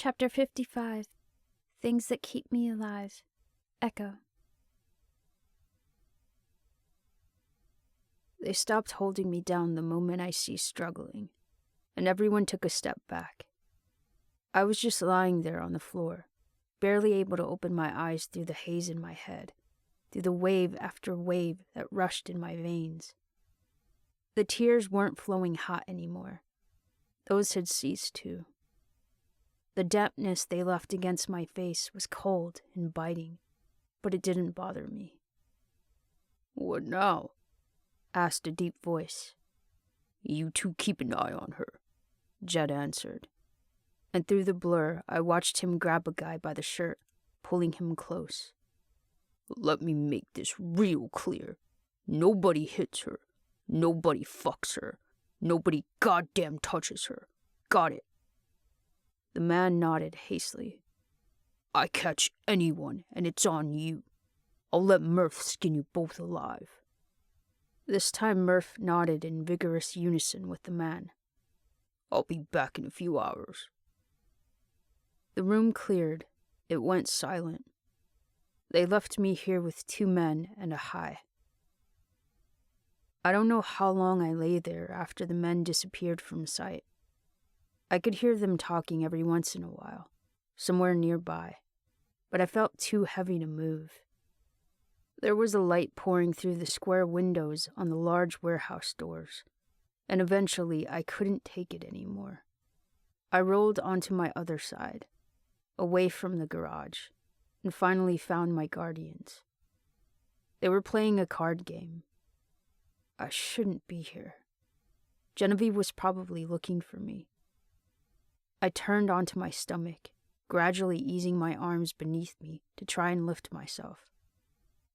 Chapter 55. Things That Keep Me Alive. Echo. They stopped holding me down the moment I ceased struggling, and everyone took a step back. I was just lying there on the floor, barely able to open my eyes through the haze in my head, through the wave after wave that rushed in my veins. The tears weren't flowing hot anymore. Those had ceased too. The dampness they left against my face was cold and biting, but it didn't bother me. "What now?" asked a deep voice. "You two keep an eye on her," Jed answered. And through the blur, I watched him grab a guy by the shirt, pulling him close. "Let me make this real clear. Nobody hits her. Nobody fucks her. Nobody goddamn touches her. Got it?" The man nodded hastily. "I catch anyone, and it's on you. I'll let Murph skin you both alive." This time Murph nodded in vigorous unison with the man. "I'll be back in a few hours." The room cleared. It went silent. They left me here with two men and a high. I don't know how long I lay there after the men disappeared from sight. I could hear them talking every once in a while, somewhere nearby, but I felt too heavy to move. There was a light pouring through the square windows on the large warehouse doors, and eventually I couldn't take it anymore. I rolled onto my other side, away from the garage, and finally found my guardians. They were playing a card game. I shouldn't be here. Genevieve was probably looking for me. I turned onto my stomach, gradually easing my arms beneath me to try and lift myself.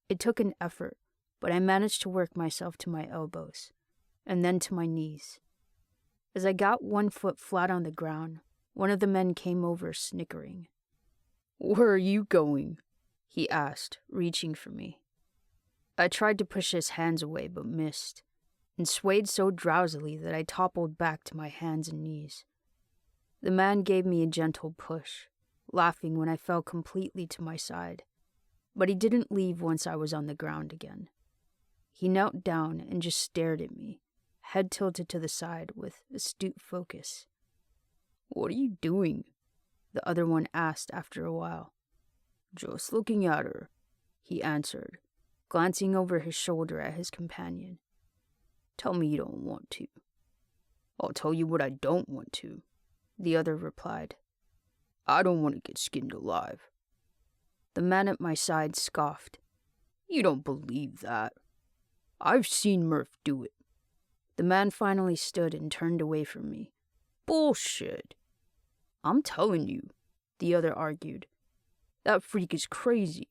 It took an effort, but I managed to work myself to my elbows, and then to my knees. As I got one foot flat on the ground, one of the men came over snickering. "Where are you going?" he asked, reaching for me. I tried to push his hands away but missed, and swayed so drowsily that I toppled back to my hands and knees. The man gave me a gentle push, laughing when I fell completely to my side, but he didn't leave once I was on the ground again. He knelt down and just stared at me, head tilted to the side with astute focus. "What are you doing?" the other one asked after a while. "Just looking at her," he answered, glancing over his shoulder at his companion. "Tell me you don't want to." "I'll tell you what I don't want to," the other replied. "I don't want to get skinned alive." The man at my side scoffed. "You don't believe that. I've seen Murph do it." The man finally stood and turned away from me. "Bullshit." "I'm telling you," the other argued. "That freak is crazy.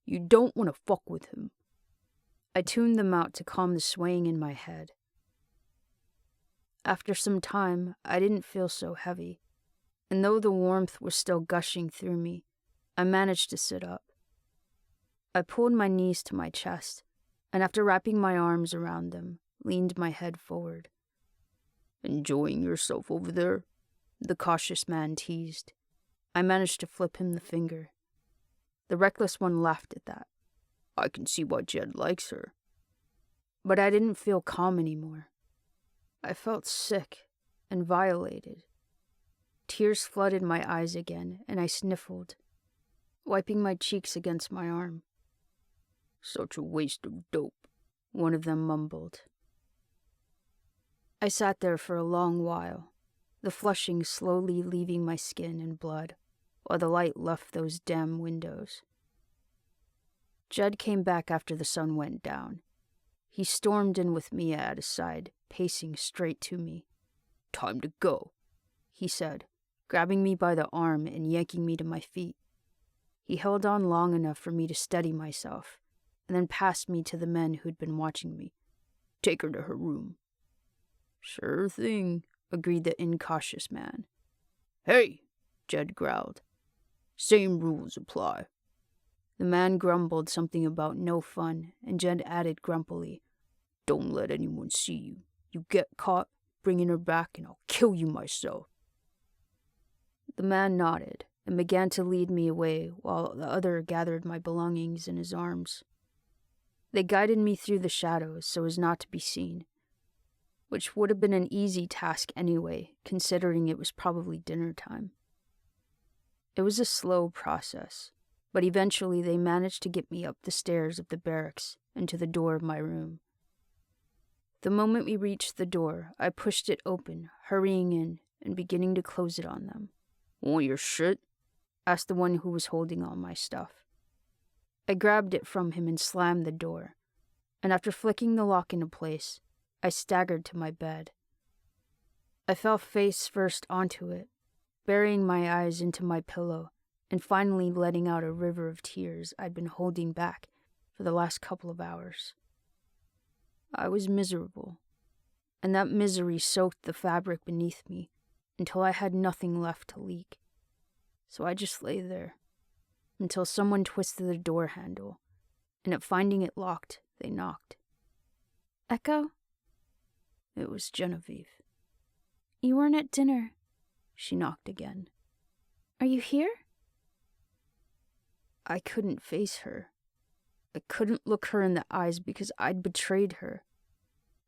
You don't want to fuck with him." I tuned them out to calm the swaying in my head. After some time, I didn't feel so heavy, and though the warmth was still gushing through me, I managed to sit up. I pulled my knees to my chest, and after wrapping my arms around them, leaned my head forward. "Enjoying yourself over there?" the cautious man teased. I managed to flip him the finger. The reckless one laughed at that. "I can see why Jed likes her." But I didn't feel calm anymore. I felt sick and violated. Tears flooded my eyes again, and I sniffled, wiping my cheeks against my arm. "Such a waste of dope," one of them mumbled. I sat there for a long while, the flushing slowly leaving my skin and blood, while the light left those damn windows. Jed came back after the sun went down. He stormed in with Mia at his side, pacing straight to me. "Time to go," he said, grabbing me by the arm and yanking me to my feet. He held on long enough for me to steady myself, and then passed me to the men who'd been watching me. "Take her to her room." "Sure thing," agreed the incautious man. "Hey," Jed growled. "Same rules apply." The man grumbled something about no fun, and Jed added grumpily, "Don't let anyone see you. You get caught bringing her back and I'll kill you myself." The man nodded, and began to lead me away while the other gathered my belongings in his arms. They guided me through the shadows so as not to be seen, which would have been an easy task anyway, considering it was probably dinner time. It was a slow process, but eventually they managed to get me up the stairs of the barracks and to the door of my room. The moment we reached the door, I pushed it open, hurrying in and beginning to close it on them. "Want your shit?" asked the one who was holding all my stuff. I grabbed it from him and slammed the door, and after flicking the lock into place, I staggered to my bed. I fell face first onto it, burying my eyes into my pillow and finally letting out a river of tears I'd been holding back for the last couple of hours. I was miserable, and that misery soaked the fabric beneath me until I had nothing left to leak. So I just lay there until someone twisted the door handle, and at finding it locked, they knocked. Echo? It was Genevieve. You weren't at dinner. She knocked again. Are you here? I couldn't face her. I couldn't look her in the eyes because I'd betrayed her.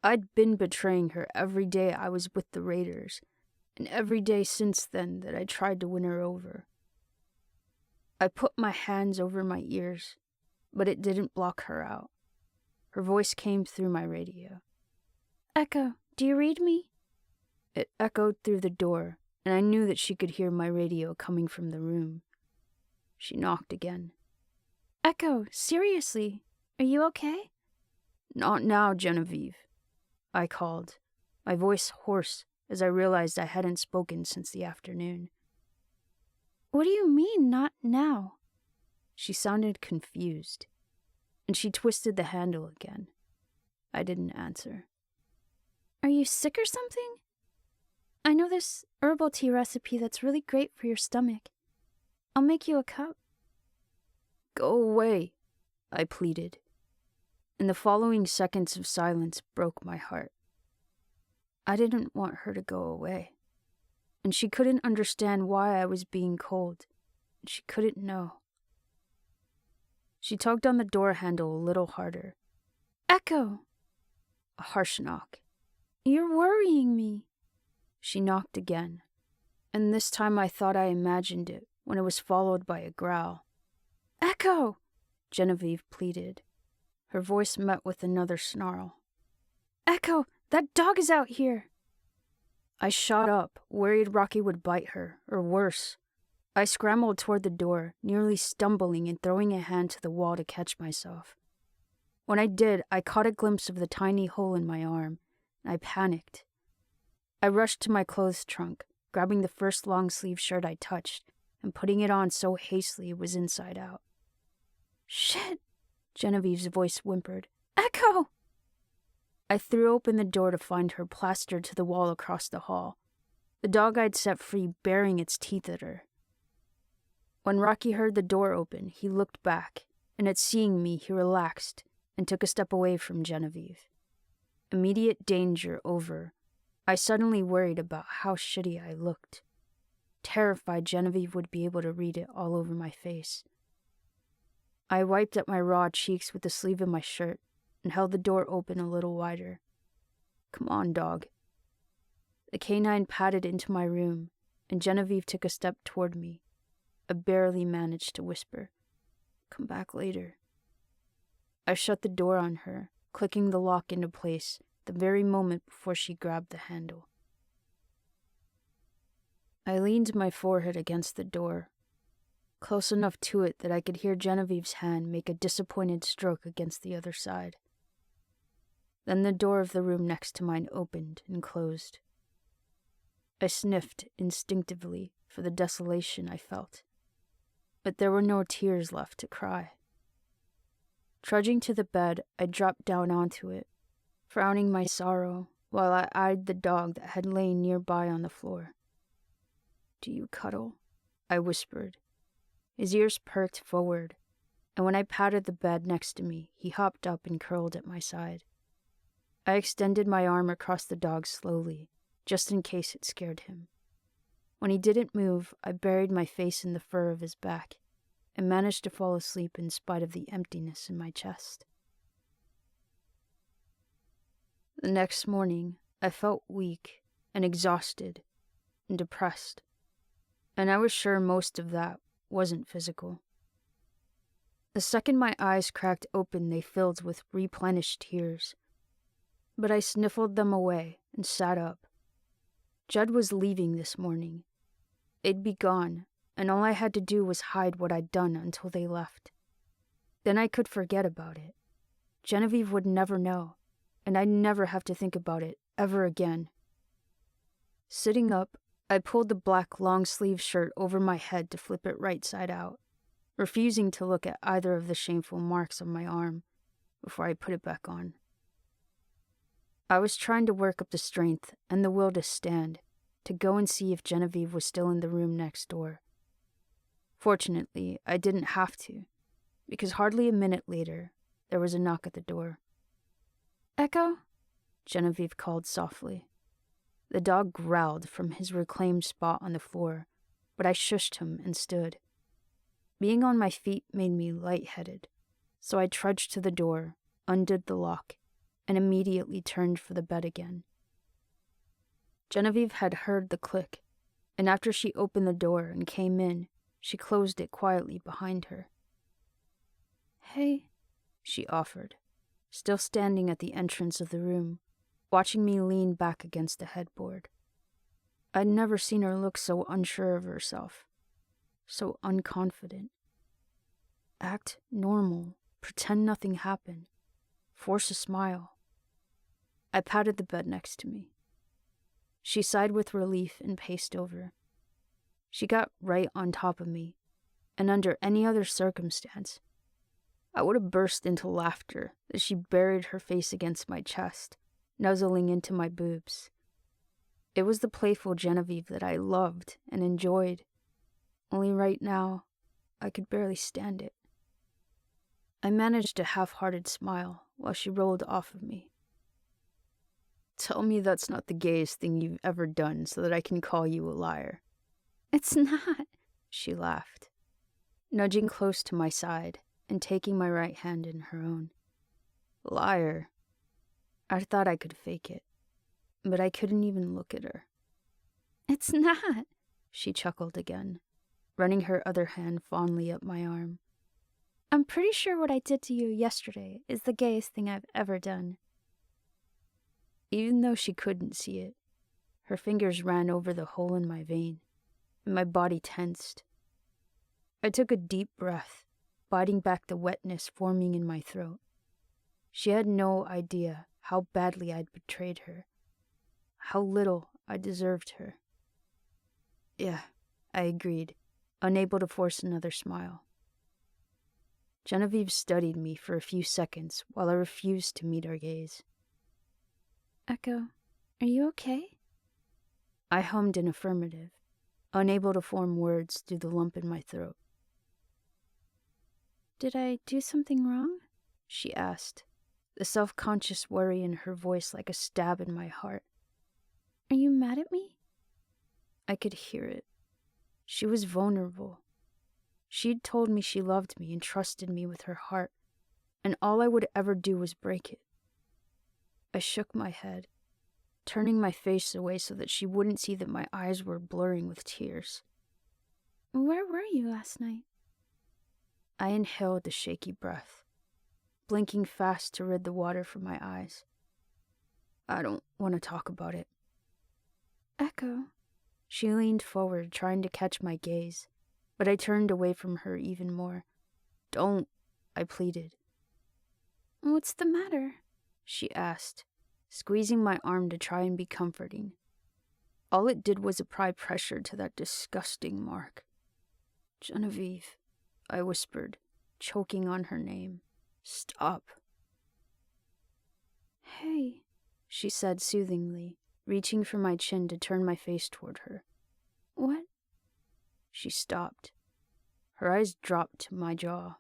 I'd been betraying her every day I was with the Raiders, and every day since then that I tried to win her over. I put my hands over my ears, but it didn't block her out. Her voice came through my radio. Echo, do you read me? It echoed through the door, and I knew that she could hear my radio coming from the room. She knocked again. Echo, seriously, are you okay? Not now, Genevieve, I called, my voice hoarse as I realized I hadn't spoken since the afternoon. What do you mean, not now? She sounded confused, and she twisted the handle again. I didn't answer. Are you sick or something? I know this herbal tea recipe that's really great for your stomach. I'll make you a cup. Go away, I pleaded, and the following seconds of silence broke my heart. I didn't want her to go away, and she couldn't understand why I was being cold, and she couldn't know. She tugged on the door handle a little harder. Echo! A harsh knock. You're worrying me. She knocked again, and this time I thought I imagined it when it was followed by a growl. Echo! Genevieve pleaded. Her voice met with another snarl. Echo, that dog is out here. I shot up, worried Rocky would bite her, or worse. I scrambled toward the door, nearly stumbling and throwing a hand to the wall to catch myself. When I did, I caught a glimpse of the tiny hole in my arm, and I panicked. I rushed to my clothes trunk, grabbing the first long-sleeve shirt I touched, and putting it on so hastily it was inside out. Shit! Genevieve's voice whimpered. Echo! I threw open the door to find her plastered to the wall across the hall, the dog I'd set free baring its teeth at her. When Rocky heard the door open, he looked back, and at seeing me, he relaxed and took a step away from Genevieve. Immediate danger over, I suddenly worried about how shitty I looked, terrified Genevieve would be able to read it all over my face. I wiped at my raw cheeks with the sleeve of my shirt and held the door open a little wider. Come on, dog. The canine padded into my room, and Genevieve took a step toward me. I barely managed to whisper, "Come back later." I shut the door on her, clicking the lock into place the very moment before she grabbed the handle. I leaned my forehead against the door, close enough to it that I could hear Genevieve's hand make a disappointed stroke against the other side. Then the door of the room next to mine opened and closed. I sniffed instinctively for the desolation I felt, but there were no tears left to cry. Trudging to the bed, I dropped down onto it, frowning my sorrow while I eyed the dog that had lain nearby on the floor. "Do you cuddle?" I whispered. His ears perked forward, and when I patted the bed next to me, he hopped up and curled at my side. I extended my arm across the dog slowly, just in case it scared him. When he didn't move, I buried my face in the fur of his back and managed to fall asleep in spite of the emptiness in my chest. The next morning, I felt weak and exhausted and depressed, and I was sure most of that wasn't physical. The second my eyes cracked open, they filled with replenished tears, but I sniffled them away and sat up. Judd was leaving this morning. They'd be gone, and all I had to do was hide what I'd done until they left. Then I could forget about it. Genevieve would never know, and I'd never have to think about it ever again. Sitting up, I pulled the black long-sleeve shirt over my head to flip it right side out, refusing to look at either of the shameful marks on my arm before I put it back on. I was trying to work up the strength and the will to stand, to go and see if Genevieve was still in the room next door. Fortunately, I didn't have to, because hardly a minute later, there was a knock at the door. Echo? Genevieve called softly. The dog growled from his reclaimed spot on the floor, but I shushed him and stood. Being on my feet made me lightheaded, so I trudged to the door, undid the lock, and immediately turned for the bed again. Genevieve had heard the click, and after she opened the door and came in, she closed it quietly behind her. Hey, she offered, still standing at the entrance of the room, watching me lean back against the headboard. I'd never seen her look so unsure of herself, so unconfident. Act normal, pretend nothing happened, force a smile. I patted the bed next to me. She sighed with relief and paced over. She got right on top of me, and under any other circumstance, I would have burst into laughter as she buried her face against my chest, nuzzling into my boobs. It was the playful Genevieve that I loved and enjoyed, only right now, I could barely stand it. I managed a half-hearted smile while she rolled off of me. Tell me that's not the gayest thing you've ever done so that I can call you a liar. It's not, she laughed, nudging close to my side and taking my right hand in her own. Liar. I thought I could fake it, but I couldn't even look at her. It's not, she chuckled again, running her other hand fondly up my arm. I'm pretty sure what I did to you yesterday is the gayest thing I've ever done. Even though she couldn't see it, her fingers ran over the hole in my vein, and my body tensed. I took a deep breath, biting back the wetness forming in my throat. She had no idea how badly I'd betrayed her, how little I deserved her. Yeah, I agreed, unable to force another smile. Genevieve studied me for a few seconds while I refused to meet her gaze. Echo, are you okay? I hummed an affirmative, unable to form words through the lump in my throat. Did I do something wrong? She asked, the self-conscious worry in her voice like a stab in my heart. Are you mad at me? I could hear it. She was vulnerable. She'd told me she loved me and trusted me with her heart, and all I would ever do was break it. I shook my head, turning my face away so that she wouldn't see that my eyes were blurring with tears. Where were you last night? I inhaled the shaky breath, blinking fast to rid the water from my eyes. I don't want to talk about it. Echo. She leaned forward, trying to catch my gaze, but I turned away from her even more. Don't, I pleaded. What's the matter? She asked, squeezing my arm to try and be comforting. All it did was apply pressure to that disgusting mark. Genevieve, I whispered, choking on her name. Stop. Hey, she said soothingly, reaching for my chin to turn my face toward her. What? She stopped. Her eyes dropped to my jaw.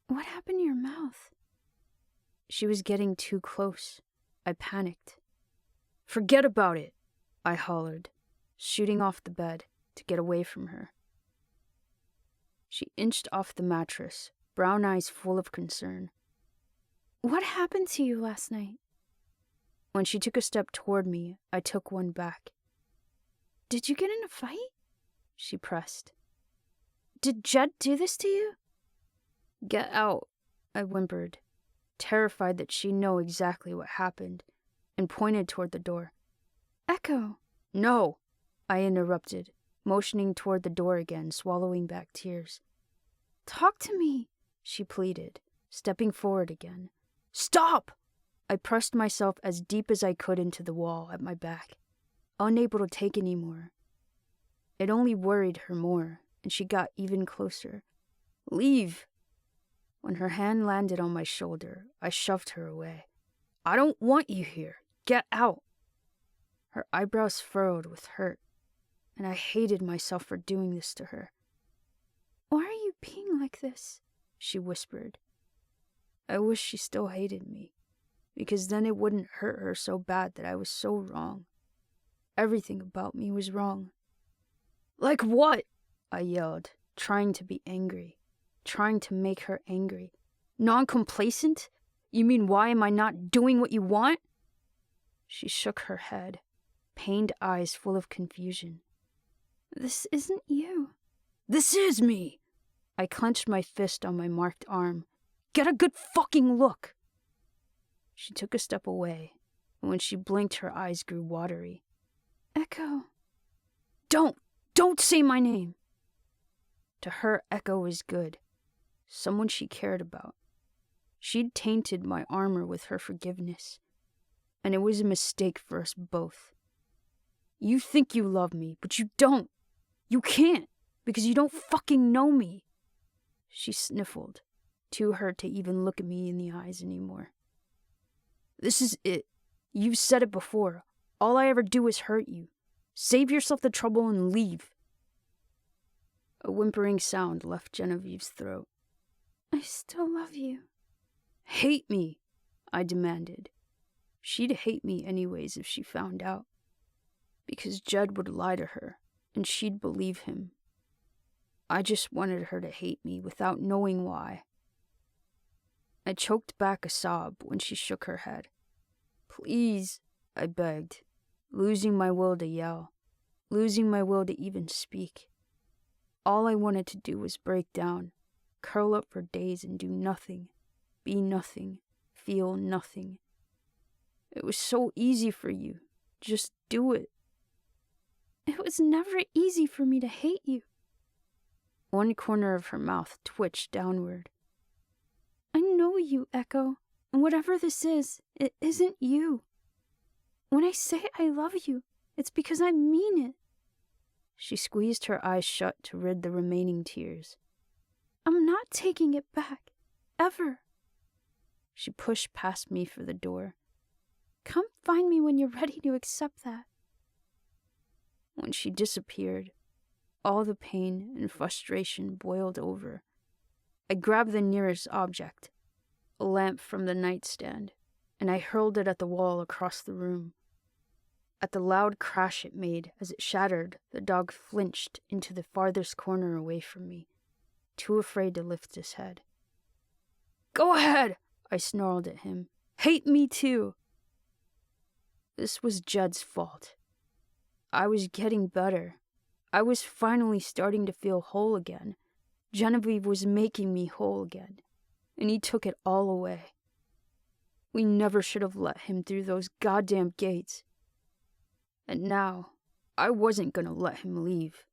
What happened to your mouth? She was getting too close. I panicked. Forget about it, I hollered, shooting off the bed to get away from her. She inched off the mattress, brown eyes full of concern. What happened to you last night? When she took a step toward me, I took one back. Did you get in a fight? She pressed. Did Jed do this to you? Get out, I whimpered, terrified that she'd know exactly what happened, and pointed toward the door. Echo. No, I interrupted, motioning toward the door again, swallowing back tears. Talk to me, she pleaded, stepping forward again. Stop! I pressed myself as deep as I could into the wall at my back, unable to take any more. It only worried her more, and she got even closer. Leave! When her hand landed on my shoulder, I shoved her away. I don't want you here. Get out! Her eyebrows furrowed with hurt, and I hated myself for doing this to her. Why are you being like this? She whispered. I wish she still hated me, because then it wouldn't hurt her so bad that I was so wrong. Everything about me was wrong. Like what? I yelled, trying to be angry, trying to make her angry. Non-complacent? You mean why am I not doing what you want? She shook her head, pained eyes full of confusion. This isn't you. This is me! I clenched my fist on my marked arm. Get a good fucking look! She took a step away, and when she blinked, her eyes grew watery. Echo. Don't say my name! To her, Echo was good. Someone she cared about. She'd tainted my armor with her forgiveness, and it was a mistake for us both. You think you love me, but you don't. You can't, because you don't fucking know me. She sniffled, too hurt to even look at me in the eyes anymore. This is it. You've said it before. All I ever do is hurt you. Save yourself the trouble and leave. A whimpering sound left Genevieve's throat. I still love you. Hate me, I demanded. She'd hate me anyways if she found out. Because Jed would lie to her, and she'd believe him. I just wanted her to hate me without knowing why. I choked back a sob when she shook her head. Please, I begged, losing my will to yell, losing my will to even speak. All I wanted to do was break down, curl up for days and do nothing, be nothing, feel nothing. It was so easy for you. Just do it. It was never easy for me to hate you. One corner of her mouth twitched downward. I know you, Echo, and whatever this is, it isn't you. When I say I love you, it's because I mean it. She squeezed her eyes shut to rid the remaining tears. I'm not taking it back, ever. She pushed past me for the door. Come find me when you're ready to accept that. When she disappeared, all the pain and frustration boiled over. I grabbed the nearest object, a lamp from the nightstand, and I hurled it at the wall across the room. At the loud crash it made as it shattered, the dog flinched into the farthest corner away from me, too afraid to lift his head. Go ahead, I snarled at him. Hate me too. This was Jed's fault. I was getting better. I was finally starting to feel whole again. Genevieve was making me whole again, and he took it all away. We never should have let him through those goddamn gates. And now, I wasn't gonna let him leave.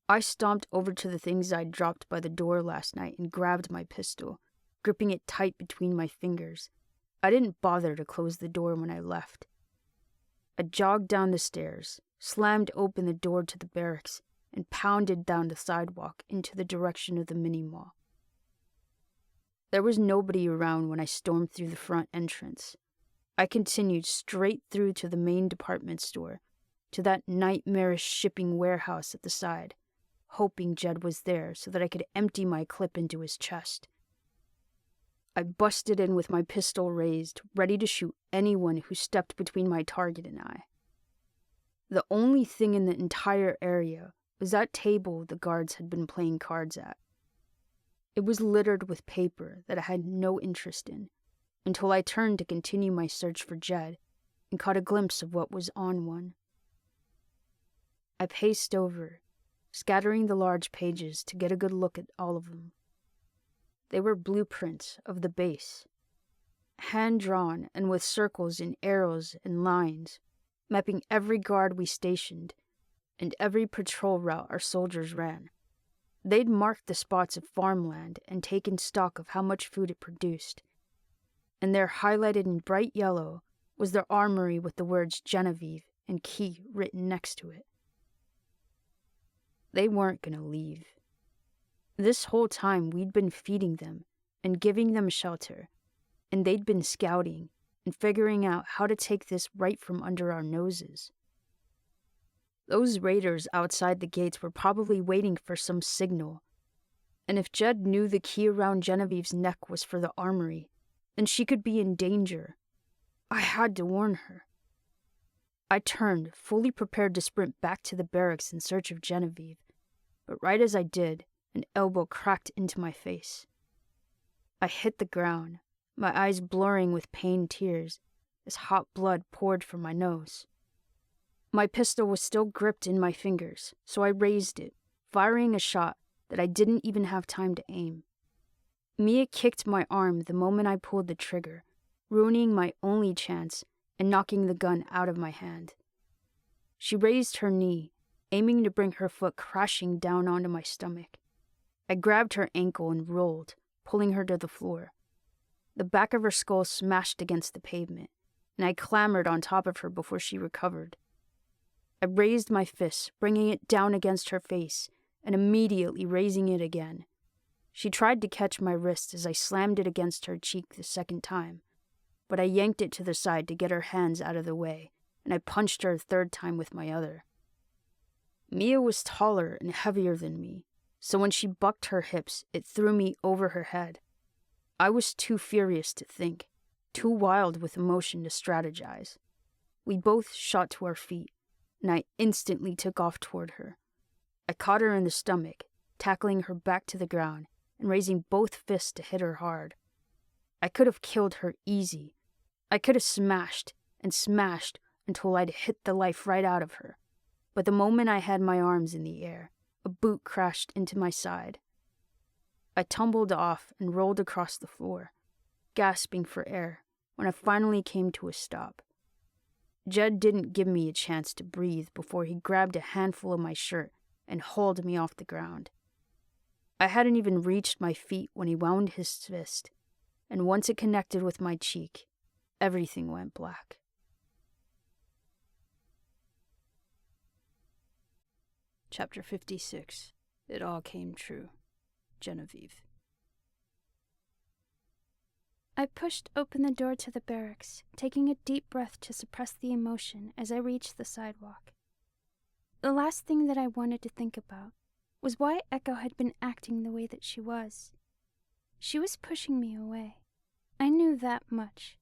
I stomped over to the things I'd dropped by the door last night and grabbed my pistol, gripping it tight between my fingers. I didn't bother to close the door when I left. I jogged down the stairs, slammed open the door to the barracks, and pounded down the sidewalk into the direction of the mini-mall. There was nobody around when I stormed through the front entrance. I continued straight through to the main department store, to that nightmarish shipping warehouse at the side, hoping Jed was there so that I could empty my clip into his chest. I busted in with my pistol raised, ready to shoot anyone who stepped between my target and I. The only thing in the entire area was that table the guards had been playing cards at. It was littered with paper that I had no interest in, until I turned to continue my search for Jed and caught a glimpse of what was on one. I paced over, scattering the large pages to get a good look at all of them. They were blueprints of the base, hand-drawn and with circles and arrows and lines, mapping every guard we stationed and every patrol route our soldiers ran. They'd marked the spots of farmland and taken stock of how much food it produced, and there, highlighted in bright yellow, was their armory with the words Genevieve and Key written next to it. They weren't going to leave. This whole time we'd been feeding them and giving them shelter, and they'd been scouting and figuring out how to take this right from under our noses. Those raiders outside the gates were probably waiting for some signal, and if Jed knew the key around Genevieve's neck was for the armory, then she could be in danger. I had to warn her. I turned, fully prepared to sprint back to the barracks in search of Genevieve, but right as I did, an elbow cracked into my face. I hit the ground, my eyes blurring with pained tears as hot blood poured from my nose. My pistol was still gripped in my fingers, so I raised it, firing a shot that I didn't even have time to aim. Mia kicked my arm the moment I pulled the trigger, ruining my only chance and knocking the gun out of my hand. She raised her knee, aiming to bring her foot crashing down onto my stomach. I grabbed her ankle and rolled, pulling her to the floor. The back of her skull smashed against the pavement, and I clambered on top of her before she recovered. I raised my fist, bringing it down against her face, and immediately raising it again. She tried to catch my wrist as I slammed it against her cheek the second time, but I yanked it to the side to get her hands out of the way, and I punched her a third time with my other. Mia was taller and heavier than me, so when she bucked her hips, it threw me over her head. I was too furious to think, too wild with emotion to strategize. We both shot to our feet, and I instantly took off toward her. I caught her in the stomach, tackling her back to the ground and raising both fists to hit her hard. I could have killed her easy. I could have smashed and smashed until I'd hit the life right out of her. But the moment I had my arms in the air, a boot crashed into my side. I tumbled off and rolled across the floor, gasping for air when I finally came to a stop. Jed didn't give me a chance to breathe before he grabbed a handful of my shirt and hauled me off the ground. I hadn't even reached my feet when he wound his fist, and once it connected with my cheek, everything went black. Chapter 56. It all came true. Genevieve. I pushed open the door to the barracks, taking a deep breath to suppress the emotion as I reached the sidewalk. The last thing that I wanted to think about was why Echo had been acting the way that she was. She was pushing me away. I knew that much.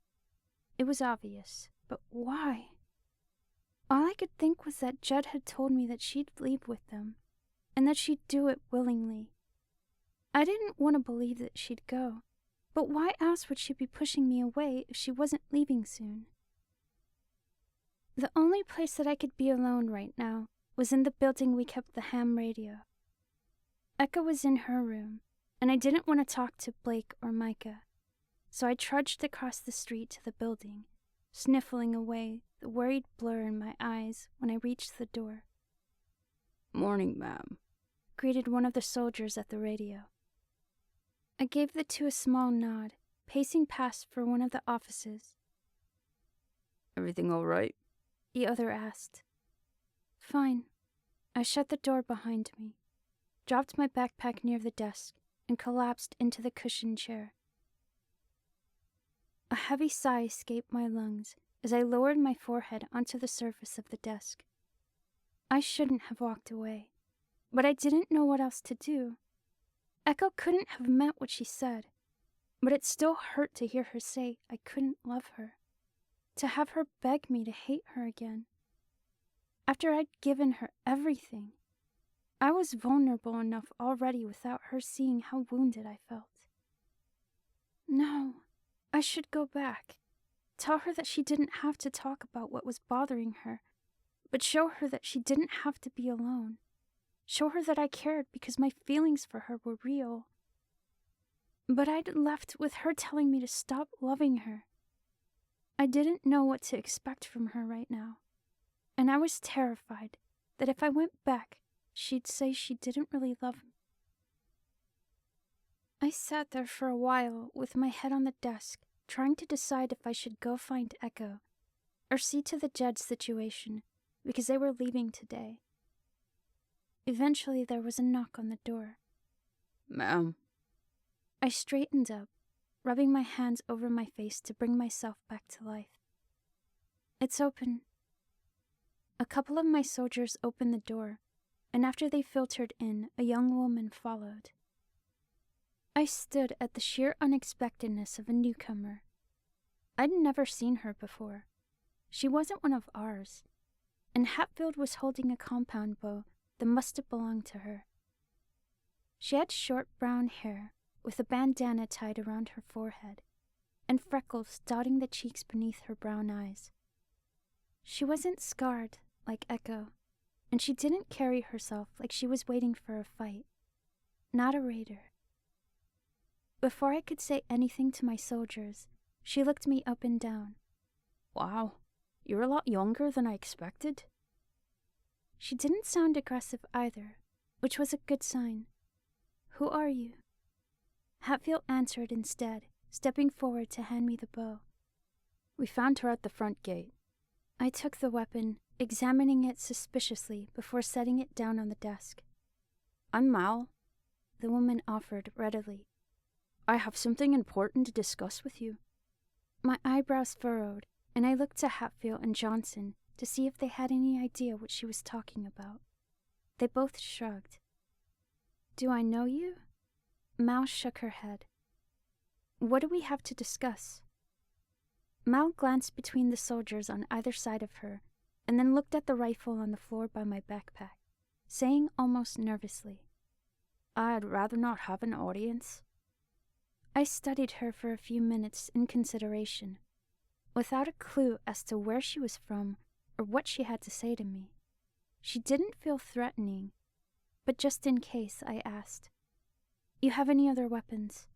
It was obvious, but why? All I could think was that Jed had told me that she'd leave with them, and that she'd do it willingly. I didn't want to believe that she'd go, but why else would she be pushing me away if she wasn't leaving soon? The only place that I could be alone right now was in the building we kept the ham radio. Echo was in her room, and I didn't want to talk to Blake or Micah, so I trudged across the street to the building, sniffling away the worried blur in my eyes when I reached the door. "Morning, ma'am," greeted one of the soldiers at the radio. I gave the two a small nod, pacing past for one of the offices. "Everything all right?" The other asked. "Fine." I shut the door behind me, dropped my backpack near the desk, and collapsed into the cushioned chair. A heavy sigh escaped my lungs as I lowered my forehead onto the surface of the desk. I shouldn't have walked away, but I didn't know what else to do. Echo couldn't have meant what she said, but it still hurt to hear her say I couldn't love her, to have her beg me to hate her again. After I'd given her everything. I was vulnerable enough already without her seeing how wounded I felt. No, I should go back. Tell her that she didn't have to talk about what was bothering her, but show her that she didn't have to be alone. Show her that I cared because my feelings for her were real. But I'd left with her telling me to stop loving her. I didn't know what to expect from her right now, and I was terrified that if I went back, she'd say she didn't really love me. I sat there for a while with my head on the desk, trying to decide if I should go find Echo or see to the Jed situation because they were leaving today. Eventually, there was a knock on the door. Ma'am. I straightened up, rubbing my hands over my face to bring myself back to life. It's open. A couple of my soldiers opened the door, and after they filtered in, a young woman followed. I stood at the sheer unexpectedness of a newcomer. I'd never seen her before. She wasn't one of ours, and Hatfield was holding a compound bow that must have belonged to her. She had short brown hair with a bandana tied around her forehead, and freckles dotting the cheeks beneath her brown eyes. She wasn't scarred like Echo, and she didn't carry herself like she was waiting for a fight. Not a raider. Before I could say anything to my soldiers, she looked me up and down. Wow, you're a lot younger than I expected. She didn't sound aggressive either, which was a good sign. Who are you? Hatfield answered instead, stepping forward to hand me the bow. We found her at the front gate. I took the weapon, examining it suspiciously before setting it down on the desk. I'm Mal, the woman offered readily. I have something important to discuss with you. My eyebrows furrowed, and I looked to Hatfield and Johnson to see if they had any idea what she was talking about. They both shrugged. Do I know you? Mal shook her head. What do we have to discuss? Mal glanced between the soldiers on either side of her, and then looked at the rifle on the floor by my backpack, saying almost nervously, I'd rather not have an audience. I studied her for a few minutes in consideration, without a clue as to where she was from or what she had to say to me. She didn't feel threatening, but just in case, I asked, You have any other weapons?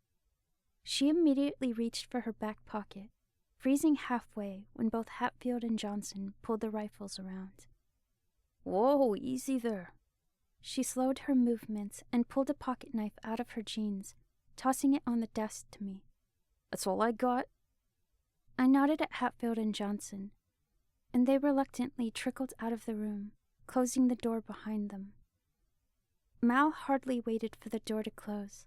She immediately reached for her back pocket, freezing halfway when both Hatfield and Johnson pulled the rifles around. Whoa, easy there. She slowed her movements and pulled a pocket knife out of her jeans, tossing it on the desk to me. That's all I got? I nodded at Hatfield and Johnson, and they reluctantly trickled out of the room, closing the door behind them. Mal hardly waited for the door to close.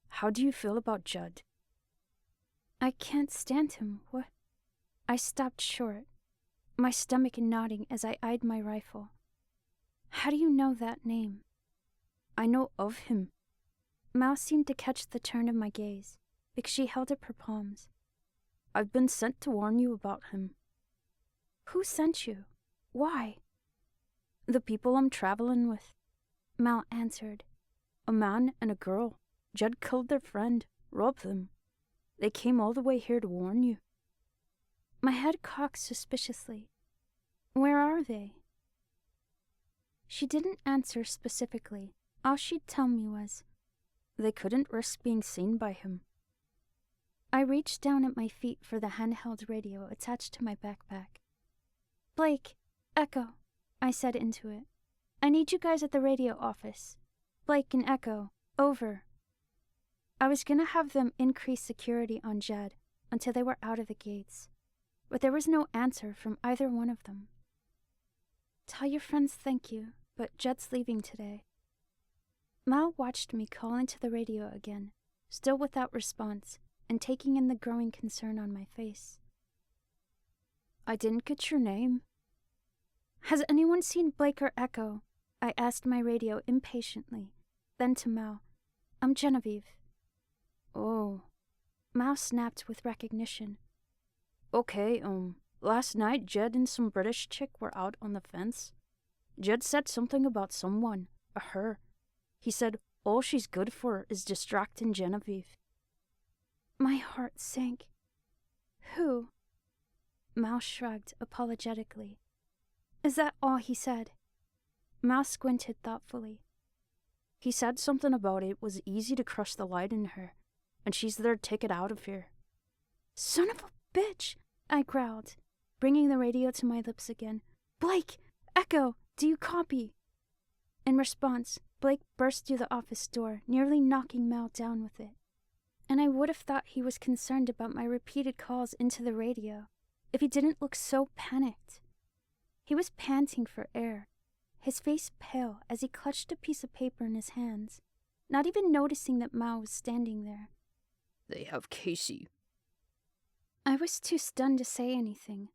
How do you feel about Judd? I can't stand him. What? I stopped short, my stomach nodding as I eyed my rifle. How do you know that name? I know of him. Mal seemed to catch the turn of my gaze, because she held up her palms. I've been sent to warn you about him. Who sent you? Why? The people I'm traveling with, Mal answered. A man and a girl. Judd killed their friend, robbed them. They came all the way here to warn you. My head cocked suspiciously. Where are they? She didn't answer specifically. All she'd tell me was, They couldn't risk being seen by him. I reached down at my feet for the handheld radio attached to my backpack. Blake, Echo, I said into it. I need you guys at the radio office. Blake and Echo, over. I was gonna have them increase security on Jed until they were out of the gates, but there was no answer from either one of them. Tell your friends thank you, but Jed's leaving today. Mal watched me call into the radio again, still without response, and taking in the growing concern on my face. I didn't get your name. Has anyone seen Blake or Echo? I asked my radio impatiently, then to Mal. I'm Genevieve. Oh. Mal snapped with recognition. Okay, Last night, Jed and some British chick were out on the fence. Jed said something about someone, a her. He said all she's good for is distracting Genevieve. My heart sank. Who? Mal shrugged apologetically. Is that all he said? Mal squinted thoughtfully. He said something about it was easy to crush the light in her, and she's their ticket out of here. Son of a bitch, I growled, bringing the radio to my lips again. Blake! Echo! Do you copy? In response, Blake burst through the office door, nearly knocking Mal down with it. And I would have thought he was concerned about my repeated calls into the radio, if he didn't look so panicked. He was panting for air, his face pale as he clutched a piece of paper in his hands, not even noticing that Mal was standing there. They have Casey. I was too stunned to say anything,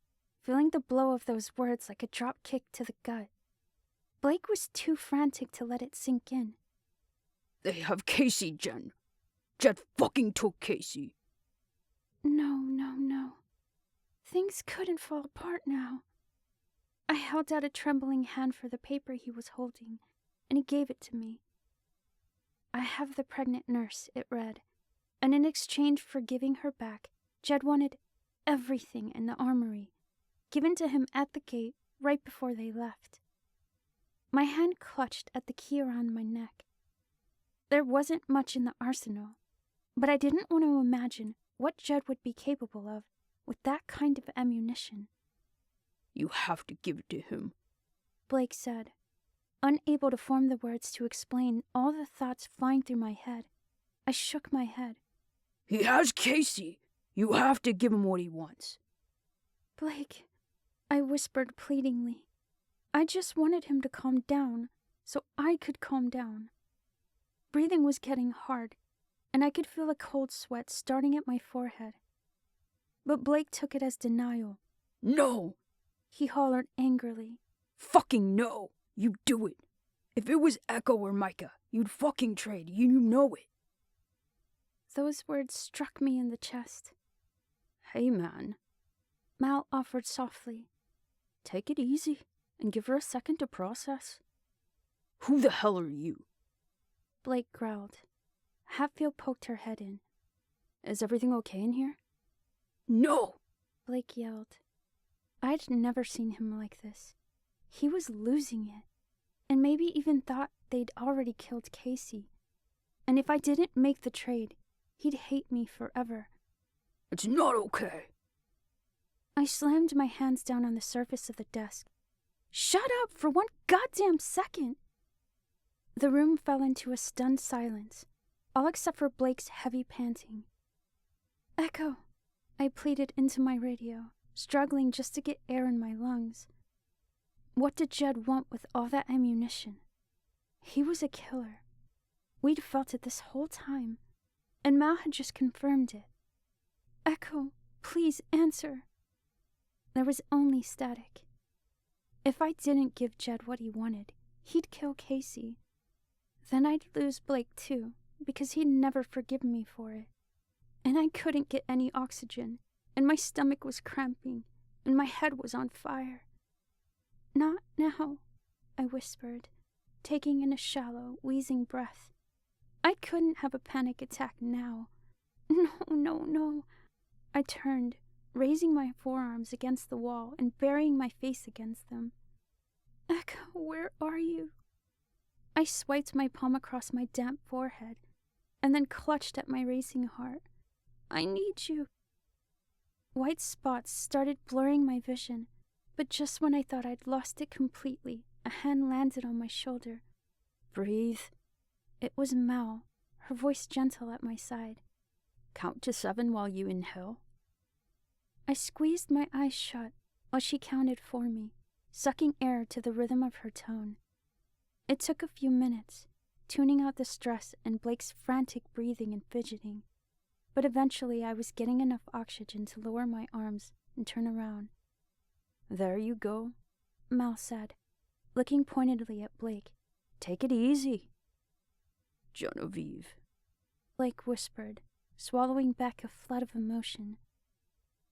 feeling the blow of those words like a drop kick to the gut. Blake was too frantic to let it sink in. They have Casey, Jen. Jed fucking took Casey. No. Things couldn't fall apart now. I held out a trembling hand for the paper he was holding, and he gave it to me. I have the pregnant nurse, it read, and in exchange for giving her back, Jed wanted everything in the armory, given to him at the gate right before they left. My hand clutched at the key around my neck. There wasn't much in the arsenal, but I didn't want to imagine what Jed would be capable of with that kind of ammunition. You have to give it to him, Blake said, unable to form the words to explain all the thoughts flying through my head. I shook my head. He has Casey. You have to give him what he wants. Blake, I whispered pleadingly. I just wanted him to calm down so I could calm down. Breathing was getting hard, and I could feel a cold sweat starting at my forehead. But Blake took it as denial. No! He hollered angrily. Fucking no! You do it! If it was Echo or Micah, you'd fucking trade. You know it. Those words struck me in the chest. Hey, man, Mal offered softly. Take it easy and give her a second to process. Who the hell are you? Blake growled. Hatfield poked her head in. Is everything okay in here? No! Blake yelled. I'd never seen him like this. He was losing it, and maybe even thought they'd already killed Casey. And if I didn't make the trade, he'd hate me forever. It's not okay. I slammed my hands down on the surface of the desk. Shut up for one goddamn second! The room fell into a stunned silence, all except for Blake's heavy panting. Echo, I pleaded into my radio, struggling just to get air in my lungs. What did Jed want with all that ammunition? He was a killer. We'd felt it this whole time, and Mal had just confirmed it. Echo, please answer. There was only static. If I didn't give Jed what he wanted, he'd kill Casey. Then I'd lose Blake too, because he'd never forgive me for it. And I couldn't get any oxygen, and my stomach was cramping, and my head was on fire. Not now, I whispered, taking in a shallow, wheezing breath. I couldn't have a panic attack now. No. I turned, raising my forearms against the wall and burying my face against them. Echo, where are you? I swiped my palm across my damp forehead, and then clutched at my racing heart. I need you. White spots started blurring my vision, but just when I thought I'd lost it completely, a hand landed on my shoulder. Breathe. It was Mal, her voice gentle at my side. Count to 7 while you inhale. I squeezed my eyes shut while she counted for me, sucking air to the rhythm of her tone. It took a few minutes, tuning out the stress and Blake's frantic breathing and fidgeting, but eventually I was getting enough oxygen to lower my arms and turn around. There you go, Mal said, looking pointedly at Blake. Take it easy. Genevieve, Blake whispered, swallowing back a flood of emotion.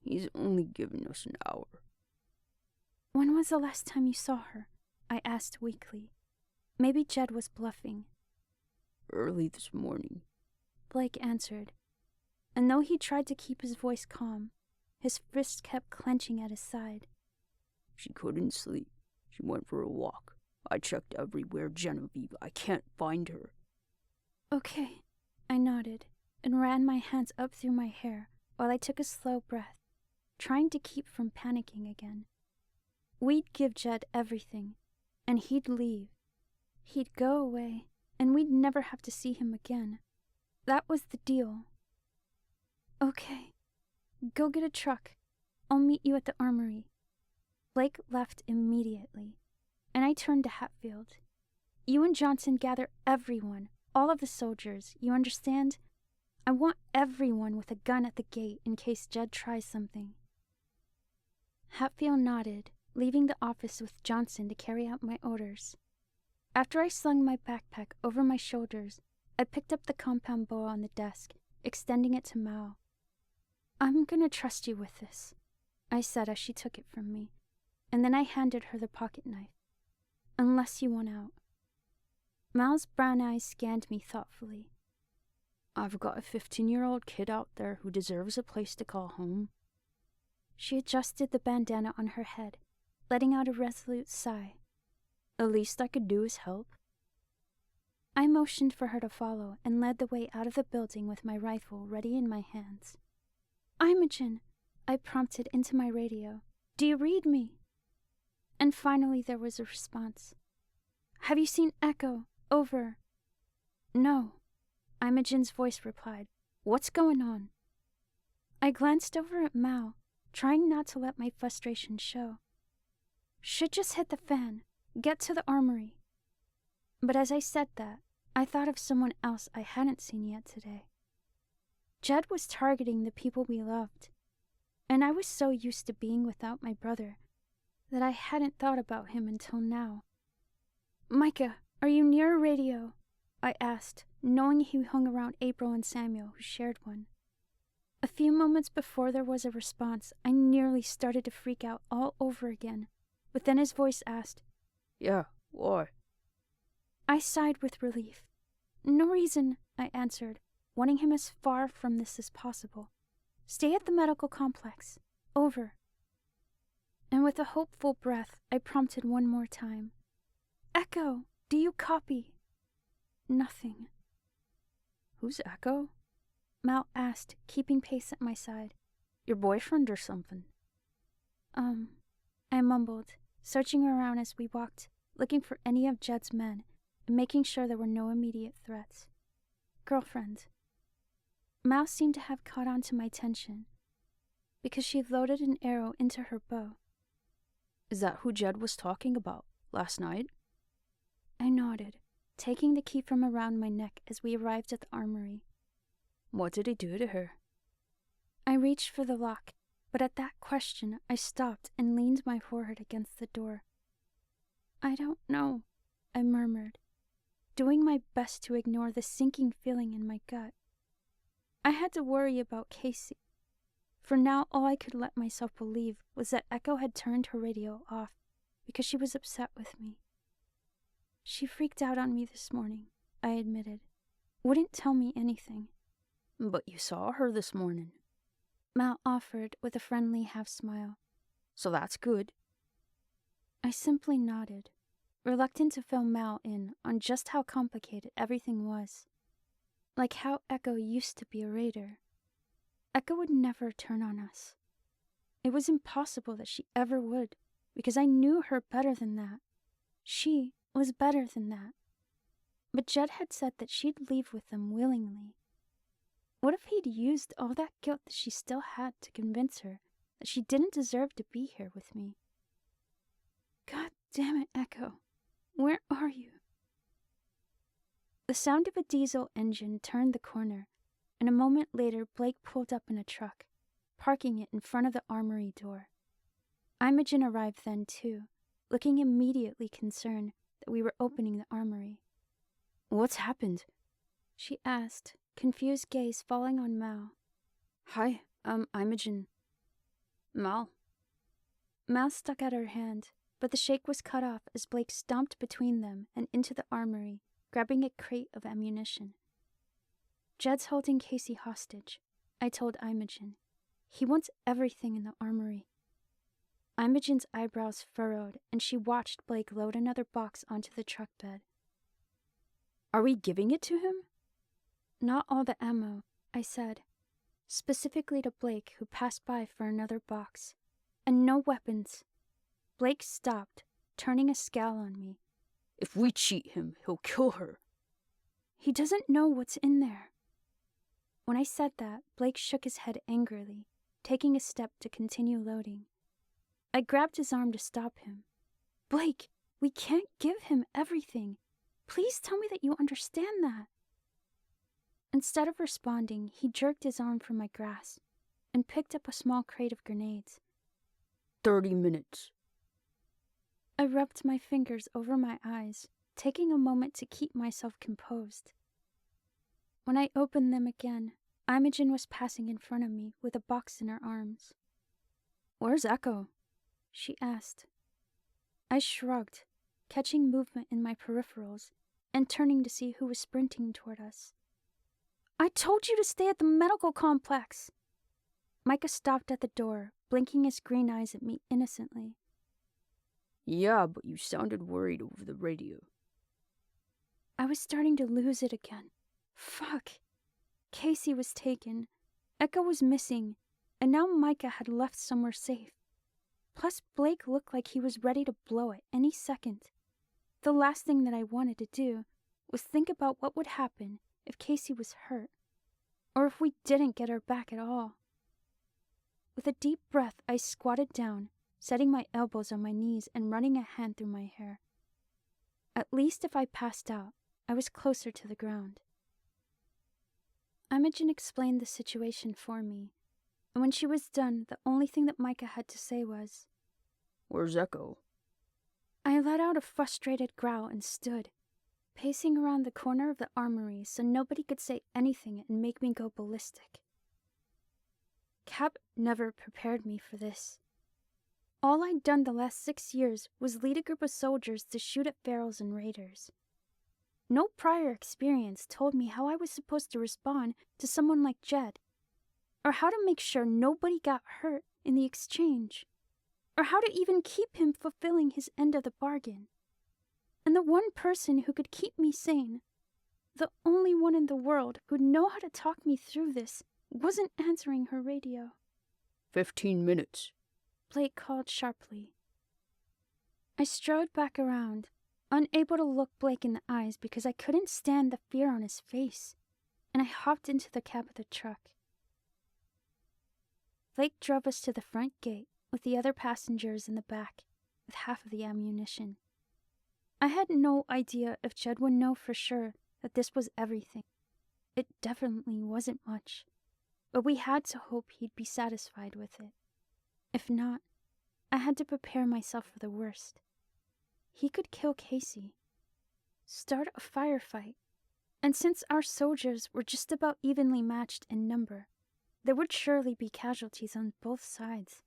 He's only given us an hour. When was the last time you saw her? I asked weakly. Maybe Jed was bluffing. Early this morning, Blake answered. And though he tried to keep his voice calm, his fist kept clenching at his side. She couldn't sleep. She went for a walk. I checked everywhere, Genevieve. I can't find her. Okay, I nodded and ran my hands up through my hair while I took a slow breath, trying to keep from panicking again. We'd give Jed everything, and he'd leave. He'd go away, and we'd never have to see him again. That was the deal. Okay, go get a truck. I'll meet you at the armory. Blake left immediately, and I turned to Hatfield. You and Johnson gather everyone, all of the soldiers, you understand? I want everyone with a gun at the gate in case Jed tries something. Hatfield nodded, leaving the office with Johnson to carry out my orders. After I slung my backpack over my shoulders, I picked up the compound bow on the desk, extending it to Mal. I'm gonna trust you with this, I said as she took it from me, and then I handed her the pocket knife. Unless you want out. Mal's brown eyes scanned me thoughtfully. I've got a 15-year-old kid out there who deserves a place to call home. She adjusted the bandana on her head, letting out a resolute sigh. The least I could do is help. I motioned for her to follow and led the way out of the building with my rifle ready in my hands. Imogen, I prompted into my radio. Do you read me? And finally there was a response. Have you seen Echo? Over. No. Imogen's voice replied. What's going on? I glanced over at Mal, trying not to let my frustration show. Should just hit the fan. Get to the armory. But as I said that, I thought of someone else I hadn't seen yet today. Jed was targeting the people we loved, and I was so used to being without my brother that I hadn't thought about him until now. Micah, are you near a radio? I asked, knowing he hung around April and Samuel, who shared one. A few moments before there was a response, I nearly started to freak out all over again, but then his voice asked, Yeah, why? I sighed with relief. No reason, I answered, wanting him as far from this as possible. Stay at the medical complex. Over. And with a hopeful breath, I prompted one more time. Echo, do you copy? Nothing. Who's Echo? Mal asked, keeping pace at my side. Your boyfriend or something? I mumbled, searching around as we walked, looking for any of Jed's men, and making sure there were no immediate threats. Girlfriend. Mal seemed to have caught on to my tension, because she loaded an arrow into her bow. Is that who Jed was talking about last night? I nodded, taking the key from around my neck as we arrived at the armory. What did he do to her? I reached for the lock, but at that question I stopped and leaned my forehead against the door. I don't know, I murmured, doing my best to ignore the sinking feeling in my gut. I had to worry about Casey. For now, all I could let myself believe was that Echo had turned her radio off because she was upset with me. She freaked out on me this morning, I admitted. Wouldn't tell me anything. But you saw her this morning, Mal offered with a friendly half-smile. So that's good. I simply nodded, reluctant to fill Mal in on just how complicated everything was. Like how Echo used to be a raider. Echo would never turn on us. It was impossible that she ever would, because I knew her better than that. She was better than that. But Jed had said that she'd leave with them willingly. What if he'd used all that guilt that she still had to convince her that she didn't deserve to be here with me? God damn it, Echo. Where are you? The sound of a diesel engine turned the corner, and a moment later Blake pulled up in a truck, parking it in front of the armory door. Imogen arrived then too, looking immediately concerned that we were opening the armory. What's happened? She asked, confused gaze falling on Mal. Hi, Imogen. Mal. Mal stuck out her hand, but the shake was cut off as Blake stomped between them and into the armory, grabbing a crate of ammunition. Jed's holding Casey hostage, I told Imogen. He wants everything in the armory. Imogen's eyebrows furrowed, and she watched Blake load another box onto the truck bed. Are we giving it to him? Not all the ammo, I said, specifically to Blake, who passed by for another box. And no weapons. Blake stopped, turning a scowl on me. If we cheat him, he'll kill her. He doesn't know what's in there. When I said that, Blake shook his head angrily, taking a step to continue loading. I grabbed his arm to stop him. Blake, we can't give him everything. Please tell me that you understand that. Instead of responding, he jerked his arm from my grasp and picked up a small crate of grenades. 30 minutes. I rubbed my fingers over my eyes, taking a moment to keep myself composed. When I opened them again, Imogen was passing in front of me with a box in her arms. Where's Echo? She asked. I shrugged, catching movement in my peripherals and turning to see who was sprinting toward us. I told you to stay at the medical complex! Micah stopped at the door, blinking his green eyes at me innocently. Yeah, but you sounded worried over the radio. I was starting to lose it again. Fuck. Casey was taken, Echo was missing, and now Micah had left somewhere safe. Plus, Blake looked like he was ready to blow it any second. The last thing that I wanted to do was think about what would happen if Casey was hurt, or if we didn't get her back at all. With a deep breath, I squatted down, setting my elbows on my knees and running a hand through my hair. At least if I passed out, I was closer to the ground. Imogen explained the situation for me, and when she was done, the only thing that Micah had to say was, Where's Echo? I let out a frustrated growl and stood, pacing around the corner of the armory so nobody could say anything and make me go ballistic. Cap never prepared me for this. All I'd done the last 6 years was lead a group of soldiers to shoot at ferals and raiders. No prior experience told me how I was supposed to respond to someone like Jed, or how to make sure nobody got hurt in the exchange, or how to even keep him fulfilling his end of the bargain. And the one person who could keep me sane, the only one in the world who'd know how to talk me through this, wasn't answering her radio. 15 minutes. Blake called sharply. I strode back around, unable to look Blake in the eyes because I couldn't stand the fear on his face, and I hopped into the cab of the truck. Blake drove us to the front gate with the other passengers in the back with half of the ammunition. I had no idea if Jed would know for sure that this was everything. It definitely wasn't much, but we had to hope he'd be satisfied with it. If not, I had to prepare myself for the worst. He could kill Casey, start a firefight, and since our soldiers were just about evenly matched in number, there would surely be casualties on both sides.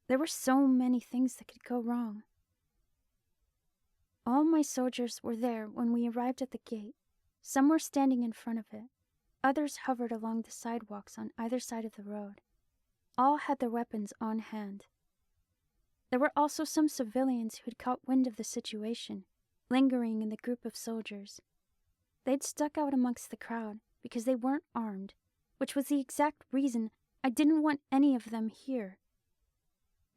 There were so many things that could go wrong. All my soldiers were there when we arrived at the gate. Some were standing in front of it. Others hovered along the sidewalks on either side of the road. All had their weapons on hand. There were also some civilians who had caught wind of the situation, lingering in the group of soldiers. They'd stuck out amongst the crowd because they weren't armed, which was the exact reason I didn't want any of them here.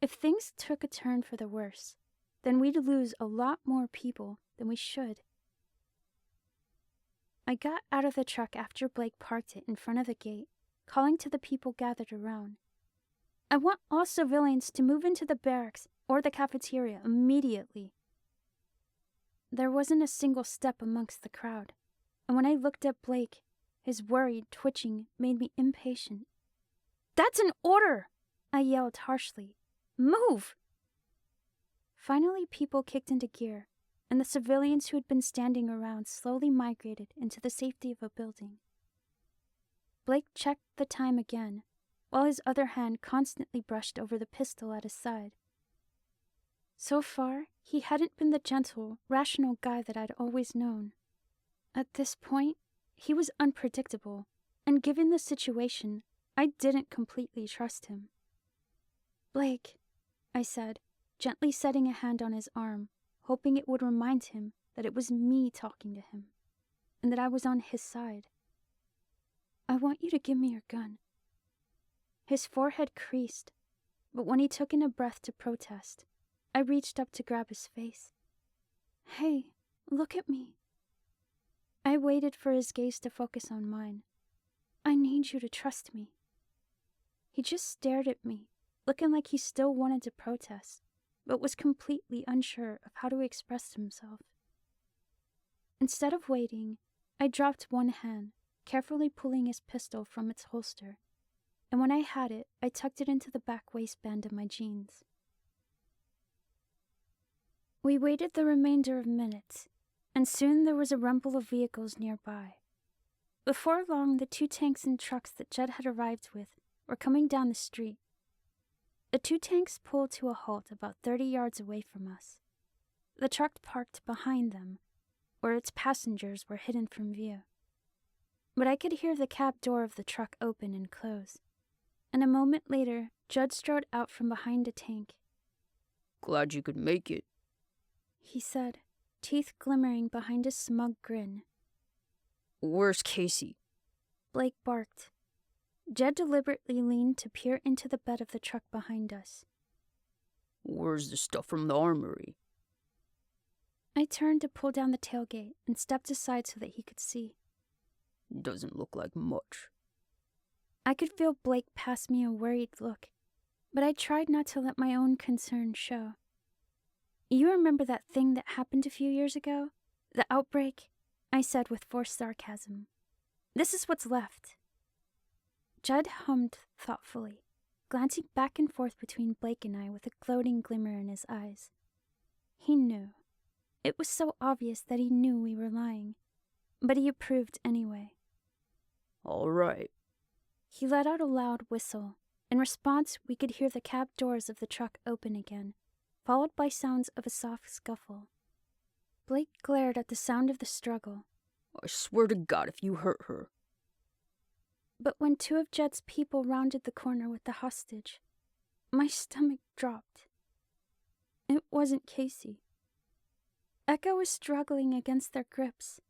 If things took a turn for the worse, then we'd lose a lot more people than we should. I got out of the truck after Blake parked it in front of the gate, calling to the people gathered around. I want all civilians to move into the barracks or the cafeteria immediately. There wasn't a single step amongst the crowd, and when I looked at Blake, his worried twitching made me impatient. "That's an order!" I yelled harshly. "Move!" Finally, people kicked into gear, and the civilians who had been standing around slowly migrated into the safety of a building. Blake checked the time again, while his other hand constantly brushed over the pistol at his side, So far, he hadn't been the gentle, rational guy that I'd always known. At this point, he was unpredictable, and given the situation, I didn't completely trust him. "Blake," I said, gently setting a hand on his arm, hoping it would remind him that it was me talking to him, and that I was on his side. "I want you to give me your gun." His forehead creased, but when he took in a breath to protest, I reached up to grab his face. "Hey, look at me." I waited for his gaze to focus on mine. "I need you to trust me." He just stared at me, looking like he still wanted to protest, but was completely unsure of how to express himself. Instead of waiting, I dropped one hand, carefully pulling his pistol from its holster, and when I had it, I tucked it into the back waistband of my jeans. We waited the remainder of minutes, and soon there was a rumble of vehicles nearby. Before long, the 2 tanks and trucks that Jed had arrived with were coming down the street. The 2 tanks pulled to a halt about 30 yards away from us. The truck parked behind them, where its passengers were hidden from view. But I could hear the cab door of the truck open and close, and a moment later, Judd strode out from behind a tank. "Glad you could make it," he said, teeth glimmering behind a smug grin. "Where's Casey?" Blake barked. Jed deliberately leaned to peer into the bed of the truck behind us. "Where's the stuff from the armory?" I turned to pull down the tailgate and stepped aside so that he could see. "Doesn't look like much." I could feel Blake pass me a worried look, but I tried not to let my own concern show. "You remember that thing that happened a few years ago? The outbreak?" I said with forced sarcasm. "This is what's left." Judd hummed thoughtfully, glancing back and forth between Blake and I with a gloating glimmer in his eyes. He knew. It was so obvious that he knew we were lying, but he approved anyway. "All right." He let out a loud whistle. In response, we could hear the cab doors of the truck open again, followed by sounds of a soft scuffle. Blake glared at the sound of the struggle. "I swear to God if you hurt her." But when 2 of Jed's people rounded the corner with the hostage, my stomach dropped. It wasn't Casey. Echo was struggling against their grips,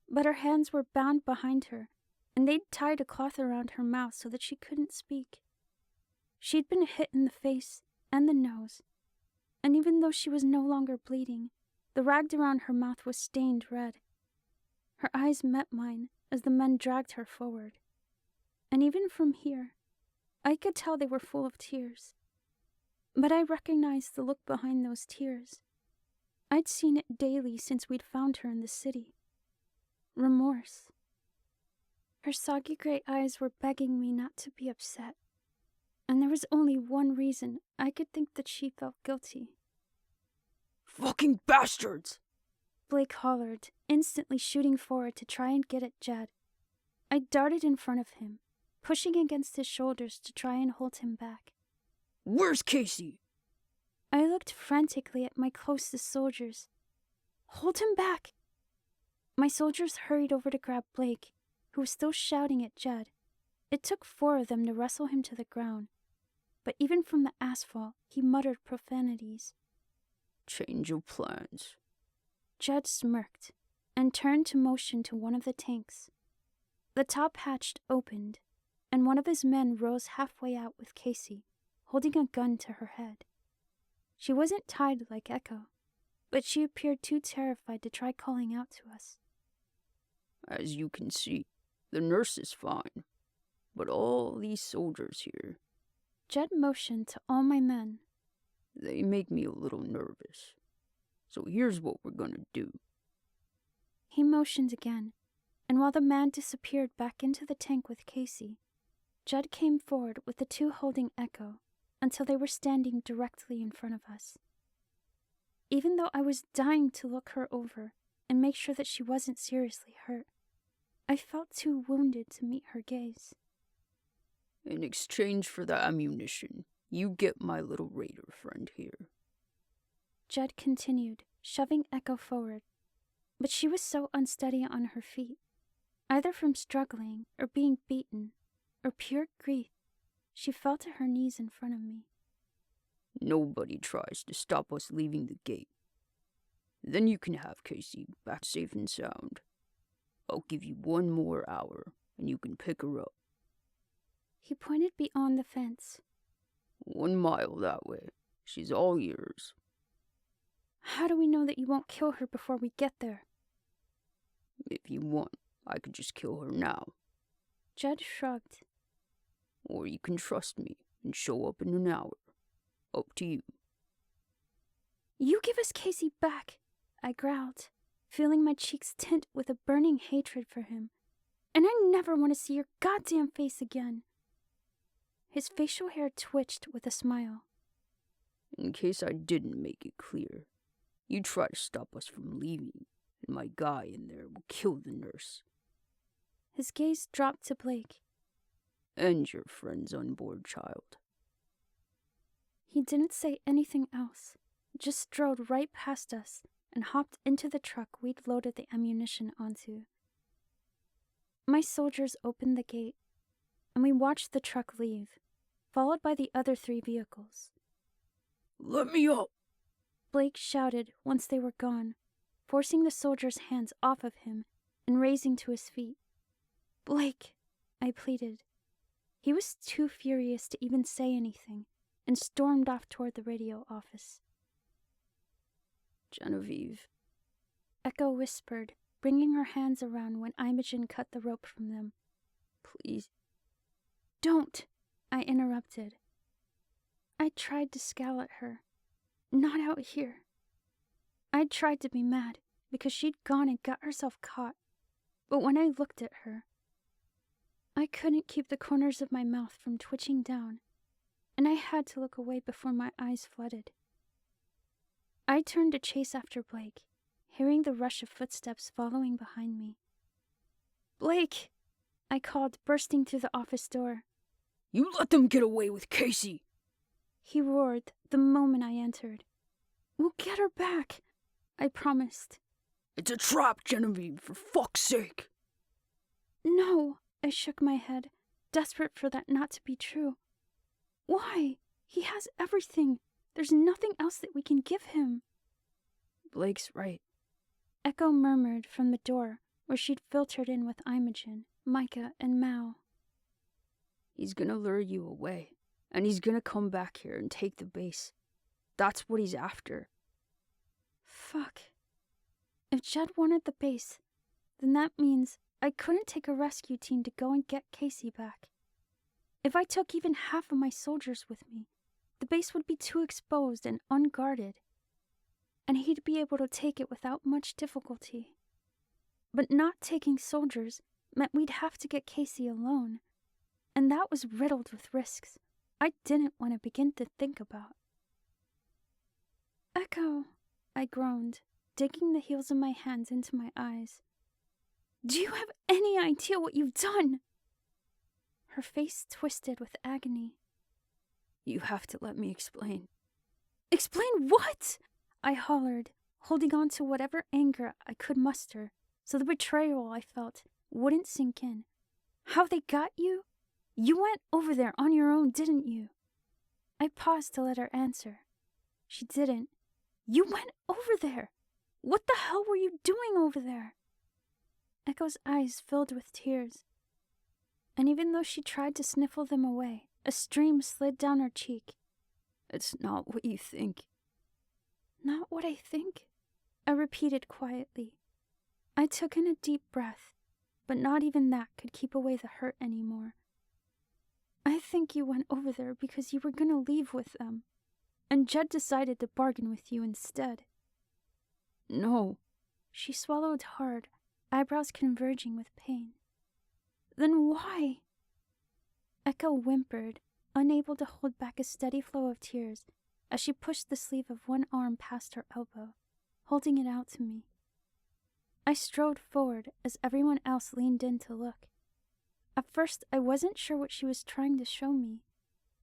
but her hands were bound behind her, and they'd tied a cloth around her mouth so that she couldn't speak. She'd been hit in the face and the nose, and even though she was no longer bleeding, the rag around her mouth was stained red. Her eyes met mine as the men dragged her forward, and even from here, I could tell they were full of tears. But I recognized the look behind those tears. I'd seen it daily since we'd found her in the city. Remorse. Her soggy gray eyes were begging me not to be upset, and there was only one reason I could think that she felt guilty. "Fucking bastards!" Blake hollered, instantly shooting forward to try and get at Jed. I darted in front of him, pushing against his shoulders to try and hold him back. "Where's Casey?" I looked frantically at my closest soldiers. "Hold him back!" My soldiers hurried over to grab Blake, who was still shouting at Jed. It took 4 of them to wrestle him to the ground, but even from the asphalt, he muttered profanities. "Change of plans." Jed smirked and turned to motion to one of the tanks. The top hatch opened, and one of his men rose halfway out with Casey, holding a gun to her head. She wasn't tied like Echo, but she appeared too terrified to try calling out to us. "As you can see, the nurse is fine, but all these soldiers here, Jed motioned to all my men. they make me a little nervous. So here's what we're gonna do." He motioned again, and while the man disappeared back into the tank with Casey, Jed came forward with the 2 holding Echo until they were standing directly in front of us. Even though I was dying to look her over and make sure that she wasn't seriously hurt, I felt too wounded to meet her gaze. "In exchange for the ammunition, you get my little raider friend here." Jed continued, shoving Echo forward. But she was so unsteady on her feet, either from struggling or being beaten, or pure grief, she fell to her knees in front of me. Nobody tries to stop us leaving the gate. Then you can have Casey back safe and sound. I'll give you 1 more hour, and you can pick her up. He pointed beyond the fence. 1 mile that way. She's all yours. How do we know that you won't kill her before we get there? If you want, I could just kill her now. Jed shrugged. Or you can trust me and show up in an hour. Up to you. You give us Casey back, I growled, feeling my cheeks tint with a burning hatred for him. And I never want to see your goddamn face again. His facial hair twitched with a smile. In case I didn't make it clear, you try to stop us from leaving, and my guy in there will kill the nurse. His gaze dropped to Blake. And your friend's unborn child. He didn't say anything else, just strode right past us and hopped into the truck we'd loaded the ammunition onto. My soldiers opened the gate, and we watched the truck leave, followed by the other 3 vehicles. Let me up! Blake shouted once they were gone, forcing the soldiers' hands off of him and raising to his feet. Blake, I pleaded. He was too furious to even say anything, and stormed off toward the radio office. Genevieve. Echo whispered, bringing her hands around when Imogen cut the rope from them. Please. Don't, I interrupted. I tried to scowl at her. Not out here. I tried to be mad because she'd gone and got herself caught. But when I looked at her, I couldn't keep the corners of my mouth from twitching down, and I had to look away before my eyes flooded. I turned to chase after Blake, hearing the rush of footsteps following behind me. Blake! I called, bursting through the office door. You let them get away with Casey! He roared the moment I entered. We'll get her back, I promised. It's a trap, Genevieve, for fuck's sake! No, I shook my head, desperate for that not to be true. Why? He has everything. There's nothing else that we can give him. Blake's right. Echo murmured from the door where she'd filtered in with Imogen, Micah, and Mal. He's gonna lure you away, and he's gonna come back here and take the base. That's what he's after. Fuck. If Jed wanted the base, then that means I couldn't take a rescue team to go and get Casey back. If I took even half of my soldiers with me, the base would be too exposed and unguarded, and he'd be able to take it without much difficulty. But not taking soldiers meant we'd have to get Casey alone, and that was riddled with risks I didn't want to begin to think about. Echo, I groaned, digging the heels of my hands into my eyes. Do you have any idea what you've done? Her face twisted with agony. You have to let me explain. Explain what? I hollered, holding on to whatever anger I could muster, so the betrayal I felt wouldn't sink in. How they got you? You went over there on your own, didn't you? I paused to let her answer. She didn't. You went over there. What the hell were you doing over there? Echo's eyes filled with tears, and even though she tried to sniffle them away, a stream slid down her cheek. It's not what you think. Not what I think? I repeated quietly. I took in a deep breath, but not even that could keep away the hurt anymore. I think you went over there because you were going to leave with them, and Jed decided to bargain with you instead. No. She swallowed hard, eyebrows converging with pain. Then why? Echo whimpered, unable to hold back a steady flow of tears as she pushed the sleeve of one arm past her elbow, holding it out to me. I strode forward as everyone else leaned in to look. At first, I wasn't sure what she was trying to show me,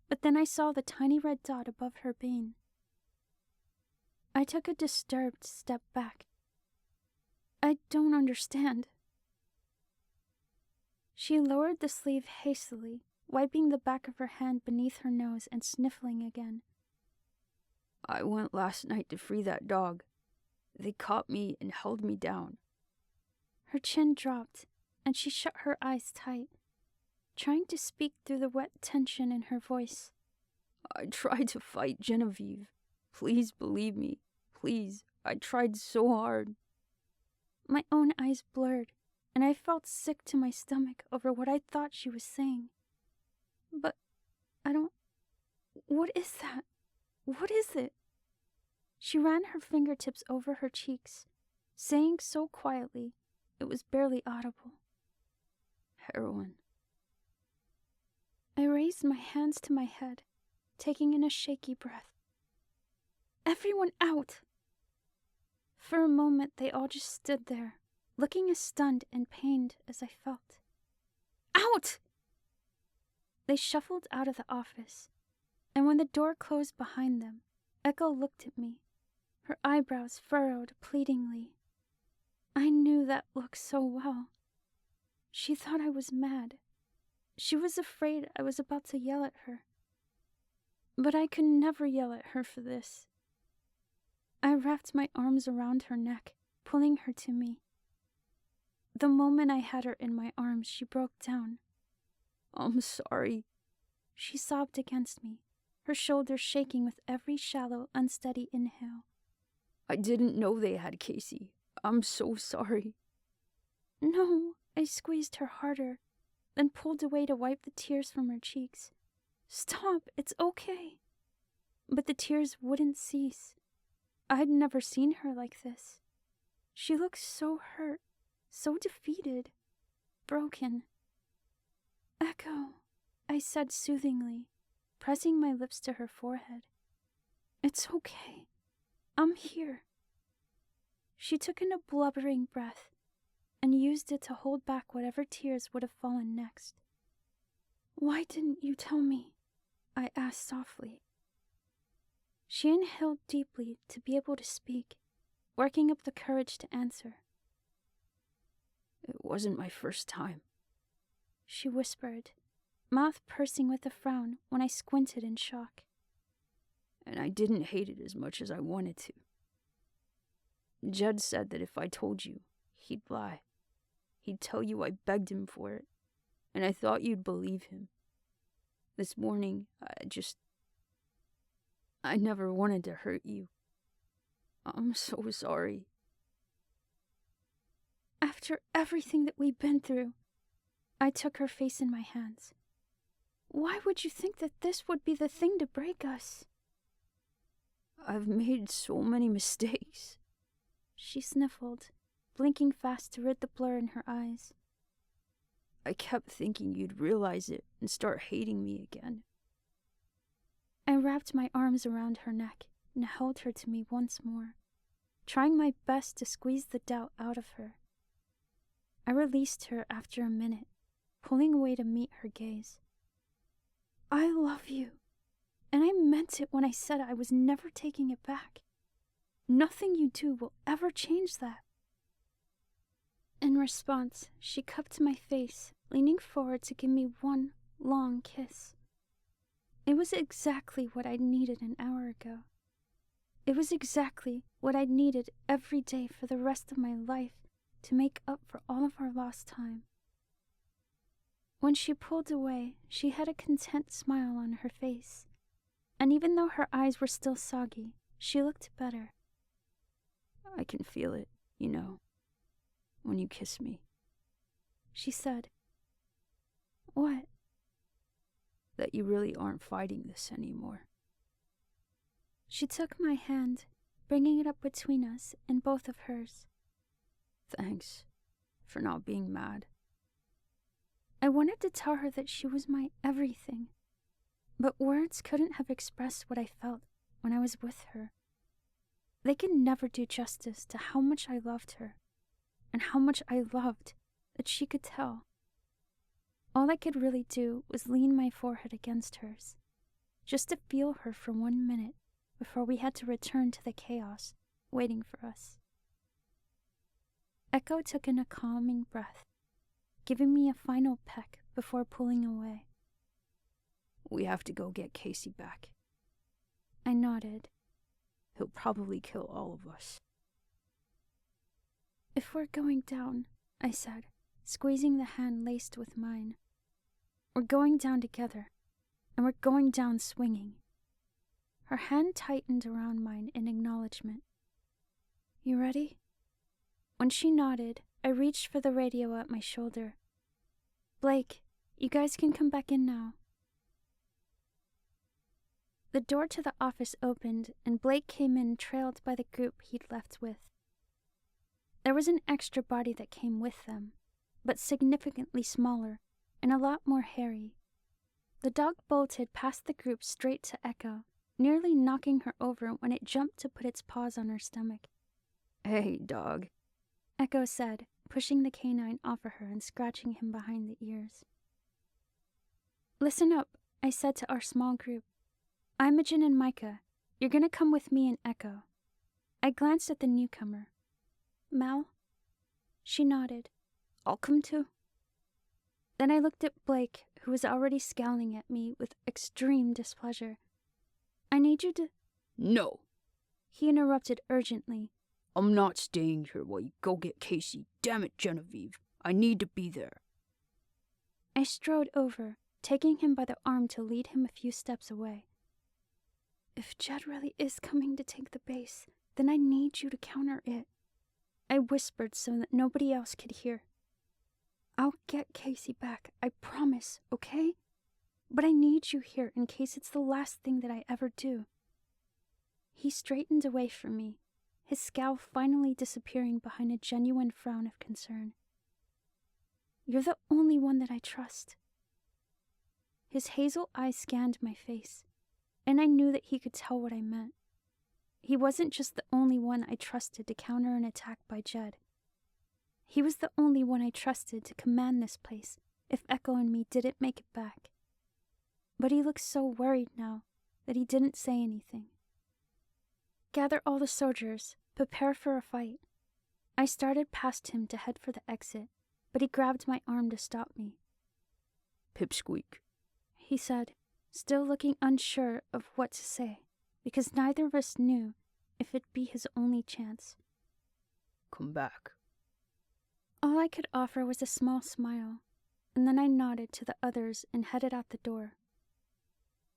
but then I saw the tiny red dot above her bane. I took a disturbed step back. I don't understand. She lowered the sleeve hastily, wiping the back of her hand beneath her nose and sniffling again. I went last night to free that dog. They caught me and held me down. Her chin dropped, and she shut her eyes tight, trying to speak through the wet tension in her voice. I tried to fight Genevieve. Please believe me. Please. I tried so hard. My own eyes blurred, and I felt sick to my stomach over what I thought she was saying. But I don't... What is that? What is it? She ran her fingertips over her cheeks, saying so quietly it was barely audible. Heroin. I raised my hands to my head, taking in a shaky breath. Everyone out! For a moment, they all just stood there, looking as stunned and pained as I felt. Out! They shuffled out of the office, and when the door closed behind them, Echo looked at me, her eyebrows furrowed pleadingly. I knew that look so well. She thought I was mad. She was afraid I was about to yell at her. But I could never yell at her for this. I wrapped my arms around her neck, pulling her to me. The moment I had her in my arms, she broke down. I'm sorry. She sobbed against me, her shoulders shaking with every shallow, unsteady inhale. I didn't know they had Casey. I'm so sorry. No, I squeezed her harder, then pulled away to wipe the tears from her cheeks. Stop, it's okay. But the tears wouldn't cease. I'd never seen her like this. She looked so hurt, so defeated, broken. Echo, I said soothingly, pressing my lips to her forehead. It's okay. I'm here. She took in a blubbering breath and used it to hold back whatever tears would have fallen next. Why didn't you tell me? I asked softly. She inhaled deeply to be able to speak, working up the courage to answer. It wasn't my first time, she whispered, mouth pursing with a frown when I squinted in shock. And I didn't hate it as much as I wanted to. Jed said that if I told you, he'd lie. He'd tell you I begged him for it, and I thought you'd believe him. This morning, I never wanted to hurt you. I'm so sorry. After everything that we've been through, I took her face in my hands. Why would you think that this would be the thing to break us? I've made so many mistakes. She sniffled, blinking fast to rid the blur in her eyes. I kept thinking you'd realize it and start hating me again. I wrapped my arms around her neck and held her to me once more, trying my best to squeeze the doubt out of her. I released her after a minute, pulling away to meet her gaze. I love you, and I meant it when I said I was never taking it back. Nothing you do will ever change that. In response, she cupped my face, leaning forward to give me one long kiss. It was exactly what I'd needed an hour ago. It was exactly what I'd needed every day for the rest of my life to make up for all of our lost time. When she pulled away, she had a content smile on her face, and even though her eyes were still soggy, she looked better. I can feel it, when you kiss me, she said. What? That you really aren't fighting this anymore. She took my hand, bringing it up between us in both of hers. Thanks for not being mad. I wanted to tell her that she was my everything, but words couldn't have expressed what I felt when I was with her. They could never do justice to how much I loved her, and how much I loved that she could tell. All I could really do was lean my forehead against hers, just to feel her for 1 minute before we had to return to the chaos waiting for us. Echo took in a calming breath, giving me a final peck before pulling away. We have to go get Casey back. I nodded. He'll probably kill all of us. If we're going down, I said, squeezing the hand laced with mine. We're going down together, and we're going down swinging. Her hand tightened around mine in acknowledgement. You ready? When she nodded, I reached for the radio at my shoulder. Blake, you guys can come back in now. The door to the office opened, and Blake came in trailed by the group he'd left with. There was an extra body that came with them, but significantly smaller and a lot more hairy. The dog bolted past the group straight to Echo, nearly knocking her over when it jumped to put its paws on her stomach. Hey, dog, Echo said, pushing the canine off of her and scratching him behind the ears. Listen up, I said to our small group. Imogen and Micah, you're gonna come with me and Echo. I glanced at the newcomer. Mal? She nodded. I'll come too. Then I looked at Blake, who was already scowling at me with extreme displeasure. I need you to... No. He interrupted urgently. I'm not staying here while you go get Casey. Damn it, Genevieve. I need to be there. I strode over, taking him by the arm to lead him a few steps away. If Jed really is coming to take the base, then I need you to counter it. I whispered so that nobody else could hear. I'll get Casey back, I promise, okay? But I need you here in case it's the last thing that I ever do. He straightened away from me, his scowl finally disappearing behind a genuine frown of concern. You're the only one that I trust. His hazel eyes scanned my face, and I knew that he could tell what I meant. He wasn't just the only one I trusted to counter an attack by Jed. He was the only one I trusted to command this place if Echo and me didn't make it back. But he looked so worried now that he didn't say anything. Gather all the soldiers, prepare for a fight. I started past him to head for the exit, but he grabbed my arm to stop me. Pipsqueak, he said, still looking unsure of what to say, because neither of us knew if it'd be his only chance. Come back. All I could offer was a small smile, and then I nodded to the others and headed out the door.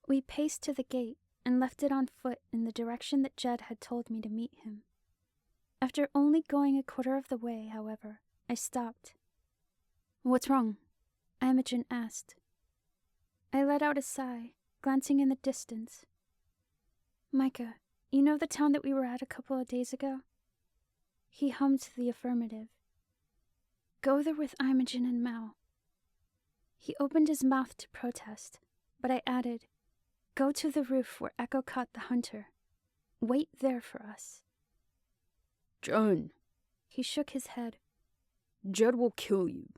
We paced to the gate and left it on foot in the direction that Jed had told me to meet him. After only going a quarter of the way, however, I stopped. What's wrong? Imogen asked. I let out a sigh, glancing in the distance. Micah, you know the town that we were at a couple of days ago? He hummed the affirmative. Go there with Imogen and Mal. He opened his mouth to protest, but I added, go to the roof where Echo caught the hunter. Wait there for us. John. He shook his head. Jed will kill you.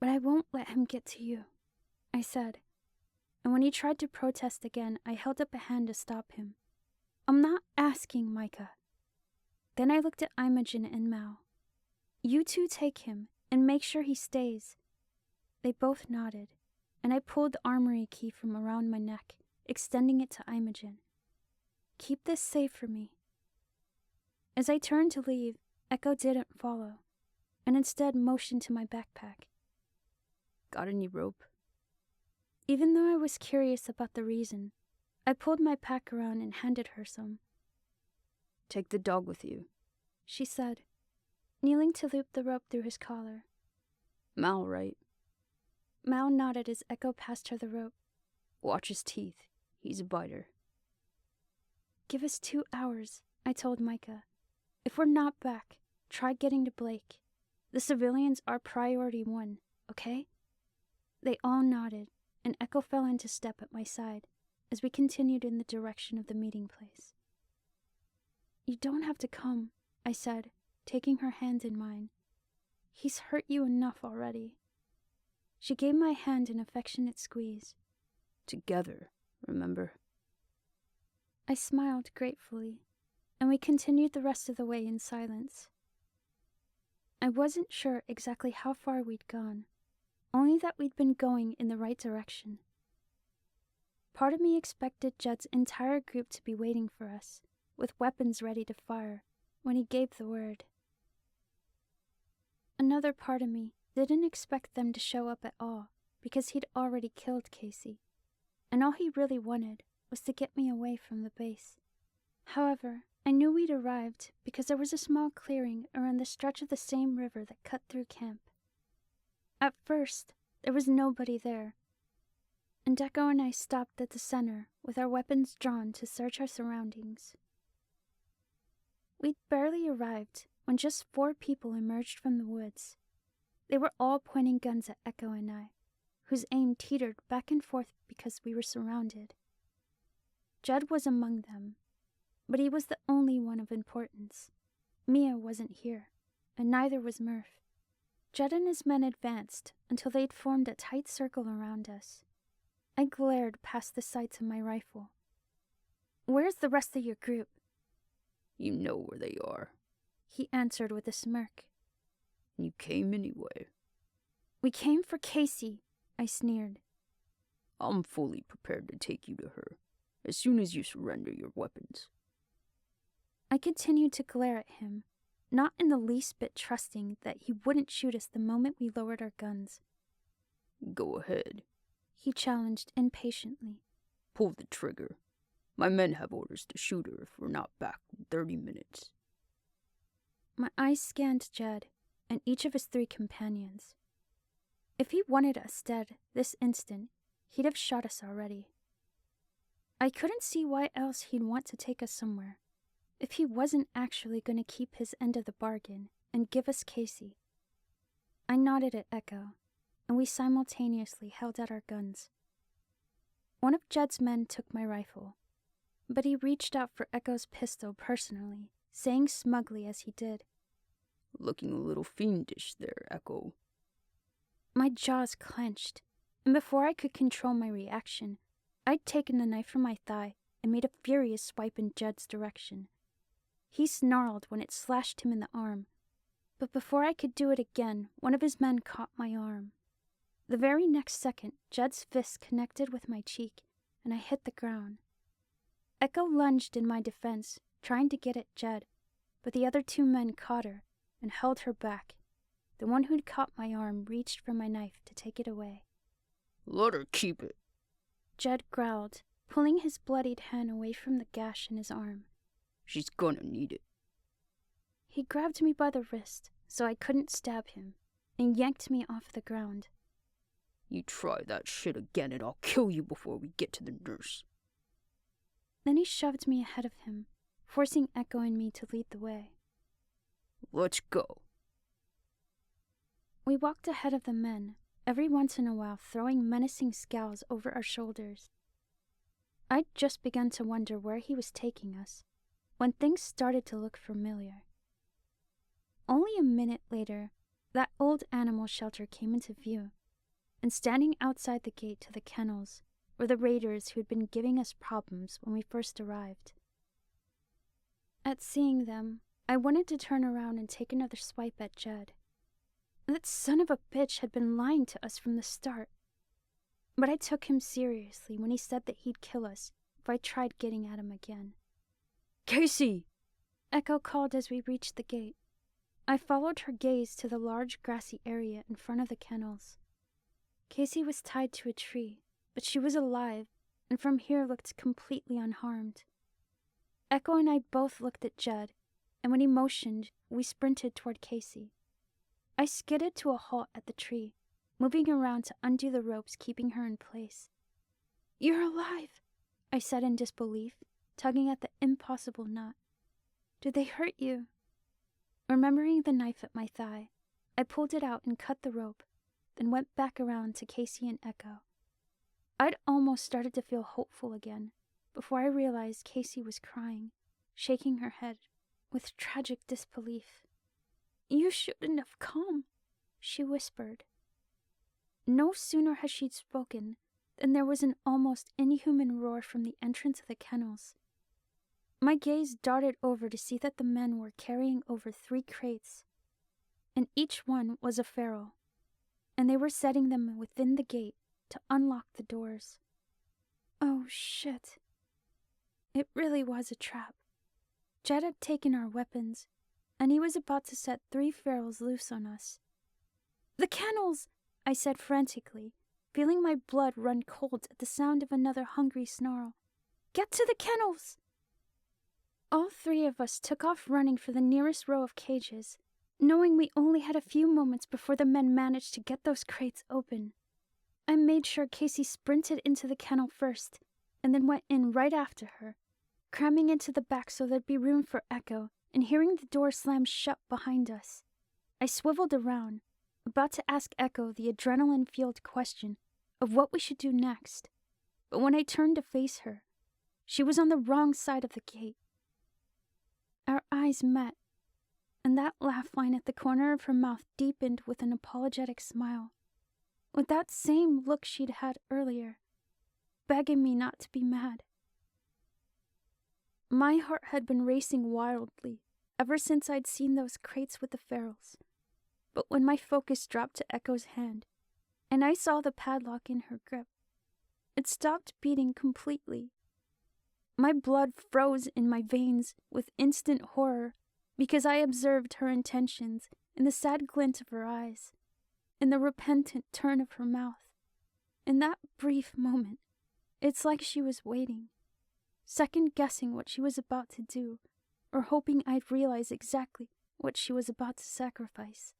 But I won't let him get to you, I said. And when he tried to protest again, I held up a hand to stop him. I'm not asking, Micah. Then I looked at Imogen and Mal. You two take him and make sure he stays. They both nodded, and I pulled the armory key from around my neck, extending it to Imogen. Keep this safe for me. As I turned to leave, Echo didn't follow, and instead motioned to my backpack. Got any rope? Even though I was curious about the reason, I pulled my pack around and handed her some. Take the dog with you, she said, kneeling to loop the rope through his collar. Mal, right? Mal nodded as Echo passed her the rope. Watch his teeth. He's a biter. Give us 2 hours, I told Micah. If we're not back, try getting to Blake. The civilians are priority 1, okay? They all nodded, and Echo fell into step at my side as we continued in the direction of the meeting place. You don't have to come, I said, taking her hand in mine. He's hurt you enough already. She gave my hand an affectionate squeeze. Together, remember? I smiled gratefully, and we continued the rest of the way in silence. I wasn't sure exactly how far we'd gone, only that we'd been going in the right direction. Part of me expected Jed's entire group to be waiting for us, with weapons ready to fire, when he gave the word. Another part of me didn't expect them to show up at all, because he'd already killed Casey, and all he really wanted was to get me away from the base. However, I knew we'd arrived because there was a small clearing around the stretch of the same river that cut through camp. At first, there was nobody there, and Echo and I stopped at the center with our weapons drawn to search our surroundings. We'd barely arrived when just 4 people emerged from the woods. They were all pointing guns at Echo and I, whose aim teetered back and forth because we were surrounded. Jed was among them, but he was the only one of importance. Mia wasn't here, and neither was Murph. Jed and his men advanced until they'd formed a tight circle around us. I glared past the sights of my rifle. "Where's the rest of your group?" "You know where they are," he answered with a smirk. "You came anyway." "We came for Casey," I sneered. "I'm fully prepared to take you to her, as soon as you surrender your weapons." I continued to glare at him, not in the least bit trusting that he wouldn't shoot us the moment we lowered our guns. "Go ahead," he challenged impatiently. "Pull the trigger. My men have orders to shoot her if we're not back in 30 minutes. My eyes scanned Jed and each of his 3 companions. If he wanted us dead this instant, he'd have shot us already. I couldn't see why else he'd want to take us somewhere, if he wasn't actually going to keep his end of the bargain and give us Casey. I nodded at Echo, and we simultaneously held out our guns. One of Jed's men took my rifle, but he reached out for Echo's pistol personally, saying smugly as he did, "Looking a little fiendish there, Echo." My jaws clenched, and before I could control my reaction, I'd taken the knife from my thigh and made a furious swipe in Jed's direction. He snarled when it slashed him in the arm, but before I could do it again, one of his men caught my arm. The very next second, Jed's fist connected with my cheek, and I hit the ground. Echo lunged in my defense, trying to get at Jed, but the other 2 men caught her and held her back. The one who'd caught my arm reached for my knife to take it away. "Let her keep it," Jed growled, pulling his bloodied hand away from the gash in his arm. "She's gonna need it." He grabbed me by the wrist so I couldn't stab him and yanked me off the ground. "You try that shit again and I'll kill you before we get to the nurse." Then he shoved me ahead of him, forcing Echo and me to lead the way. "Let's go." We walked ahead of the men, every once in a while throwing menacing scowls over our shoulders. I'd just begun to wonder where he was taking us, when things started to look familiar. Only a minute later, that old animal shelter came into view, and standing outside the gate to the kennels were the raiders who'd been giving us problems when we first arrived. At seeing them, I wanted to turn around and take another swipe at Jed. That son of a bitch had been lying to us from the start. But I took him seriously when he said that he'd kill us if I tried getting at him again. "Casey!" Echo called as we reached the gate. I followed her gaze to the large grassy area in front of the kennels. Casey was tied to a tree, but she was alive, and from here looked completely unharmed. Echo and I both looked at Jed, and when he motioned, we sprinted toward Casey. I skidded to a halt at the tree, moving around to undo the ropes keeping her in place. "You're alive," I said in disbelief, tugging at the impossible knot. "Did they hurt you?" Remembering the knife at my thigh, I pulled it out and cut the rope, then went back around to Casey and Echo. I'd almost started to feel hopeful again, before I realized Casey was crying, shaking her head with tragic disbelief. "You shouldn't have come," she whispered. No sooner had she spoken than there was an almost inhuman roar from the entrance of the kennels. My gaze darted over to see that the men were carrying over 3 crates, and each one was a feral, and they were setting them within the gate to unlock the doors. Oh shit. It really was a trap. Jed had taken our weapons, and he was about to set 3 ferals loose on us. "The kennels!" I said frantically, feeling my blood run cold at the sound of another hungry snarl. "Get to the kennels!" All 3 of us took off running for the nearest row of cages, knowing we only had a few moments before the men managed to get those crates open. I made sure Casey sprinted into the kennel first, and then went in right after her, cramming into the back so there'd be room for Echo, and hearing the door slam shut behind us. I swiveled around, about to ask Echo the adrenaline-fueled question of what we should do next, but when I turned to face her, she was on the wrong side of the gate. Our eyes met, and that laugh line at the corner of her mouth deepened with an apologetic smile, with that same look she'd had earlier, begging me not to be mad. My heart had been racing wildly ever since I'd seen those crates with the ferals, but when my focus dropped to Echo's hand, and I saw the padlock in her grip, it stopped beating completely. My blood froze in my veins with instant horror because I observed her intentions in the sad glint of her eyes, in the repentant turn of her mouth. In that brief moment, it's like she was waiting, second-guessing what she was about to do, or hoping I'd realize exactly what she was about to sacrifice.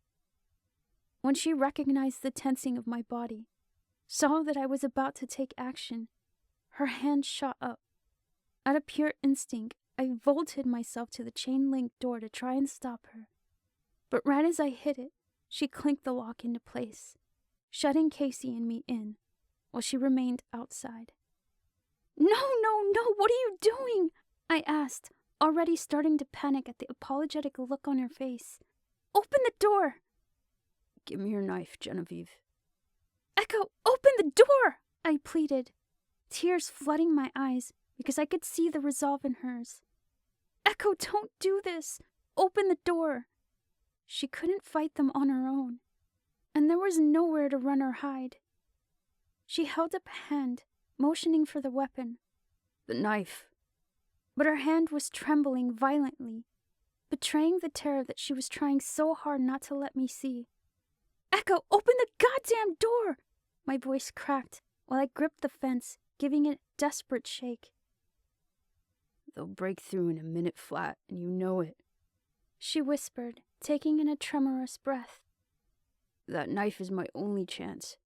When she recognized the tensing of my body, saw that I was about to take action, her hand shot up. Out of pure instinct, I vaulted myself to the chain-link door to try and stop her. But right as I hit it, she clinked the lock into place, shutting Casey and me in, while she remained outside. No, what are you doing?" I asked, already starting to panic at the apologetic look on her face. "Open the door!" Give me your knife, Genevieve. "Echo, open the door!" I pleaded, tears flooding my eyes because I could see the resolve in hers. "Echo, don't do this! Open the door!" She couldn't fight them on her own, and there was nowhere to run or hide. She held up a hand, motioning for the weapon. The knife. But her hand was trembling violently, betraying the terror that she was trying so hard not to let me see. "Echo, open the goddamn door!" My voice cracked while I gripped the fence, giving it a desperate shake. They'll break through in a minute flat, and you know it. She whispered, taking in a tremorous breath. That knife is my only chance.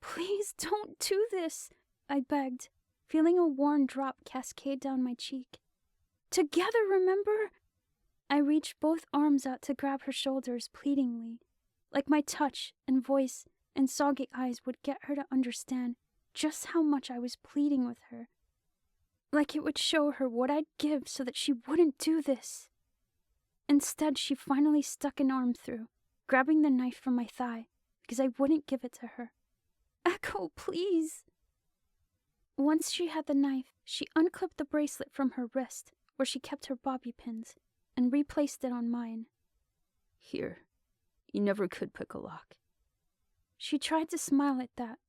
"Please don't do this," I begged, feeling a worn drop cascade down my cheek. "Together, remember?" I reached both arms out to grab her shoulders pleadingly, like my touch and voice and soggy eyes would get her to understand just how much I was pleading with her. Like it would show her what I'd give so that she wouldn't do this. Instead, she finally stuck an arm through, grabbing the knife from my thigh because I wouldn't give it to her. "Echo, please." Once she had the knife, she unclipped the bracelet from her wrist where she kept her bobby pins and replaced it on mine. Here. You never could pick a lock. She tried to smile at that,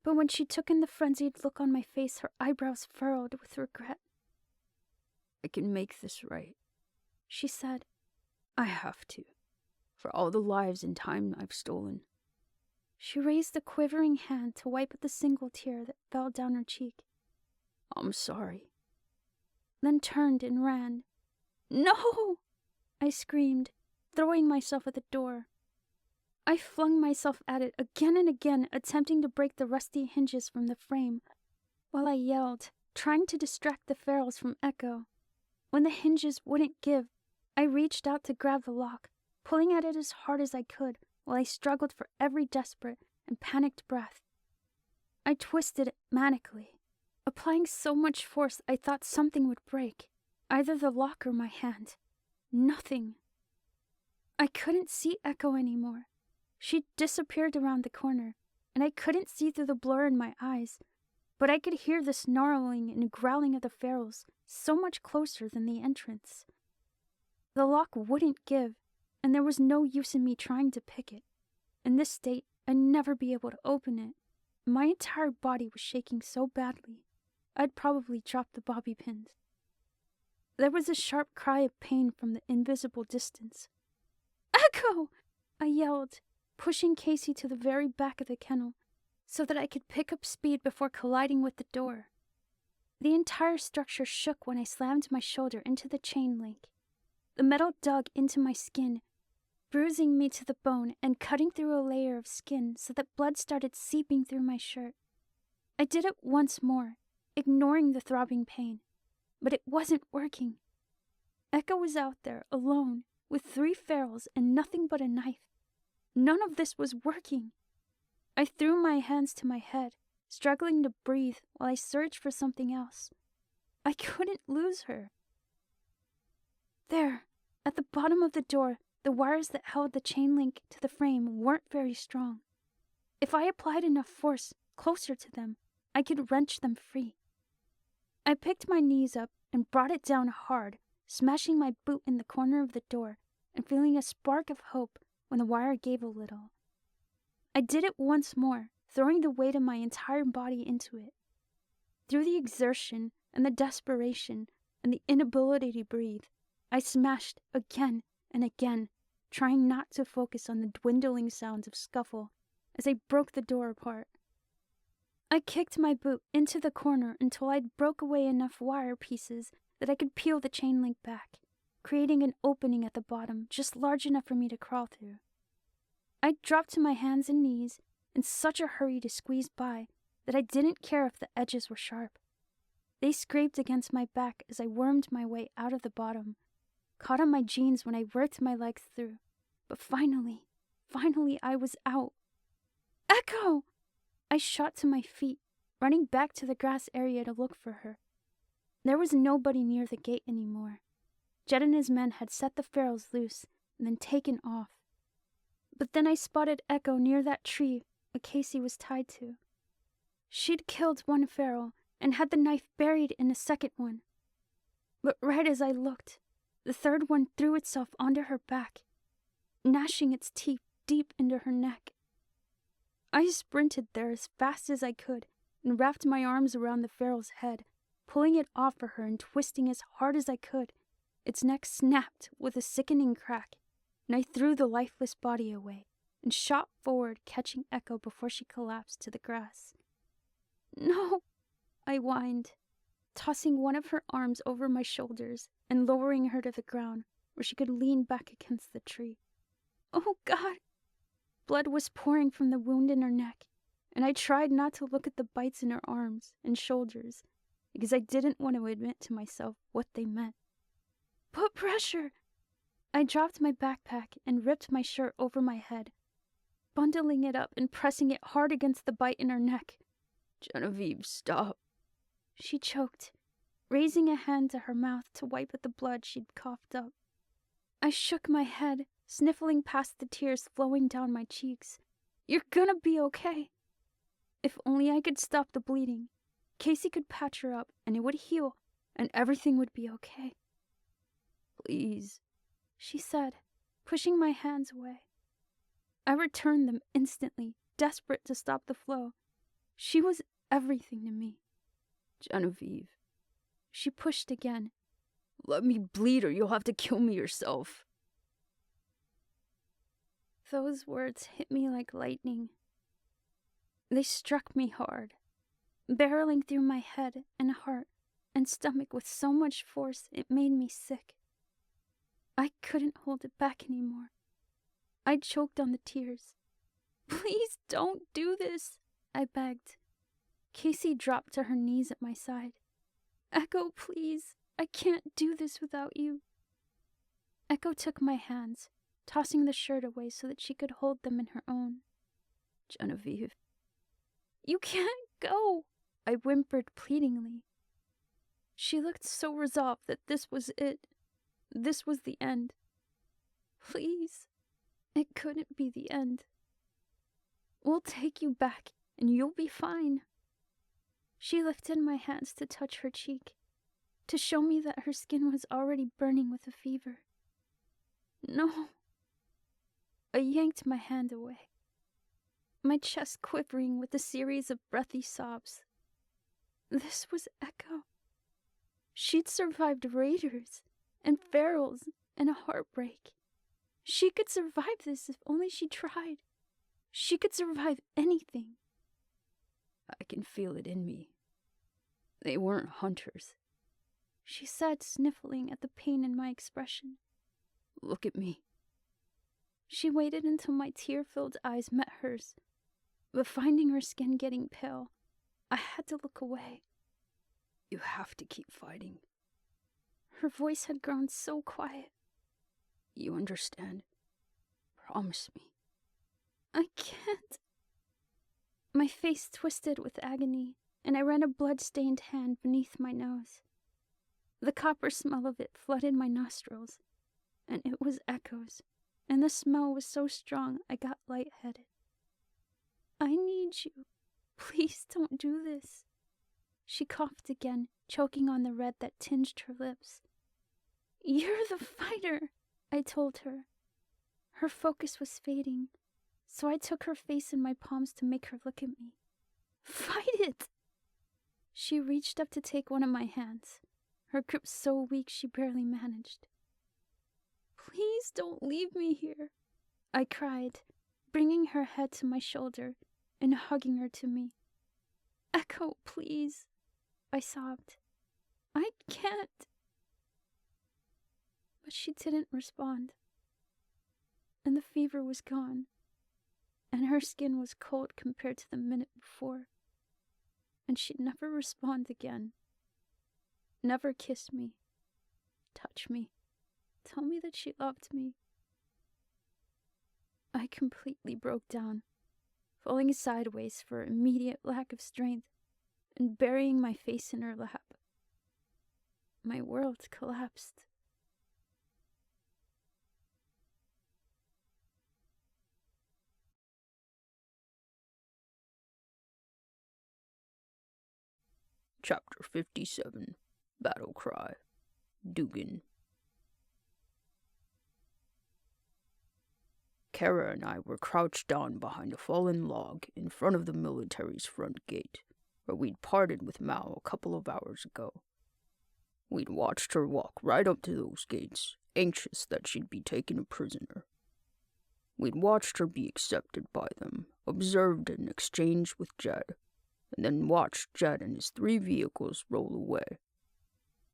but when she took in the frenzied look on my face, her eyebrows furrowed with regret. I can make this right, she said. I have to, for all the lives and time I've stolen. She raised a quivering hand to wipe the single tear that fell down her cheek. I'm sorry. Then turned and ran. "No!" I screamed, throwing myself at the door. I flung myself at it again and again, attempting to break the rusty hinges from the frame, while I yelled, trying to distract the ferals from Echo. When the hinges wouldn't give, I reached out to grab the lock, pulling at it as hard as I could while I struggled for every desperate and panicked breath. I twisted it manically, applying so much force I thought something would break, either the lock or my hand. Nothing. I couldn't see Echo anymore. She'd disappeared around the corner, and I couldn't see through the blur in my eyes, but I could hear the snarling and growling of the ferals so much closer than the entrance. The lock wouldn't give, and there was no use in me trying to pick it. In this state, I'd never be able to open it. My entire body was shaking so badly, I'd probably drop the bobby pins. There was a sharp cry of pain from the invisible distance. "Echo!" I yelled, pushing Casey to the very back of the kennel so that I could pick up speed before colliding with the door. The entire structure shook when I slammed my shoulder into the chain link. The metal dug into my skin, bruising me to the bone and cutting through a layer of skin so that blood started seeping through my shirt. I did it once more, ignoring the throbbing pain, but it wasn't working. Echo was out there, alone, with 3 ferals and nothing but a knife. None of this was working. I threw my hands to my head, struggling to breathe while I searched for something else. I couldn't lose her. There, at the bottom of the door, the wires that held the chain link to the frame weren't very strong. If I applied enough force closer to them, I could wrench them free. I picked my knees up and brought it down hard, smashing my boot in the corner of the door and feeling a spark of hope when the wire gave a little. I did it once more, throwing the weight of my entire body into it. Through the exertion and the desperation and the inability to breathe, I smashed again and again, trying not to focus on the dwindling sounds of scuffle as I broke the door apart. I kicked my boot into the corner until I'd broke away enough wire pieces that I could peel the chain link back, creating an opening at the bottom just large enough for me to crawl through. I dropped to my hands and knees in such a hurry to squeeze by that I didn't care if the edges were sharp. They scraped against my back as I wormed my way out of the bottom, caught on my jeans when I worked my legs through. But finally I was out. "Echo!" I shot to my feet, running back to the grass area to look for her. There was nobody near the gate anymore. Jed and his men had set the ferals loose and then taken off. But then I spotted Echo near that tree Casey was tied to. She'd killed one feral and had the knife buried in a second one. But right as I looked, the third one threw itself onto her back, gnashing its teeth deep into her neck. I sprinted there as fast as I could and wrapped my arms around the feral's head, pulling it off for her and twisting as hard as I could. Its neck snapped with a sickening crack, and I threw the lifeless body away and shot forward, catching Echo before she collapsed to the grass. "No," I whined, tossing one of her arms over my shoulders and lowering her to the ground where she could lean back against the tree. "Oh, God!" Blood was pouring from the wound in her neck, and I tried not to look at the bites in her arms and shoulders because I didn't want to admit to myself what they meant. "Put pressure!" I dropped my backpack and ripped my shirt over my head, bundling it up and pressing it hard against the bite in her neck. "Genevieve, stop," she choked, raising a hand to her mouth to wipe at the blood she'd coughed up. I shook my head, sniffling past the tears flowing down my cheeks. "You're gonna be okay." If only I could stop the bleeding. Casey could patch her up, and it would heal, and everything would be okay. "Please," she said, pushing my hands away. I returned them instantly, desperate to stop the flow. She was everything to me. "Genevieve." She pushed again. "Let me bleed or you'll have to kill me yourself." Those words hit me like lightning. They struck me hard, barreling through my head and heart and stomach with so much force it made me sick. I couldn't hold it back anymore. I choked on the tears. "Please don't do this," I begged. Casey dropped to her knees at my side. "Echo, please. I can't do this without you." Echo took my hands, tossing the shirt away so that she could hold them in her own. "Genevieve." "You can't go," I whimpered pleadingly. She looked so resolved that this was it. This was the end. "Please." It couldn't be the end. "We'll take you back, and you'll be fine." She lifted my hands to touch her cheek, to show me that her skin was already burning with a fever. No. I yanked my hand away, my chest quivering with a series of breathy sobs. This was Echo. She'd survived raiders and ferals and a heartbreak. She could survive this if only she tried. She could survive anything. I can feel it in me. They weren't hunters, she said, sniffling at the pain in my expression. Look at me. She waited until my tear-filled eyes met hers, but finding her skin getting pale, I had to look away. You have to keep fighting. Her voice had grown so quiet. You understand? Promise me. I can't. My face twisted with agony, and I ran a blood-stained hand beneath my nose. The copper smell of it flooded my nostrils, and it was Echo's, and the smell was so strong I got lightheaded. I need you. Please don't do this. She coughed again, choking on the red that tinged her lips. You're the fighter, I told her. Her focus was fading, so I took her face in my palms to make her look at me. Fight it! She reached up to take one of my hands, her grip so weak she barely managed. Please don't leave me here, I cried, bringing her head to my shoulder and hugging her to me. Echo, please, I sobbed. I can't. But she didn't respond. And the fever was gone, and her skin was cold compared to the minute before. And she'd never respond again. Never kiss me, touch me, tell me that she loved me. I completely broke down, falling sideways for immediate lack of strength and burying my face in her lap. My world collapsed. Chapter 57, Battle Cry, Dugan. Kara and I were crouched down behind a fallen log in front of the military's front gate, where we'd parted with Mal a couple of hours ago. We'd watched her walk right up to those gates, anxious that she'd be taken a prisoner. We'd watched her be accepted by them, observed an exchange with Jed, and then watched Jed and his 3 vehicles roll away.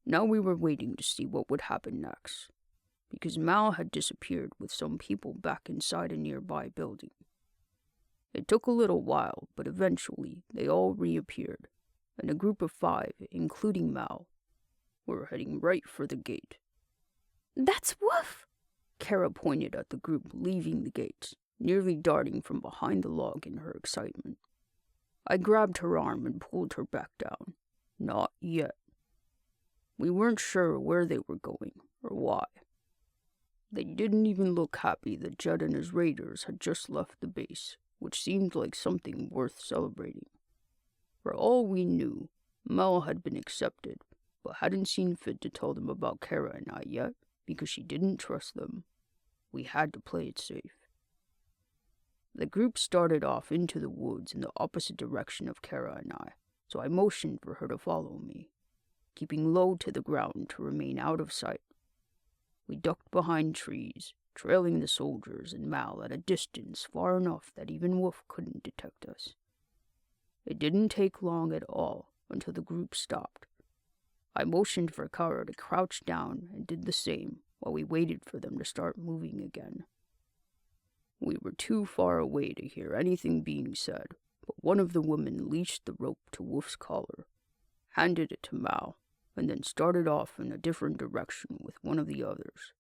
Now we were waiting to see what would happen next, because Mal had disappeared with some people back inside a nearby building. It took a little while, but eventually they all reappeared, and a group of 5, including Mal, were heading right for the gate. That's Woof! Kara pointed at the group leaving the gates, nearly darting from behind the log in her excitement. I grabbed her arm and pulled her back down. Not yet. We weren't sure where they were going, or why. They didn't even look happy that Judd and his raiders had just left the base, which seemed like something worth celebrating. For all we knew, Mel had been accepted, but hadn't seen fit to tell them about Kara and I yet, because she didn't trust them. We had to play it safe. The group started off into the woods in the opposite direction of Kara and I, so I motioned for her to follow me, keeping low to the ground to remain out of sight. We ducked behind trees, trailing the soldiers and Mal at a distance far enough that even Wolf couldn't detect us. It didn't take long at all until the group stopped. I motioned for Kara to crouch down and did the same while we waited for them to start moving again. We were too far away to hear anything being said, but one of the women leashed the rope to Wolf's collar, handed it to Mal, and then started off in a different direction with one of the others.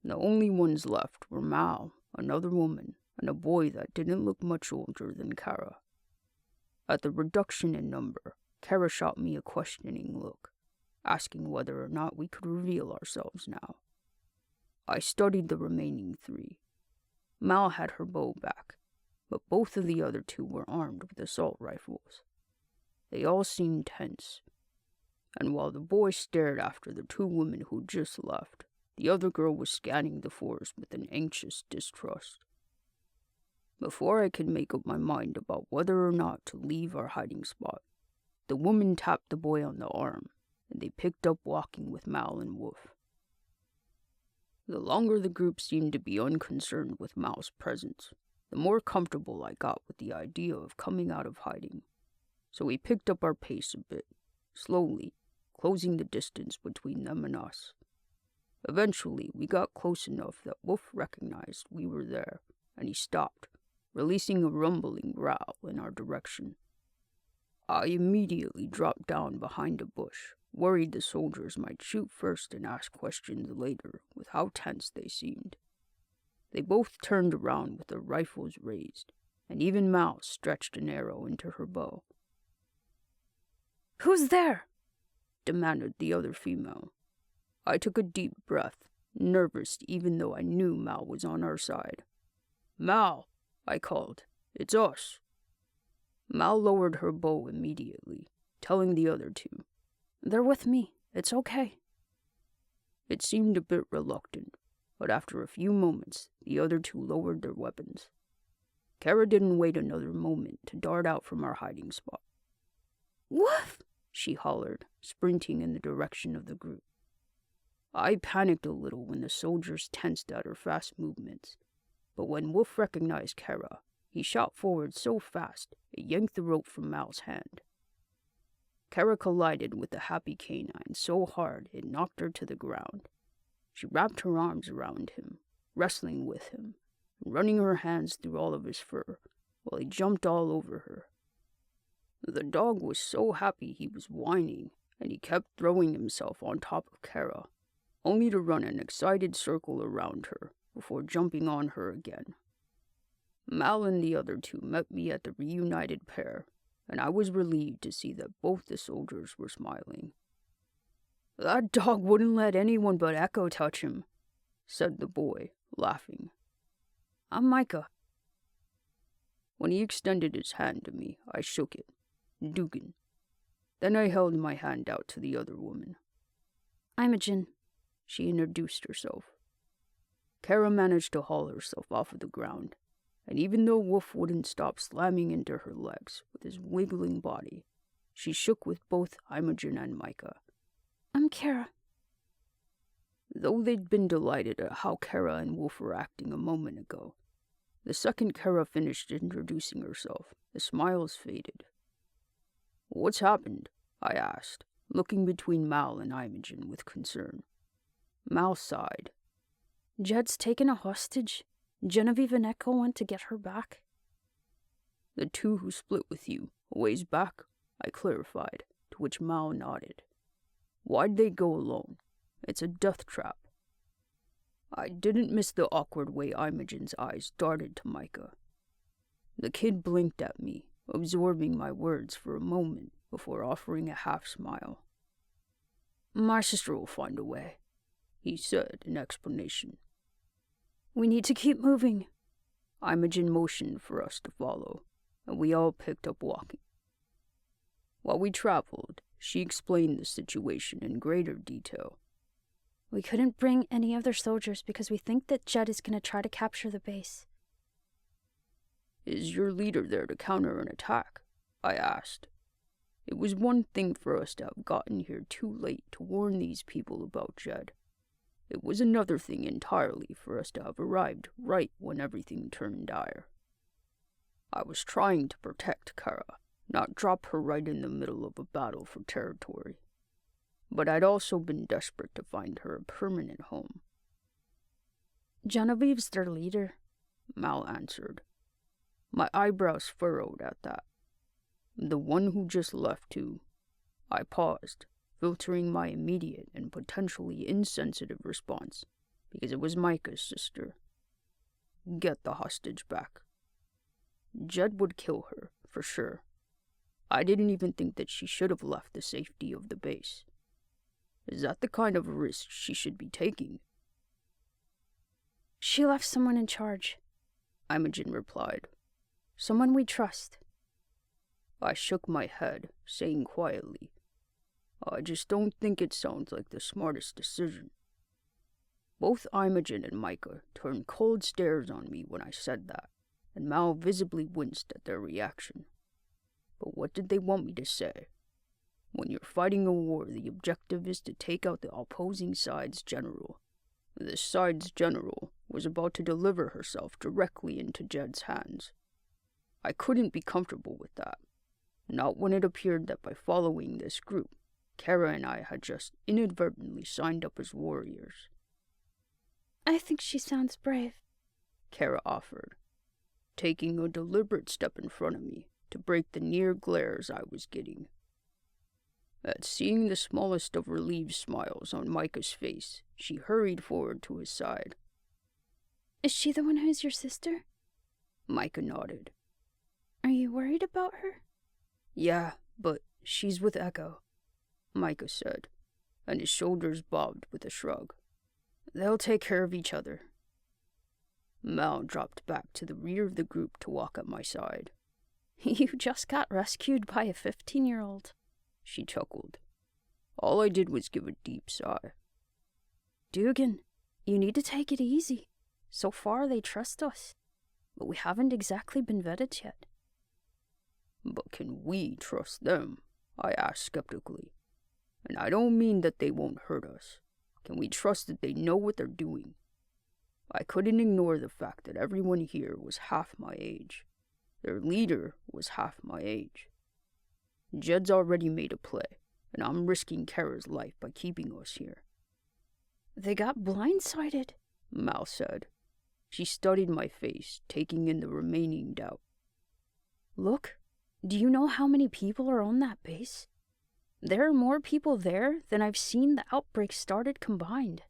The only ones left were Mal, another woman, and a boy that didn't look much older than Kara. At the reduction in number, Kara shot me a questioning look, asking whether or not we could reveal ourselves now. I studied the remaining 3. Mal had her bow back, but both of the other 2 were armed with assault rifles. They all seemed tense. And while the boy stared after the two women who'd just left, the other girl was scanning the forest with an anxious distrust. Before I could make up my mind about whether or not to leave our hiding spot, the woman tapped the boy on the arm, and they picked up walking with Mal and Wolf. The longer the group seemed to be unconcerned with Mal's presence, the more comfortable I got with the idea of coming out of hiding. So we picked up our pace a bit, slowly, closing the distance between them and us. Eventually, we got close enough that Wolf recognized we were there, and he stopped, releasing a rumbling growl in our direction. I immediately dropped down behind a bush, worried the soldiers might shoot first and ask questions later with how tense they seemed. They both turned around with their rifles raised, and even Mal stretched an arrow into her bow. "Who's there?" demanded the other female. I took a deep breath, nervous even though I knew Mal was on our side. "Mal," I called. "It's us." Mal lowered her bow immediately, telling the other two, "They're with me. It's okay." It seemed a bit reluctant, but after a few moments, the other two lowered their weapons. Kara didn't wait another moment to dart out from our hiding spot. "Woof!" she hollered, sprinting in the direction of the group. I panicked a little when the soldiers tensed at her fast movements, but when Wolf recognized Kara, he shot forward so fast it yanked the rope from Mal's hand. Kara collided with the happy canine so hard it knocked her to the ground. She wrapped her arms around him, wrestling with him, and running her hands through all of his fur, while he jumped all over her. The dog was so happy he was whining, and he kept throwing himself on top of Kara, only to run an excited circle around her before jumping on her again. Mal and the other two met me at the reunited pair, and I was relieved to see that both the soldiers were smiling. "That dog wouldn't let anyone but Echo touch him," said the boy, laughing. "I'm Micah." When he extended his hand to me, I shook it. Dugan. Then I held my hand out to the other woman. "Imogen," she introduced herself. Kara managed to haul herself off of the ground, and even though Wolf wouldn't stop slamming into her legs with his wiggling body, she shook with both Imogen and Micah. "I'm Kara." Though they'd been delighted at how Kara and Wolf were acting a moment ago, the second Kara finished introducing herself, the smiles faded. "What's happened?" I asked, looking between Mal and Imogen with concern. Mal sighed. "Jed's taken a hostage. Genevieve and Echo went to get her back." "The two who split with you, a ways back?" I clarified, to which Mal nodded. "Why'd they go alone? It's a death trap." I didn't miss the awkward way Imogen's eyes darted to Micah. The kid blinked at me, absorbing my words for a moment before offering a half-smile. "My sister will find a way," he said in explanation. "We need to keep moving." Imogen motioned for us to follow, and we all picked up walking. While we traveled, she explained the situation in greater detail. "We couldn't bring any other soldiers because we think that Jed is going to try to capture the base." "Is your leader there to counter an attack?" I asked. It was one thing for us to have gotten here too late to warn these people about Jed. It was another thing entirely for us to have arrived right when everything turned dire. I was trying to protect Kara, not drop her right in the middle of a battle for territory. But I'd also been desperate to find her a permanent home. "Genevieve's their leader," Mal answered. My eyebrows furrowed at that. "The one who just left too." I paused, filtering my immediate and potentially insensitive response, because it was Micah's sister. "Get the hostage back." Jed would kill her, for sure. I didn't even think that she should have left the safety of the base. Is that the kind of risk she should be taking? "She left someone in charge," Imogen replied. "Someone we trust." I shook my head, saying quietly, I just don't think it sounds like the smartest decision. Both Imogen and Micah turned cold stares on me when I said that, and Mal visibly winced at their reaction. But what did they want me to say? When you're fighting a war, the objective is to take out the opposing side's general. This side's general was about to deliver herself directly into Jed's hands. I couldn't be comfortable with that, not when it appeared that by following this group, Kara and I had just inadvertently signed up as warriors. I think she sounds brave, Kara offered, taking a deliberate step in front of me to break the near glares I was getting. At seeing the smallest of relieved smiles on Micah's face, she hurried forward to his side. Is she the one who's your sister? Micah nodded. Are you worried about her? Yeah, but she's with Echo, Micah said, and his shoulders bobbed with a shrug. They'll take care of each other. Mal dropped back to the rear of the group to walk at my side. You just got rescued by a 15-year-old. She chuckled. All I did was give a deep sigh. Dugan, you need to take it easy. So far they trust us, but we haven't exactly been vetted yet. But can we trust them? I asked skeptically. And I don't mean that they won't hurt us. Can we trust that they know what they're doing? I couldn't ignore the fact that everyone here was half my age. Their leader was half my age. Jed's already made a play, and I'm risking Kara's life by keeping us here. They got blindsided, Mal said. She studied my face, taking in the remaining doubt. Look, do you know how many people are on that base? There are more people there than I've seen the outbreak started combined.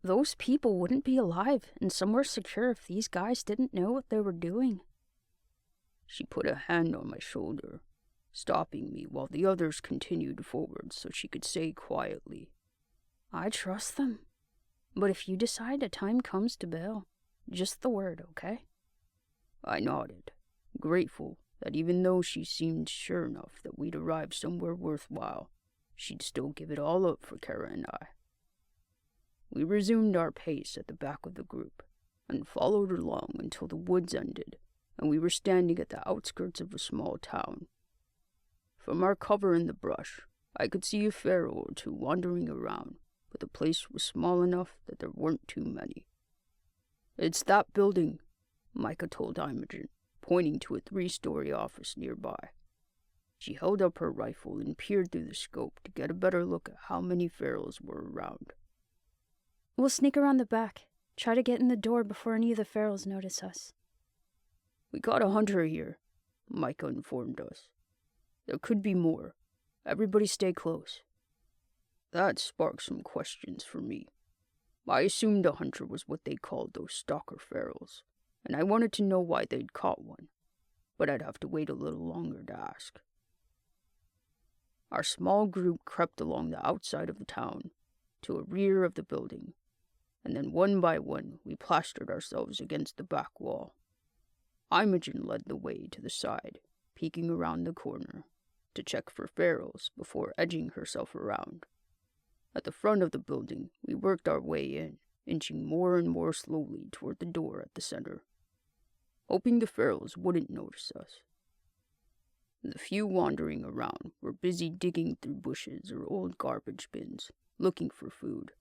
Those people wouldn't be alive and somewhere secure if these guys didn't know what they were doing. She put a hand on my shoulder, stopping me while the others continued forward so she could say quietly, I trust them. But if you decide a time comes to bail, just the word, okay? I nodded, grateful that even though she seemed sure enough that we'd arrived somewhere worthwhile, she'd still give it all up for Kara and I. We resumed our pace at the back of the group, and followed along until the woods ended, and we were standing at the outskirts of a small town. From our cover in the brush, I could see a feral or two wandering around, but the place was small enough that there weren't too many. It's that building, Micah told Imogen, pointing to a 3-story office nearby. She held up her rifle and peered through the scope to get a better look at how many ferals were around. We'll sneak around the back. Try to get in the door before any of the ferals notice us. We got a hunter here, Micah informed us. There could be more. Everybody stay close. That sparked some questions for me. I assumed a hunter was what they called those stalker ferals, and I wanted to know why they'd caught one, but I'd have to wait a little longer to ask. Our small group crept along the outside of the town, to a rear of the building, and then one by one we plastered ourselves against the back wall. Imogen led the way to the side, peeking around the corner, to check for ferals before edging herself around. At the front of the building, we worked our way in, inching more and more slowly toward the door at the center, hoping the ferals wouldn't notice us. The few wandering around were busy digging through bushes or old garbage bins, looking for food,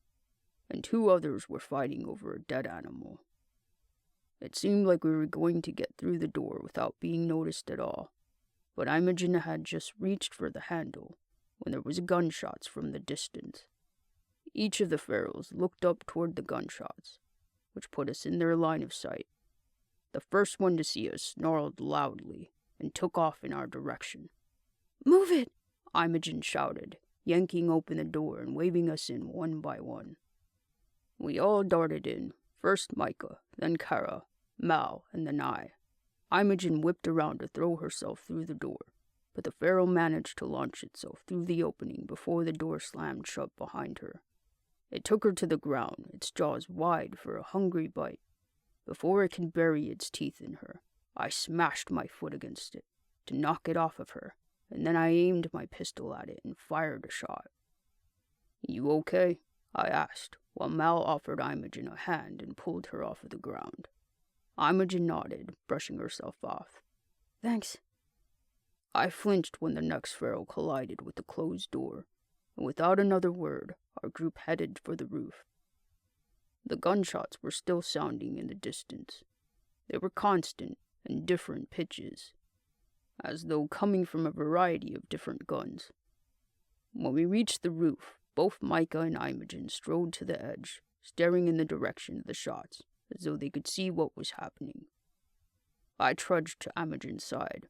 and 2 others were fighting over a dead animal. It seemed like we were going to get through the door without being noticed at all, but Imogen had just reached for the handle when there was gunshots from the distance. Each of the ferals looked up toward the gunshots, which put us in their line of sight. The first one to see us snarled loudly and took off in our direction. Move it! Imogen shouted, yanking open the door and waving us in one by one. We all darted in, first Micah, then Kara, Mal, and then I. Imogen whipped around to throw herself through the door, but the feral managed to launch itself through the opening before the door slammed shut behind her. It took her to the ground, its jaws wide for a hungry bite. Before it could bury its teeth in her, I smashed my foot against it, to knock it off of her, and then I aimed my pistol at it and fired a shot. "You okay?" I asked, while Mal offered Imogen a hand and pulled her off of the ground. Imogen nodded, brushing herself off. Thanks. I flinched when the next feral collided with the closed door, and without another word, our group headed for the roof. The gunshots were still sounding in the distance. They were constant and different pitches, as though coming from a variety of different guns. When we reached the roof, both Micah and Imogen strode to the edge, staring in the direction of the shots, as though they could see what was happening. I trudged to Imogen's side.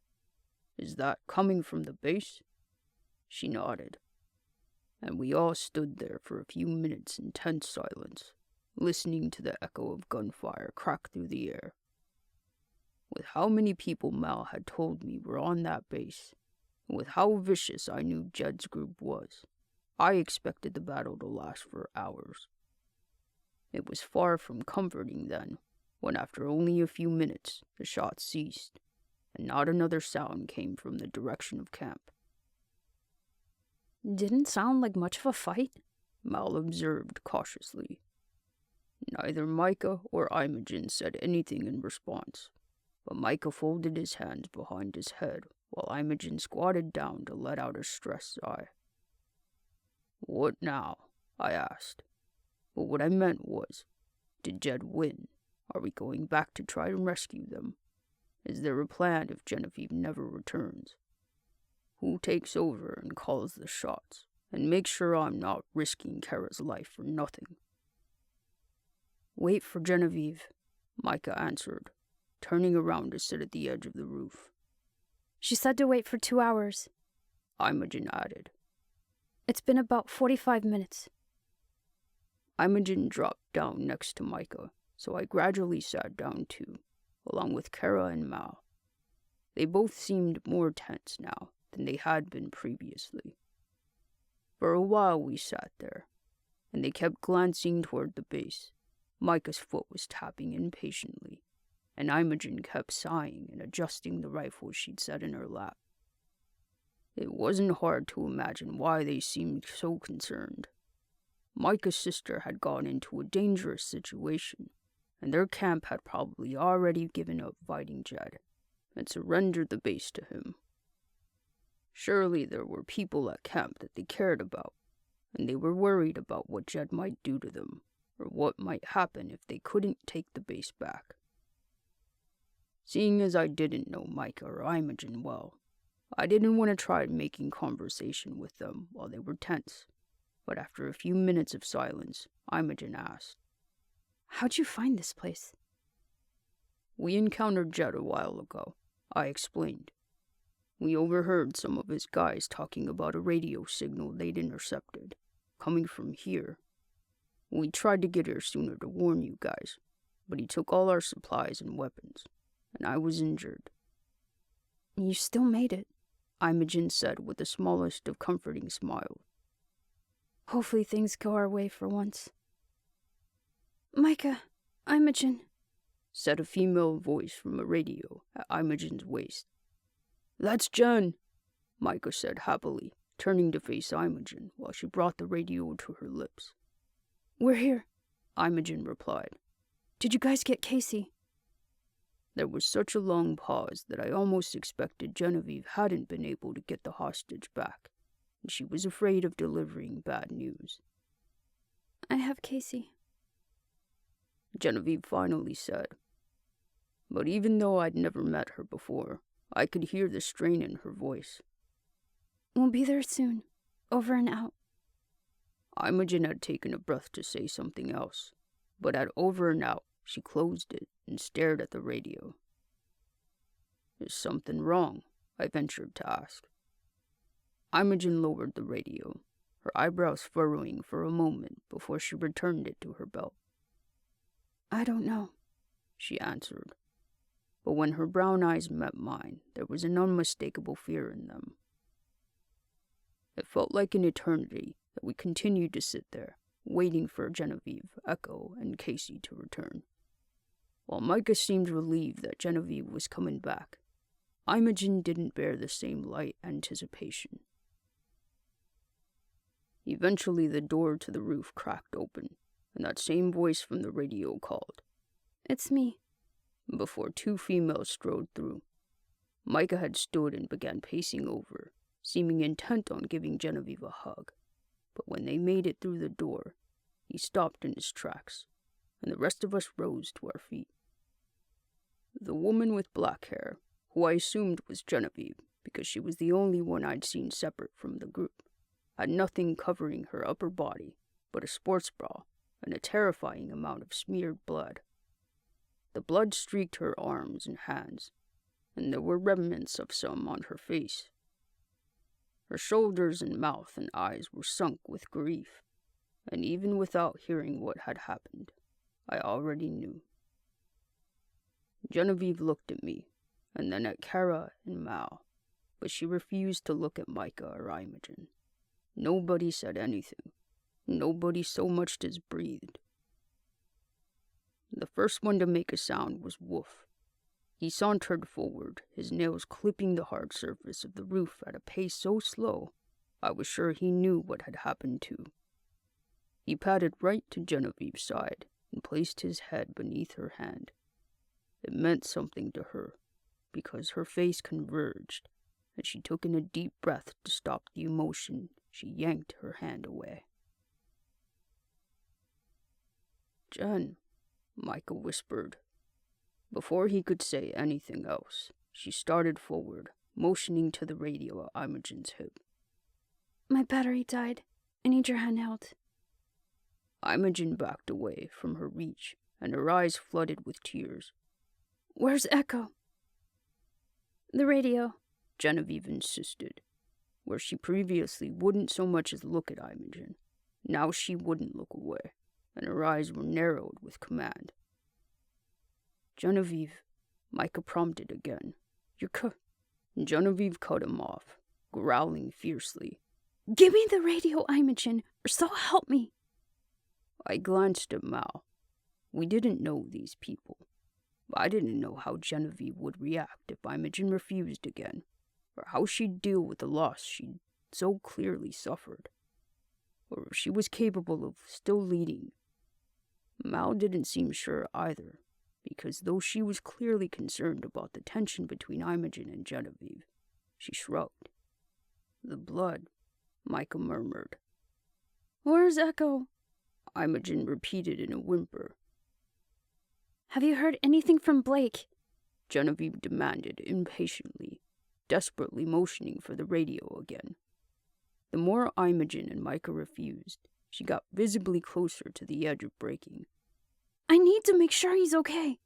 "Is that coming from the base?" She nodded, and we all stood there for a few minutes in tense silence, listening to the echo of gunfire crack through the air. With how many people Mal had told me were on that base, and with how vicious I knew Jed's group was, I expected the battle to last for hours. It was far from comforting then, when after only a few minutes the shots ceased, and not another sound came from the direction of camp. Didn't sound like much of a fight, Mal observed cautiously. Neither Micah or Imogen said anything in response, but Micah folded his hands behind his head while Imogen squatted down to let out a stressed sigh. "What now?" I asked. But what I meant was, did Jed win? Are we going back to try and rescue them? Is there a plan if Genevieve never returns? Who takes over and calls the shots, and makes sure I'm not risking Kara's life for nothing? Wait for Genevieve, Micah answered, turning around to sit at the edge of the roof. She said to wait for 2 hours, Imogen added. It's been about 45 minutes. Imogen dropped down next to Micah, so I gradually sat down too, along with Kara and Mal. They both seemed more tense now than they had been previously. For a while we sat there, and they kept glancing toward the base. Micah's foot was tapping impatiently, and Imogen kept sighing and adjusting the rifle she'd set in her lap. It wasn't hard to imagine why they seemed so concerned. Micah's sister had gone into a dangerous situation, and their camp had probably already given up fighting Jed and surrendered the base to him. Surely there were people at camp that they cared about, and they were worried about what Jed might do to them, or what might happen if they couldn't take the base back. Seeing as I didn't know Micah or Imogen well, I didn't want to try making conversation with them while they were tense, but after a few minutes of silence, Imogen asked, How'd you find this place? We encountered Jed a while ago, I explained. We overheard some of his guys talking about a radio signal they'd intercepted, coming from here. We tried to get here sooner to warn you guys, but he took all our supplies and weapons, and I was injured. You still made it, Imogen said with the smallest of comforting smiles. Hopefully things go our way for once. Micah, Imogen, said a female voice from a radio at Imogen's waist. That's Jen, Micah said happily, turning to face Imogen while she brought the radio to her lips. We're here, Imogen replied. Did you guys get Casey? There was such a long pause that I almost expected Genevieve hadn't been able to get the hostage back, and she was afraid of delivering bad news. I have Casey, Genevieve finally said. But even though I'd never met her before, I could hear the strain in her voice. We'll be there soon. Over and out. Imogen had taken a breath to say something else, but at over and out, she closed it and stared at the radio. Is something wrong? I ventured to ask. Imogen lowered the radio, her eyebrows furrowing for a moment before she returned it to her belt. I don't know, she answered. But when her brown eyes met mine, there was an unmistakable fear in them. It felt like an eternity that we continued to sit there, waiting for Genevieve, Echo, and Casey to return. While Micah seemed relieved that Genevieve was coming back, Imogen didn't bear the same light anticipation. Eventually the door to the roof cracked open, and that same voice from the radio called, "It's me." before two females strode through. Micah had stood and began pacing over, seeming intent on giving Genevieve a hug. But when they made it through the door, he stopped in his tracks, and the rest of us rose to our feet. The woman with black hair, who I assumed was Genevieve because she was the only one I'd seen separate from the group, had nothing covering her upper body but a sports bra and a terrifying amount of smeared blood. The blood streaked her arms and hands, and there were remnants of some on her face. Her shoulders and mouth and eyes were sunk with grief, and even without hearing what had happened, I already knew. Genevieve looked at me, and then at Kara and Mal, but she refused to look at Micah or Imogen. Nobody said anything. Nobody so much as breathed. The first one to make a sound was Wolf. He sauntered forward, his nails clipping the hard surface of the roof at a pace so slow, I was sure he knew what had happened too. He padded right to Genevieve's side and placed his head beneath her hand. It meant something to her, because her face converged, and she took in a deep breath to stop the emotion. She yanked her hand away. "Jen," Micah whispered. Before he could say anything else, she started forward, motioning to the radio at Imogen's hip. "My battery died. I need your hand held." Imogen backed away from her reach, and her eyes flooded with tears. "Where's Echo?" "The radio," Genevieve insisted. Where she previously wouldn't so much as look at Imogen, now she wouldn't look away, and her eyes were narrowed with command. "Genevieve," Micah prompted again. "You're Genevieve cut him off, growling fiercely. "Give me the radio, Imogen, or so help me." I glanced at Mal. We didn't know these people. I didn't know how Genevieve would react if Imogen refused again, or how she'd deal with the loss she'd so clearly suffered, or if she was capable of still leading. Mal didn't seem sure either, because though she was clearly concerned about the tension between Imogen and Genevieve, she shrugged. "The blood," Micah murmured. "Where's Echo?" Imogen repeated in a whimper. "Have you heard anything from Blake?" Genevieve demanded impatiently, desperately motioning for the radio again. The more Imogen and Micah refused, she got visibly closer to the edge of breaking. "I need to make sure he's okay."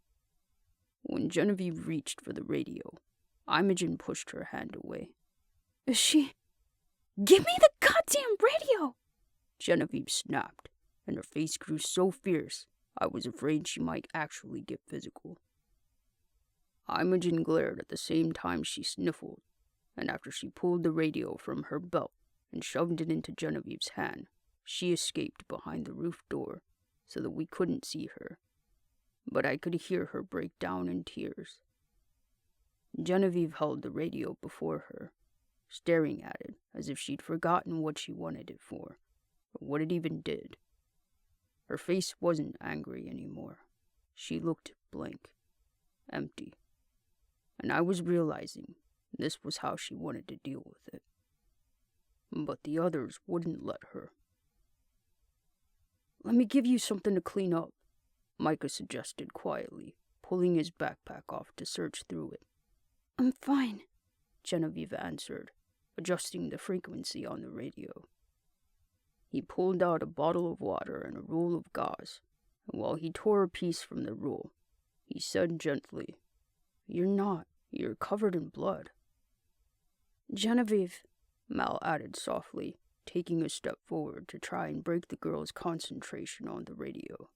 When Genevieve reached for the radio, Imogen pushed her hand away. "Is she... Give me the goddamn radio!" Genevieve snapped, and her face grew so fierce I was afraid she might actually get physical. Imogen glared at the same time she sniffled, and after she pulled the radio from her belt and shoved it into Genevieve's hand, she escaped behind the roof door so that we couldn't see her, but I could hear her break down in tears. Genevieve held the radio before her, staring at it as if she'd forgotten what she wanted it for, or what it even did. Her face wasn't angry anymore. She looked blank, empty. And I was realizing this was how she wanted to deal with it. But the others wouldn't let her. "Let me give you something to clean up," Micah suggested quietly, pulling his backpack off to search through it. "I'm fine," Genevieve answered, adjusting the frequency on the radio. He pulled out a bottle of water and a roll of gauze, and while he tore a piece from the roll, he said gently, "You're not. You're covered in blood." "Genevieve," Mal added softly, taking a step forward to try and break the girl's concentration on the radio.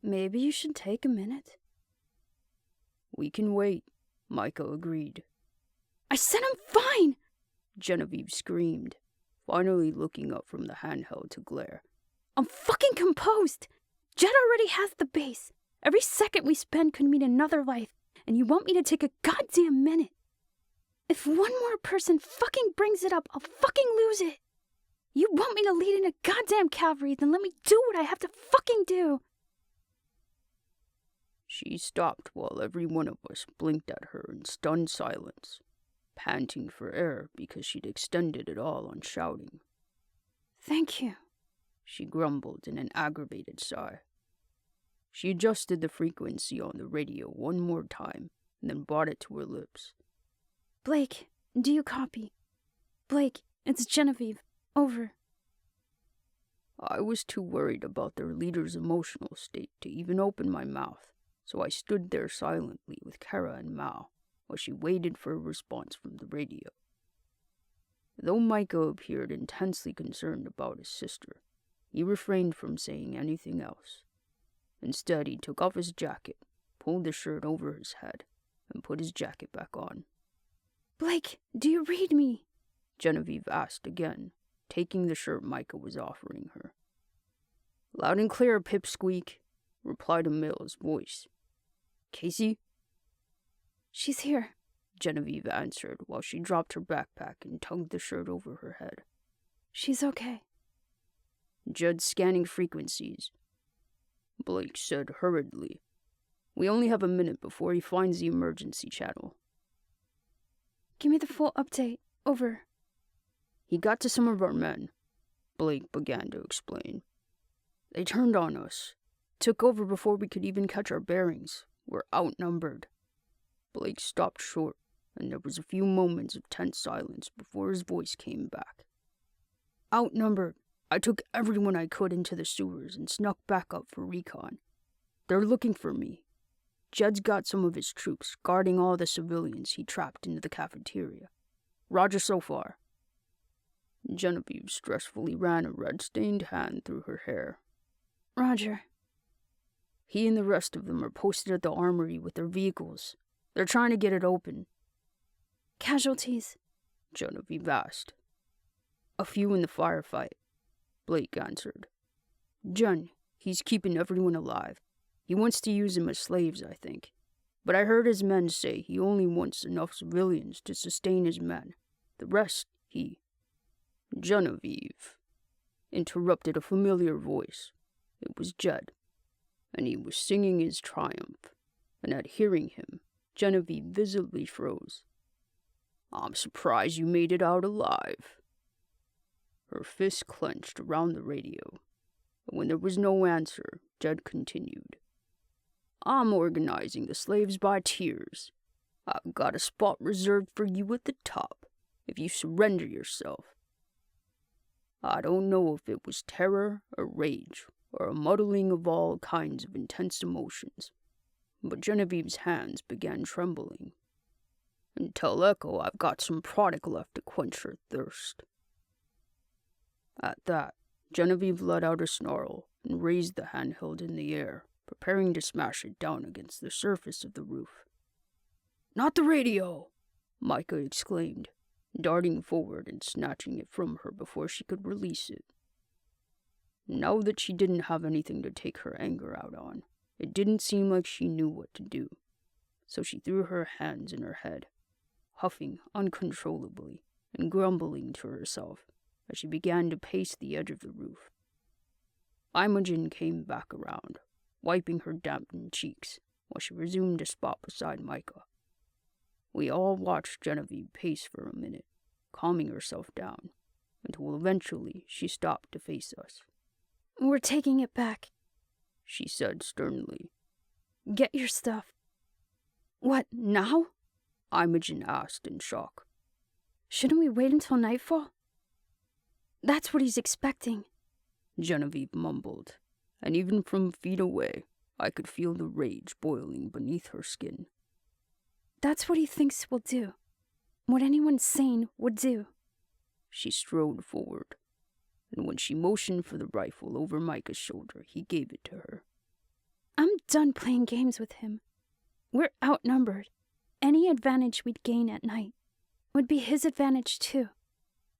"maybe you should take a minute." "We can wait," Micah agreed. "I said I'm fine!" Genevieve screamed, finally looking up from the handheld to glare. "I'm fucking composed! Jed already has the base. Every second we spend could mean another life, and you want me to take a goddamn minute?" If one more person fucking brings it up, I'll fucking lose it. You want me to lead in a goddamn cavalry, then let me do what I have to fucking do. She stopped while every one of us blinked at her in stunned silence, panting for air because she'd extended it all on shouting. Thank you, she grumbled in an aggravated sigh. She adjusted the frequency on the radio one more time and then brought it to her lips. Blake, do you copy? Blake, it's Genevieve. Over. I was too worried about their leader's emotional state to even open my mouth, so I stood there silently with Kara and Mao while she waited for a response from the radio. Though Micah appeared intensely concerned about his sister, he refrained from saying anything else. Instead, he took off his jacket, pulled the shirt over his head, and put his jacket back on. Blake, do you read me? Genevieve asked again, taking the shirt Micah was offering her. Loud and clear, pipsqueak, replied a male's voice. Casey? She's here, Genevieve answered while she dropped her backpack and tugged the shirt over her head. She's okay. Judd scanning frequencies. Blake said hurriedly. We only have a minute before he finds the emergency channel. Give me the full update. Over. He got to some of our men, Blake began to explain. They turned on us. Took over before we could even catch our bearings. We're outnumbered. Blake stopped short, and there was a few moments of tense silence before his voice came back. Outnumbered. I took everyone I could into the sewers and snuck back up for recon. They're looking for me. Jed's got some of his troops guarding all the civilians he trapped into the cafeteria. Roger so far. Genevieve stressfully ran a red-stained hand through her hair. Roger. He and the rest of them are posted at the armory with their vehicles. They're trying to get it open. Casualties? Genevieve asked. A few in the firefight, Blake answered. Jen, he's keeping everyone alive. He wants to use them as slaves, I think. But I heard his men say he only wants enough civilians to sustain his men. The rest, he... Genevieve, interrupted a familiar voice. It was Jed, and he was singing his triumph, and at hearing him, Genevieve visibly froze. I'm surprised you made it out alive. Her fist clenched around the radio, and when there was no answer, Jed continued. I'm organizing the slaves by tiers. I've got a spot reserved for you at the top, if you surrender yourself. I don't know if it was terror or rage or a muddling of all kinds of intense emotions, but Genevieve's hands began trembling. And tell Echo I've got some product left to quench her thirst. At that, Genevieve let out a snarl and raised the handheld in the air, preparing to smash it down against the surface of the roof. Not the radio! Micah exclaimed, darting forward and snatching it from her before she could release it. Now that she didn't have anything to take her anger out on, it didn't seem like she knew what to do, so she threw her hands in her head, huffing uncontrollably and grumbling to herself as she began to pace the edge of the roof. Imogen came back around, wiping her dampened cheeks while she resumed a spot beside Micah. We all watched Genevieve pace for a minute, calming herself down, until eventually she stopped to face us. We're taking it back, she said sternly. Get your stuff. What, now? Imogen asked in shock. Shouldn't we wait until nightfall? That's what he's expecting, Genevieve mumbled, and even from feet away, I could feel the rage boiling beneath her skin. That's what he thinks we'll do. What anyone sane would do. She strode forward, and when she motioned for the rifle over Micah's shoulder, he gave it to her. I'm done playing games with him. We're outnumbered. Any advantage we'd gain at night would be his advantage too.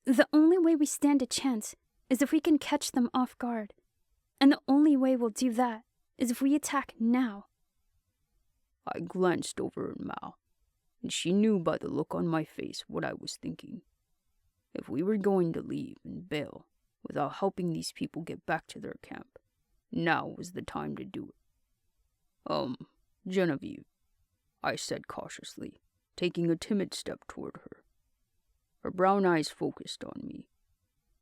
The only way we stand a chance is if we can catch them off guard. And the only way we'll do that is if we attack now. I glanced over at Mal. and she knew by the look on my face what I was thinking. If we were going to leave and bail without helping these people get back to their camp, now was the time to do it. Genevieve, I said cautiously, taking a timid step toward her. Her brown eyes focused on me,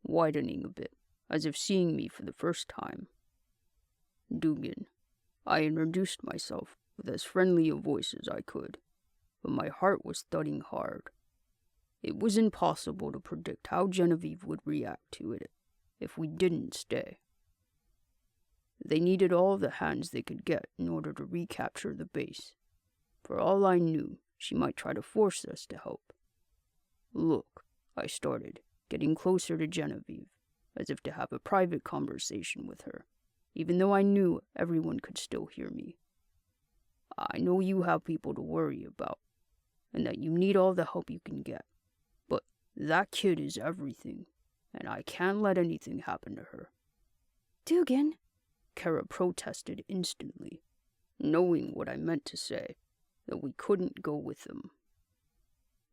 widening a bit, as if seeing me for the first time. Dugan, I introduced myself with as friendly a voice as I could, but my heart was thudding hard. It was impossible to predict how Genevieve would react to it if we didn't stay. They needed all the hands they could get in order to recapture the base. For all I knew, she might try to force us to help. Look, I started, getting closer to Genevieve, as if to have a private conversation with her, even though I knew everyone could still hear me. I know you have people to worry about, and that you need all the help you can get, but that kid is everything, and I can't let anything happen to her. Dugan, Kara protested instantly, knowing what I meant to say, that we couldn't go with them.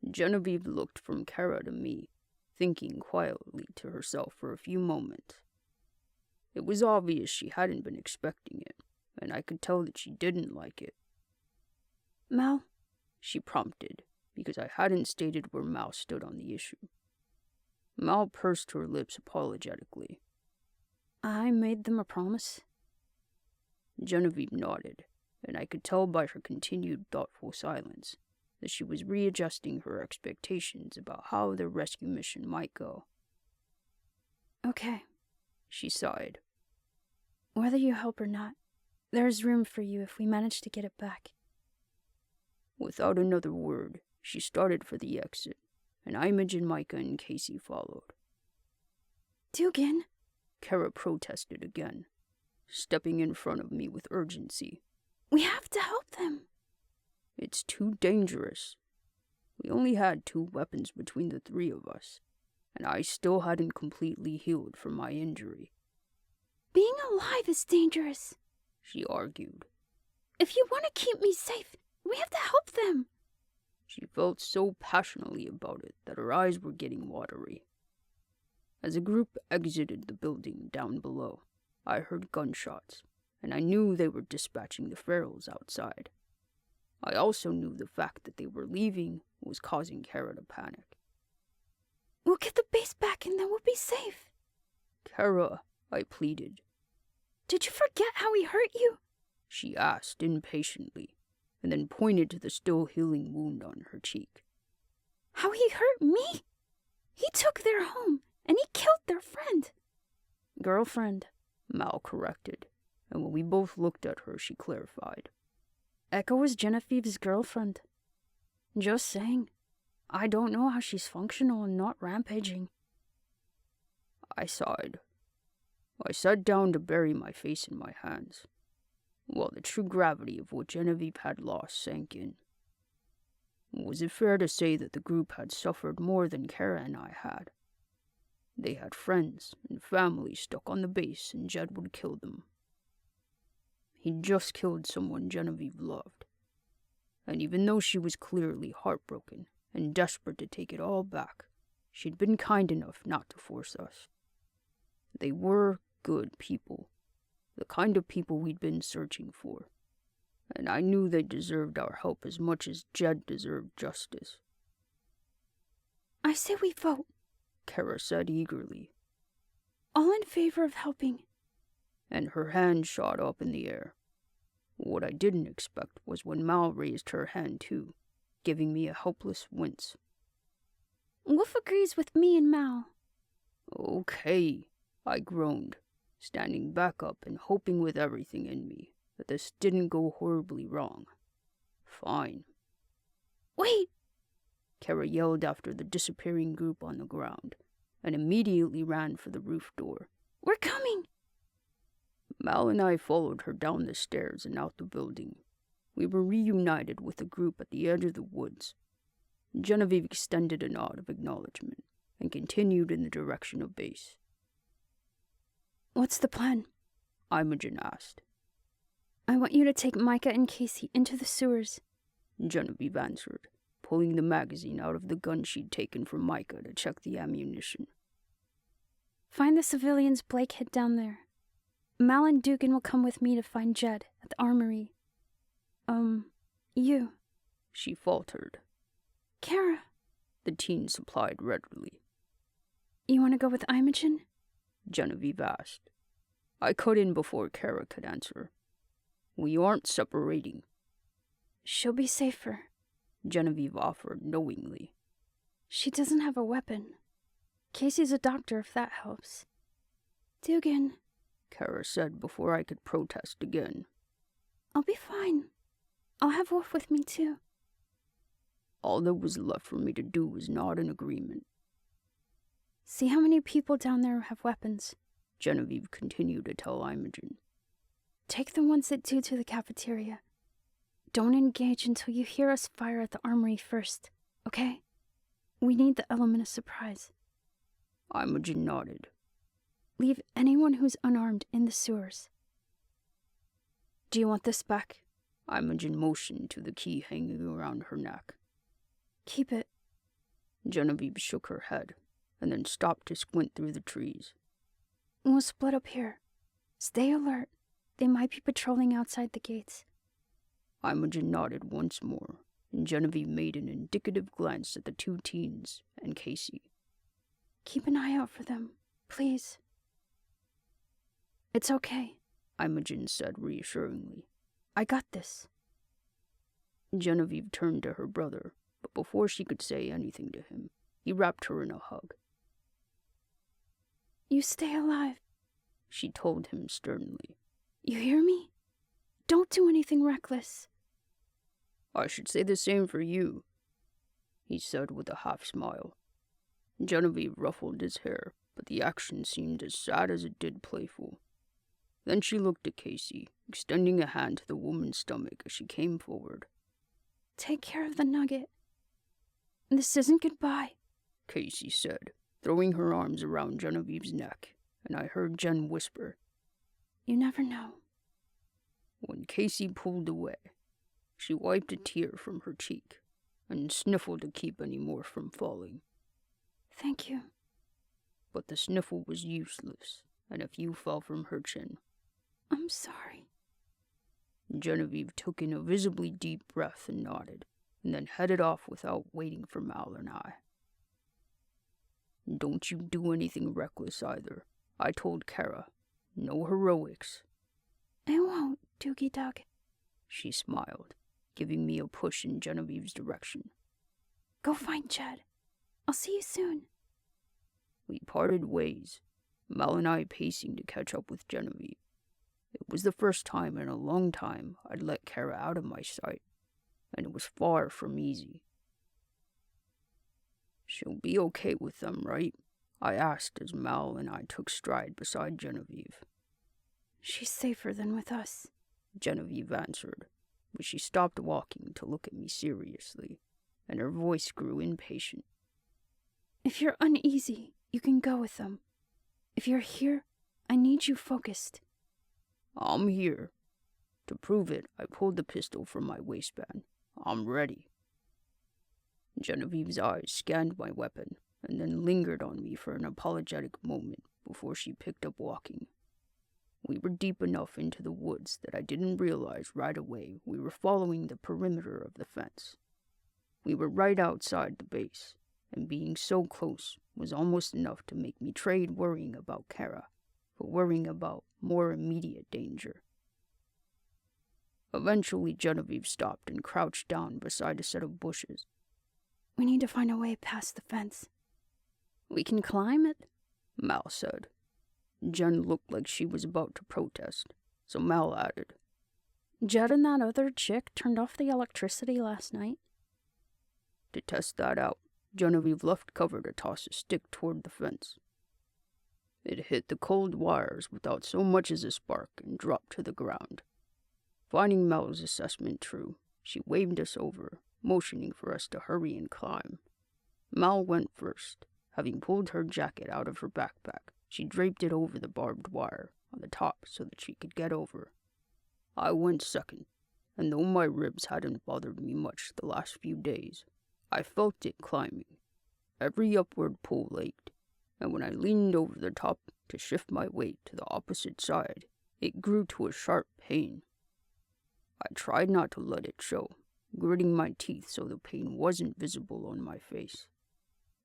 Genevieve looked from Kara to me, thinking quietly to herself for a few moments. It was obvious she hadn't been expecting it, and I could tell that she didn't like it. Mal, she prompted, because I hadn't stated where Mal stood on the issue. Mal pursed her lips apologetically. I made them a promise. Genevieve nodded, and I could tell by her continued thoughtful silence that she was readjusting her expectations about how their rescue mission might go. Okay, she sighed. Whether you help or not, there's room for you if we manage to get it back. Without another word, she started for the exit, and Imogen, Micah, and Casey followed. Dugan, Kara protested again, stepping in front of me with urgency. We have to help them. It's too dangerous. We only had 2 weapons between the 3 of us, and I still hadn't completely healed from my injury. Being alive is dangerous, she argued. If you want to keep me safe, we have to help them. She felt so passionately about it that her eyes were getting watery. As a group exited the building down below, I heard gunshots, and I knew they were dispatching the ferals outside. I also knew the fact that they were leaving was causing Kara to panic. We'll get the base back and then we'll be safe. Kara, I pleaded. Did you forget how he hurt you? She asked impatiently, and then pointed to the still healing wound on her cheek. How he hurt me? He took their home, and he killed their friend. Girlfriend, Mal corrected, and when we both looked at her, she clarified. Echo was Genevieve's girlfriend. Just saying. I don't know how she's functional and not rampaging. I sighed. I sat down to bury my face in my hands, while the true gravity of what Genevieve had lost sank in. Was it fair to say that the group had suffered more than Kara and I had? They had friends and family stuck on the base, and Jed would kill them. He'd just killed someone Genevieve loved, and even though she was clearly heartbroken and desperate to take it all back, she'd been kind enough not to force us. They were good people, the kind of people we'd been searching for, and I knew they deserved our help as much as Jed deserved justice. I say we vote, Kara said eagerly. All in favor of helping. And her hand shot up in the air. What I didn't expect was when Mal raised her hand too, giving me a helpless wince. Wolf agrees with me and Mal. Okay, I groaned, standing back up and hoping with everything in me that this didn't go horribly wrong. Fine. Wait! Kara yelled after the disappearing group on the ground, and immediately ran for the roof door. We're coming! Mal and I followed her down the stairs and out the building. We were reunited with the group at the edge of the woods. Genevieve extended a nod of acknowledgement and continued in the direction of base. What's the plan? Imogen asked. I want you to take Micah and Casey into the sewers, Genevieve answered, pulling the magazine out of the gun she'd taken from Micah to check the ammunition. Find the civilians Blake hid down there. Mal and Dugan will come with me to find Jed at the armory. You. She faltered. Kara. The teen supplied readily. You want to go with Imogen? Genevieve asked. I cut in before Kara could answer. We aren't separating. She'll be safer, Genevieve offered knowingly. She doesn't have a weapon. Casey's a doctor, if that helps. Dugan, Kara said before I could protest again. I'll be fine. I'll have Wolf with me too. All that was left for me to do was nod in agreement. See how many people down there have weapons, Genevieve continued to tell Imogen. Take the ones that do to the cafeteria. Don't engage until you hear us fire at the armory first, okay? We need the element of surprise. Imogen nodded. Leave anyone who's unarmed in the sewers. Do you want this back? Imogen motioned to the key hanging around her neck. Keep it. Genevieve shook her head, and then stopped to squint through the trees. We'll split up here. Stay alert. They might be patrolling outside the gates. Imogen nodded once more, and Genevieve made an indicative glance at the two teens and Casey. Keep an eye out for them, please. It's okay, Imogen said reassuringly. I got this. Genevieve turned to her brother, but before she could say anything to him, he wrapped her in a hug. You stay alive, she told him sternly. You hear me? Don't do anything reckless. I should say the same for you, he said with a half-smile. Genevieve ruffled his hair, but the action seemed as sad as it did playful. Then she looked at Casey, extending a hand to the woman's stomach as she came forward. Take care of the nugget. This isn't goodbye, Casey said, throwing her arms around Genevieve's neck, and I heard Jen whisper, You never know. When Casey pulled away, she wiped a tear from her cheek and sniffled to keep any more from falling. Thank you. But the sniffle was useless, and a few fell from her chin. I'm sorry. Genevieve took in a visibly deep breath and nodded, and then headed off without waiting for Mal and I. Don't you do anything reckless either, I told Kara. No heroics. I won't, Doogie Dug. She smiled, giving me a push in Genevieve's direction. Go find Jed. I'll see you soon. We parted ways, Mal and I pacing to catch up with Genevieve. It was the first time in a long time I'd let Kara out of my sight, and it was far from easy. She'll be okay with them, right? I asked as Mal and I took stride beside Genevieve. She's safer than with us, Genevieve answered, but she stopped walking to look at me seriously, and her voice grew impatient. If you're uneasy, you can go with them. If you're here, I need you focused. I'm here. To prove it, I pulled the pistol from my waistband. I'm ready. Genevieve's eyes scanned my weapon, and then lingered on me for an apologetic moment before she picked up walking. We were deep enough into the woods that I didn't realize right away we were following the perimeter of the fence. We were right outside the base, and being so close was almost enough to make me trade worrying about Kara for worrying about more immediate danger. Eventually, Genevieve stopped and crouched down beside a set of bushes. We need to find a way past the fence. We can climb it, Mal said. Jen looked like she was about to protest, so Mal added, Jed and that other chick turned off the electricity last night. To test that out, Genevieve left cover to toss a stick toward the fence. It hit the cold wires without so much as a spark and dropped to the ground. Finding Mal's assessment true, she waved us over, motioning for us to hurry and climb. Mal went first. Having pulled her jacket out of her backpack, she draped it over the barbed wire on the top so that she could get over. I went second, and though my ribs hadn't bothered me much the last few days, I felt it climbing. Every upward pull ached, and when I leaned over the top to shift my weight to the opposite side, it grew to a sharp pain. I tried not to let it show, gritting my teeth so the pain wasn't visible on my face.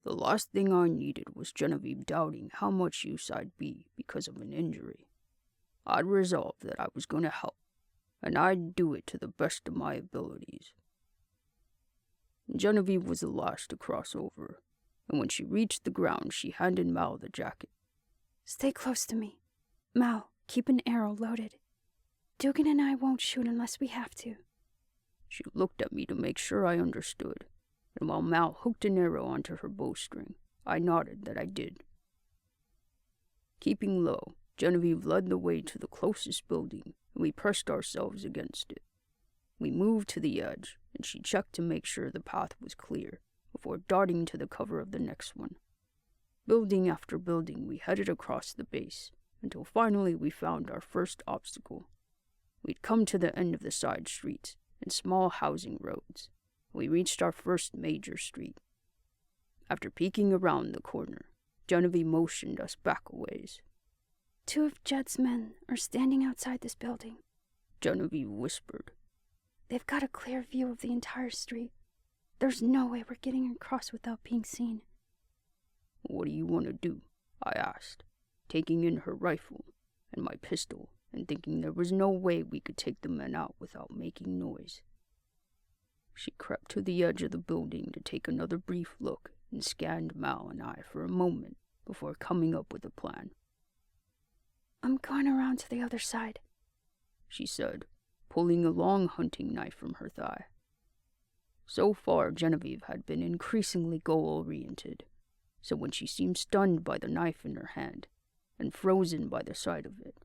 The last thing I needed was Genevieve doubting how much use I'd be because of an injury. I'd resolved that I was going to help, and I'd do it to the best of my abilities. Genevieve was the last to cross over, and when she reached the ground, she handed Mal the jacket. Stay close to me. Mal, keep an arrow loaded. Dugan and I won't shoot unless we have to. She looked at me to make sure I understood, and while Mal hooked an arrow onto her bowstring, I nodded that I did. Keeping low, Genevieve led the way to the closest building, and we pressed ourselves against it. We moved to the edge, and she checked to make sure the path was clear, before darting to the cover of the next one. Building after building, we headed across the base, until finally we found our first obstacle. We'd come to the end of the side streets and small housing roads. We reached our first major street. After peeking around the corner, Genevieve motioned us back a ways. 2 of Jed's men are standing outside this building, Genevieve whispered. They've got a clear view of the entire street. There's no way we're getting across without being seen. What do you want to do? I asked, taking in her rifle and my pistol and thinking there was no way we could take the men out without making noise. She crept to the edge of the building to take another brief look and scanned Mal and I for a moment before coming up with a plan. I'm going around to the other side, she said, pulling a long hunting knife from her thigh. So far, Genevieve had been increasingly goal-oriented, so when she seemed stunned by the knife in her hand and frozen by the sight of it,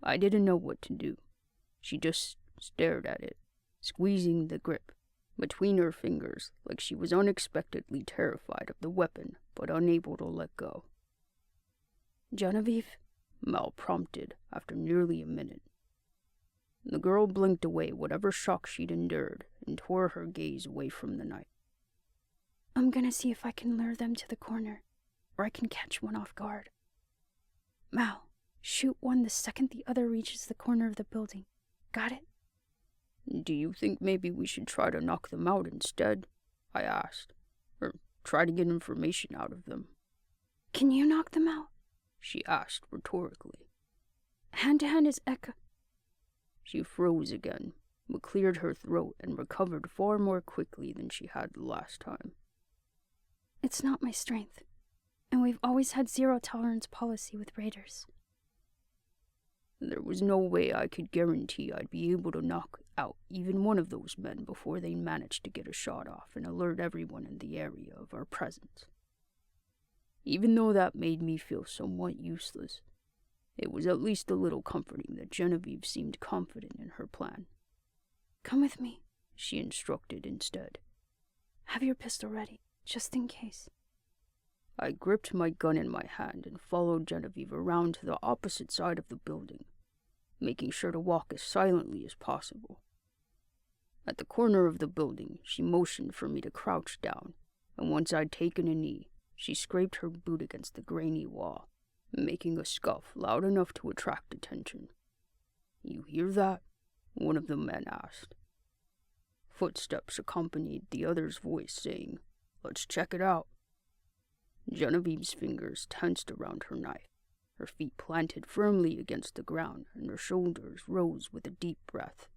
I didn't know what to do. She just stared at it, squeezing the grip between her fingers like she was unexpectedly terrified of the weapon but unable to let go. Genevieve? Mal prompted after nearly a minute. The girl blinked away whatever shock she'd endured and tore her gaze away from the knife. I'm gonna see if I can lure them to the corner, or I can catch one off guard. Mal, shoot one the second the other reaches the corner of the building. Got it? Do you think maybe we should try to knock them out instead? I asked. Or try to get information out of them. Can you knock them out? She asked rhetorically. Hand-to-hand is Eka. She froze again, but cleared her throat and recovered far more quickly than she had the last time. It's not my strength, and we've always had zero-tolerance policy with raiders. There was no way I could guarantee I'd be able to knock out even one of those men before they managed to get a shot off and alert everyone in the area of our presence. Even though that made me feel somewhat useless, it was at least a little comforting that Genevieve seemed confident in her plan. Come with me, she instructed instead. Have your pistol ready, just in case. I gripped my gun in my hand and followed Genevieve around to the opposite side of the building, making sure to walk as silently as possible. At the corner of the building, she motioned for me to crouch down, and once I'd taken a knee, she scraped her boot against the grainy wall, making a scuff loud enough to attract attention. You hear that? One of the men asked. Footsteps accompanied the other's voice saying, Let's check it out. Genevieve's fingers tensed around her knife, her feet planted firmly against the ground, and her shoulders rose with a deep breath.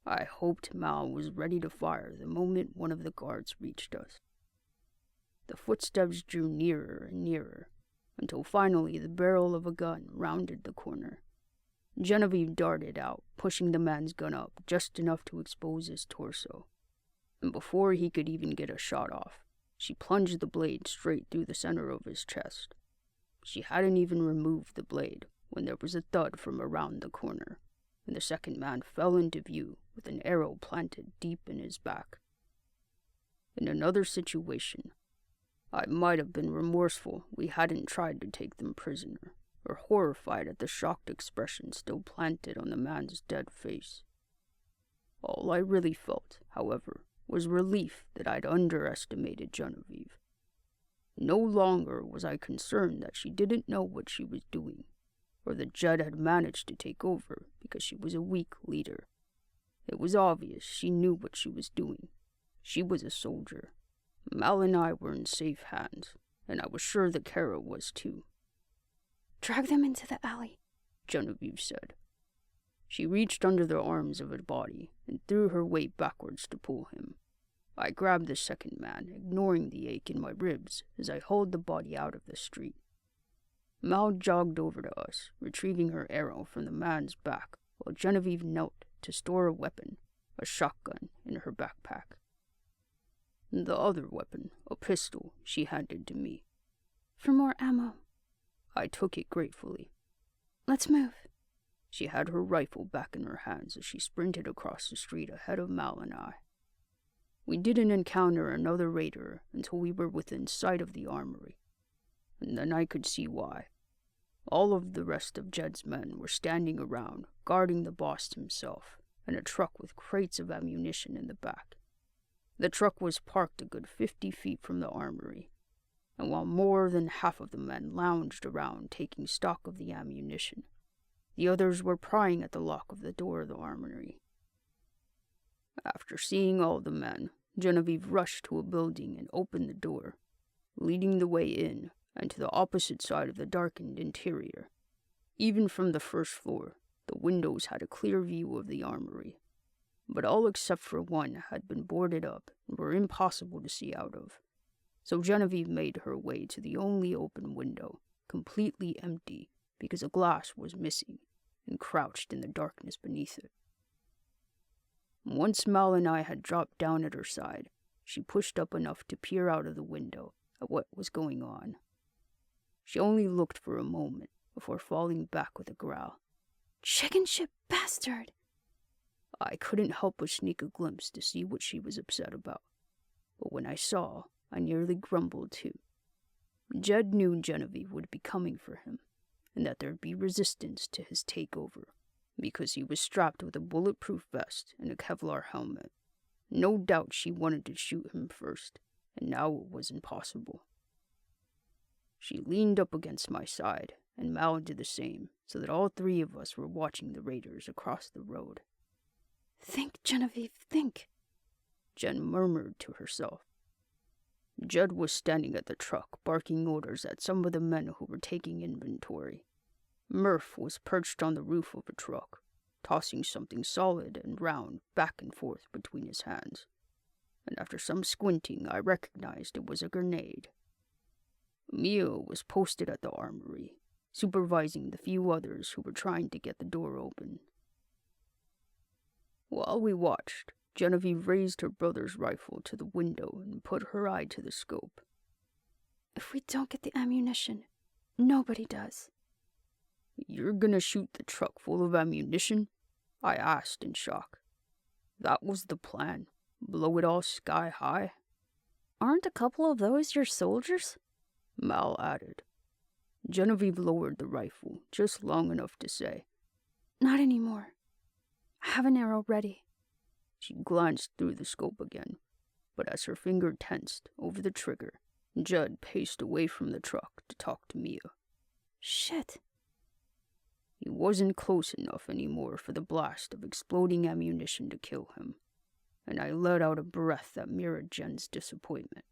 I hoped Mal was ready to fire the moment one of the guards reached us. The footsteps drew nearer and nearer, until finally the barrel of a gun rounded the corner. Genevieve darted out, pushing the man's gun up just enough to expose his torso. And before he could even get a shot off, she plunged the blade straight through the center of his chest. She hadn't even removed the blade when there was a thud from around the corner, and the second man fell into view with an arrow planted deep in his back. In another situation, I might have been remorseful we hadn't tried to take them prisoner, or horrified at the shocked expression still planted on the man's dead face. All I really felt, however, was relief that I'd underestimated Genevieve. No longer was I concerned that she didn't know what she was doing, or that Judd had managed to take over because she was a weak leader. It was obvious she knew what she was doing. She was a soldier. Mal and I were in safe hands, and I was sure that Kara was too. "Drag them into the alley," Genevieve said. She reached under the arms of his body and threw her weight backwards to pull him. I grabbed the second man, ignoring the ache in my ribs as I hauled the body out of the street. Mal jogged over to us, retrieving her arrow from the man's back, while Genevieve knelt to store a weapon, a shotgun, in her backpack. The other weapon, a pistol, she handed to me. "For more ammo." I took it gratefully. "Let's move." She had her rifle back in her hands as she sprinted across the street ahead of Mal and I. We didn't encounter another raider until we were within sight of the armory, and then I could see why. All of the rest of Jed's men were standing around, guarding the boss himself, and a truck with crates of ammunition in the back. The truck was parked a good 50 feet from the armory, and while more than half of the men lounged around taking stock of the ammunition, the others were prying at the lock of the door of the armory. After seeing all the men, Genevieve rushed to a building and opened the door, leading the way in and to the opposite side of the darkened interior. Even from the first floor, the windows had a clear view of the armory, but all except for one had been boarded up and were impossible to see out of. So Genevieve made her way to the only open window, completely empty because a glass was missing, and crouched in the darkness beneath it. Once Mal and I had dropped down at her side, she pushed up enough to peer out of the window at what was going on. She only looked for a moment before falling back with a growl. "Chicken shit bastard!" I couldn't help but sneak a glimpse to see what she was upset about, but when I saw, I nearly grumbled too. Jed knew Genevieve would be coming for him, and that there'd be resistance to his takeover, because he was strapped with a bulletproof vest and a Kevlar helmet. No doubt she wanted to shoot him first, and now it was impossible. She leaned up against my side, and Mal did the same, so that all three of us were watching the raiders across the road. "Think, Genevieve, think," Jen murmured to herself. Judd was standing at the truck, barking orders at some of the men who were taking inventory. Murph was perched on the roof of a truck, tossing something solid and round back and forth between his hands, and after some squinting I recognized it was a grenade. Mia was posted at the armory, supervising the few others who were trying to get the door open. While we watched, Genevieve raised her brother's rifle to the window and put her eye to the scope. "If we don't get the ammunition, nobody does." "You're gonna shoot the truck full of ammunition?" I asked in shock. That was the plan. Blow it all sky high? "Aren't a couple of those your soldiers?" Mal added. Genevieve lowered the rifle just long enough to say, "Not anymore. I have an arrow ready." She glanced through the scope again, but as her finger tensed over the trigger, Judd paced away from the truck to talk to Mia. "Shit." He wasn't close enough anymore for the blast of exploding ammunition to kill him, and I let out a breath that mirrored Jen's disappointment.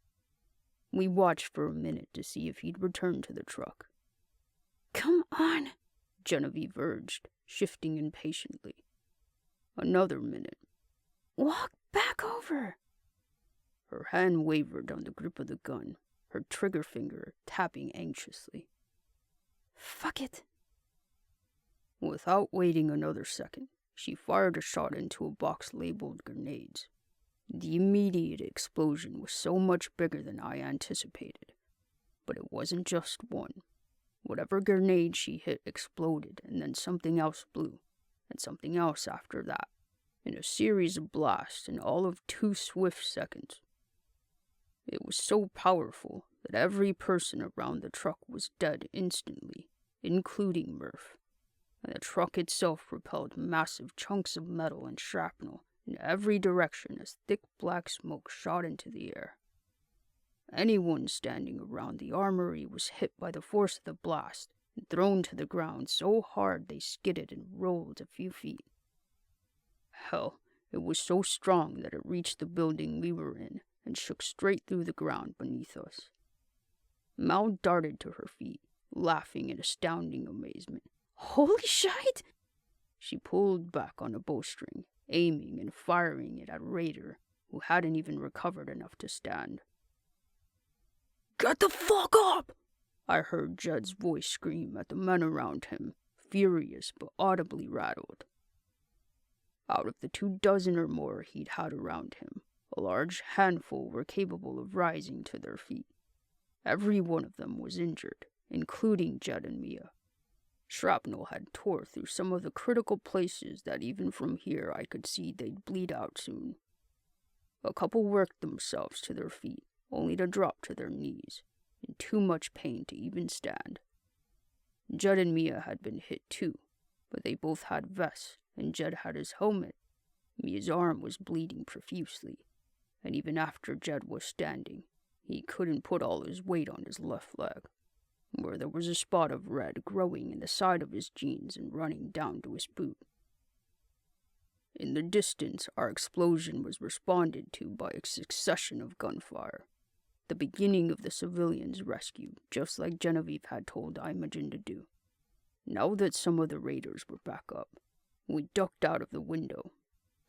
We watched for a minute to see if he'd return to the truck. "Come on," Genevieve urged, shifting impatiently. Another minute. "Walk back over." Her hand wavered on the grip of the gun, her trigger finger tapping anxiously. "Fuck it." Without waiting another second, she fired a shot into a box labeled grenades. The immediate explosion was so much bigger than I anticipated, but it wasn't just one. Whatever grenade she hit exploded, and then something else blew, and something else after that, in a series of blasts in all of 2 swift seconds. It was so powerful that every person around the truck was dead instantly, including Murph, and the truck itself repelled massive chunks of metal and shrapnel in every direction as thick black smoke shot into the air. Anyone standing around the armory was hit by the force of the blast and thrown to the ground so hard they skidded and rolled a few feet. Hell, it was so strong that it reached the building we were in and shook straight through the ground beneath us. Mal darted to her feet, laughing in astounding amazement. Holy shit! She pulled back on the bowstring, aiming and firing it at Raider, who hadn't even recovered enough to stand. "Get the fuck up!" I heard Judd's voice scream at the men around him, furious but audibly rattled. Out of the 24 or more he'd had around him, a large handful were capable of rising to their feet. Every one of them was injured, including Judd and Mia. Shrapnel had tore through some of the critical places that even from here I could see they'd bleed out soon. A couple worked themselves to their feet, only to drop to their knees, in too much pain to even stand. Judd and Mia had been hit too, but they both had vests, and Judd had his helmet. Mia's arm was bleeding profusely, and even after Judd was standing, he couldn't put all his weight on his left leg, where there was a spot of red growing in the side of his jeans and running down to his boot. In the distance, our explosion was responded to by a succession of gunfire, the beginning of the civilians' rescue, just like Genevieve had told Imogen to do. Now that some of the raiders were back up, we ducked out of the window,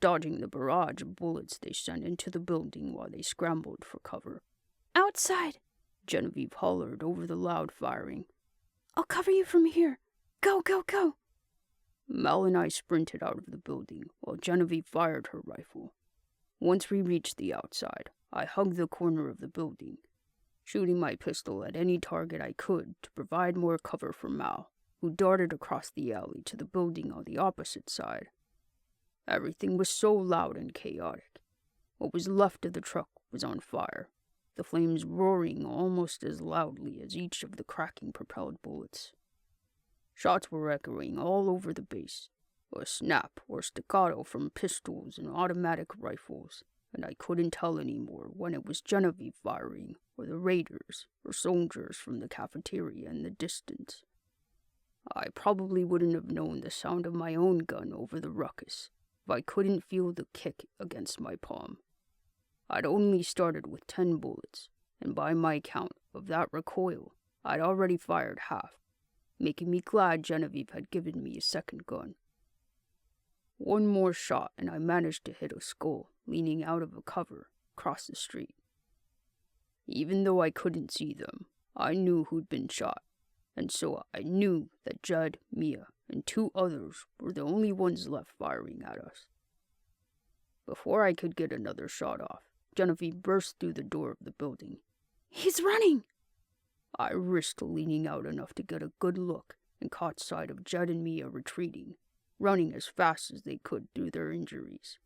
dodging the barrage of bullets they sent into the building while they scrambled for cover. Outside! Genevieve hollered over the loud firing. I'll cover you from here. Go, go, go! Mal and I sprinted out of the building while Genevieve fired her rifle. Once we reached the outside, I hugged the corner of the building, shooting my pistol at any target I could to provide more cover for Mal, who darted across the alley to the building on the opposite side. Everything was so loud and chaotic. What was left of the truck was on fire, the flames roaring almost as loudly as each of the cracking propelled bullets. Shots were echoing all over the base, a snap or staccato from pistols and automatic rifles, and I couldn't tell anymore when it was Genevieve firing, or the raiders, or soldiers from the cafeteria in the distance. I probably wouldn't have known the sound of my own gun over the ruckus if I couldn't feel the kick against my palm. I'd only started with 10 bullets, and by my count of that recoil, I'd already fired half, making me glad Genevieve had given me a second gun. One more shot, and I managed to hit a skull leaning out of a cover across the street. Even though I couldn't see them, I knew who'd been shot, and so I knew that Judd, Mia, and 2 others were the only ones left firing at us. Before I could get another shot off, Genevieve burst through the door of the building. He's running! I risked leaning out enough to get a good look and caught sight of Judd and Mia retreating, running as fast as they could through their injuries.